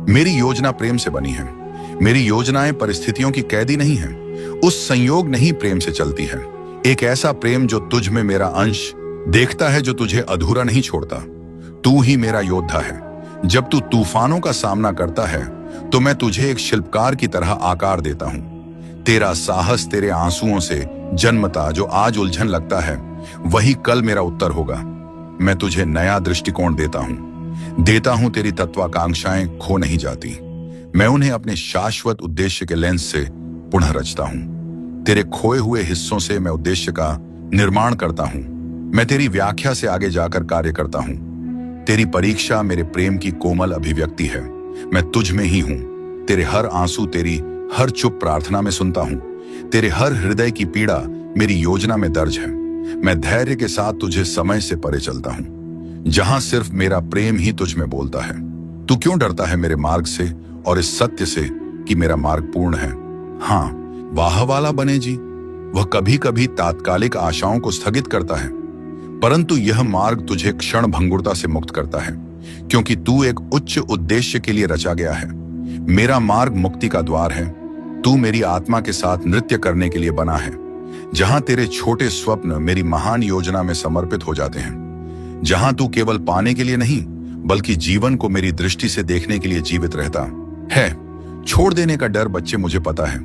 मेरी योजना प्रेम से बनी है। मेरी योजनाएं परिस्थितियों की कैदी नहीं है। उस संयोग नहीं प्रेम से चलती है। एक ऐसा प्रेम जो तुझ में मेरा अंश देखता है, जो तुझे अधूरा नहीं छोड़ता। तू ही मेरा योद्धा है। जब तू तूफानों का सामना करता है तो मैं तुझे एक शिल्पकार की तरह आकार देता हूं। तेरा साहस तेरे आंसुओं से जन्मता जो आज उलझन लगता है, वही कल मेरा उत्तर होगा। मैं तुझे नया दृष्टिकोण देता हूं तेरी तत्वाकांक्षाएं खो नहीं जाती। मैं उन्हें अपने शाश्वत उद्देश्य के लेंस से पुनः रचता हूं। तेरे खोए हुए हिस्सों से मैं उद्देश्य का निर्माण करता हूं। मैं तेरी व्याख्या से आगे जाकर कार्य करता हूं। तेरी परीक्षा मेरे प्रेम की कोमल अभिव्यक्ति है। मैं तुझ में ही हूं। तेरे हर आंसू, तेरी हर चुप प्रार्थना में सुनता हूं। तेरे हर हृदय की पीड़ा मेरी योजना में दर्ज है। मैं धैर्य के साथ तुझे समय से परे चलता हूं, जहां सिर्फ मेरा प्रेम ही तुझ में बोलता है। तू क्यों डरता है मेरे मार्ग से और इस सत्य से कि मेरा मार्ग पूर्ण है? हाँ, वाह वाला बने जी, वह कभी कभी तात्कालिक आशाओं को स्थगित करता है, परंतु यह मार्ग तुझे क्षण भंगुरता से मुक्त करता है, क्योंकि तू एक उच्च उद्देश्य के लिए रचा गया है। मेरा मार्ग मुक्ति का द्वार है। तू मेरी आत्मा के साथ नृत्य करने के लिए बना है, जहां तेरे छोटे स्वप्न मेरी महान योजना में समर्पित हो जाते हैं। जहां तू केवल पाने के लिए नहीं बल्कि जीवन को मेरी दृष्टि से देखने के लिए जीवित रहता है। छोड़ देने का डर, बच्चे, मुझे पता है।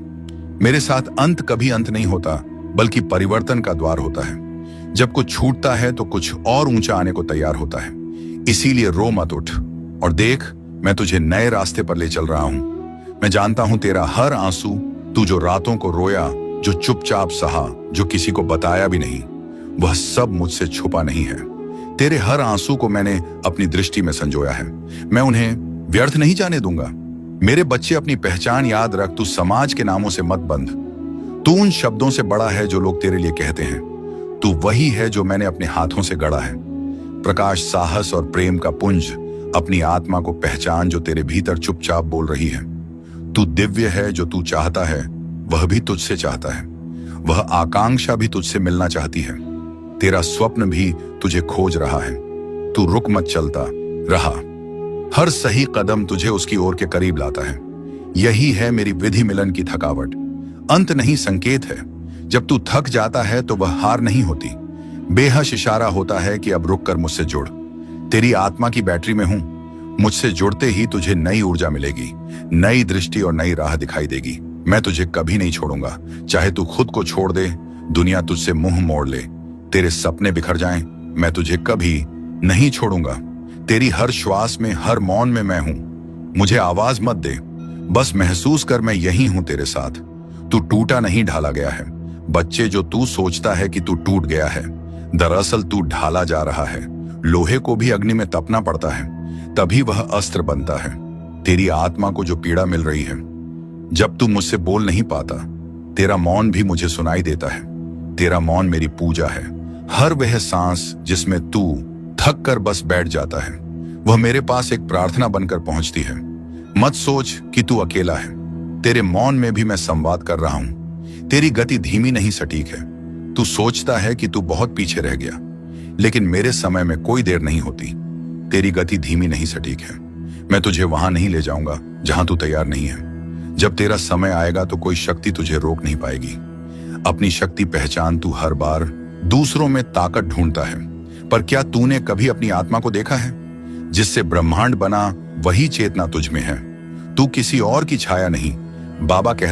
मेरे साथ अंत कभी अंत नहीं होता बल्कि परिवर्तन का द्वार होता है। जब कुछ छूटता है तो कुछ और ऊंचा आने को तैयार होता है। इसीलिए रो मत, उठ और देख, मैं तुझे नए रास्ते पर ले चल रहा हूं। मैं जानता हूं तेरा हर आंसू, तू जो रातों को रोया, जो चुपचाप सहा, जो किसी को बताया भी नहीं, वह सब मुझसे छुपा नहीं है। तेरे हर आंसू को मैंने अपनी दृष्टि में संजोया है। मैं उन्हें व्यर्थ नहीं जाने दूंगा। मेरे बच्चे, अपनी पहचान याद रख। तू समाज के नामों से मत बंध। तू उन शब्दों से बड़ा है जो लोग तेरे लिए कहते हैं। तू वही है जो मैंने अपने हाथों से गढ़ा है। प्रकाश, साहस और प्रेम का पुंज। अपनी आत्मा को पहचान जो तेरे भीतर चुपचाप बोल रही है। तू दिव्य है। जो तू चाहता है वह भी तुझसे चाहता है। वह आकांक्षा भी तुझसे मिलना चाहती है। तेरा स्वप्न भी तुझे खोज रहा है। तू रुक मत, चलता रहा। हर सही कदम तुझे उसकी ओर के करीब लाता है। यही है मेरी विधि मिलन की थकावट। अंत नहीं, संकेत है। जब तू थक जाता है तो वह हार नहीं होती, बेहश इशारा होता है कि अब रुक कर मुझसे जुड़। तेरी आत्मा की बैटरी में हूं। मुझसे जुड़ते ही तुझे नई ऊर्जा मिलेगी, नई दृष्टि और नई राह दिखाई देगी। मैं तुझे कभी नहीं छोड़ूंगा। चाहे तू खुद को छोड़ दे, दुनिया तुझसे मुंह मोड़ ले, तेरे सपने बिखर जाएं, मैं तुझे कभी नहीं छोड़ूंगा। तेरी हर श्वास में, हर मौन में मैं हूं। मुझे आवाज मत दे, बस महसूस कर मैं यही हूं तेरे साथ। तू टूटा नहीं, ढाला गया है। बच्चे, जो तू सोचता है कि तू टूट गया है, दरअसल तू ढाला जा रहा है। लोहे को भी अग्नि में तपना पड़ता है, तभी वह अस्त्र बनता है। तेरी आत्मा को जो पीड़ा मिल रही है, जब तू मुझसे बोल नहीं पाता, तेरा मौन भी मुझे सुनाई देता है। तेरा मौन मेरी पूजा है। हर वह सांस जिसमें तू थक कर बस बैठ जाता है, वह मेरे पास एक प्रार्थना बनकर पहुंचती है। मत सोच कि तू अकेला है, तेरे मौन में भी मैं संवाद कर रहा हूं। तेरी गति धीमी नहीं, सटीक है। तू सोचता है कि तू बहुत पीछे रह गया, लेकिन मेरे समय में कोई देर नहीं होती। तेरी गति धीमी नहीं, सटीक है। मैं तुझे वहां नहीं ले जाऊंगा जहां तू तैयार नहीं है। जब तेरा समय आएगा तो कोई शक्ति तुझे रोक नहीं पाएगी। अपनी शक्ति पहचान। तू हर बार दूसरों में ताकत ढूंढता है, पर क्या तूने कभी अपनी आत्मा को देखा है? जिससे ब्रह्मांड बना वही चेतना तुझ में है। तू किसी और की छाया नहीं। बाबा कहते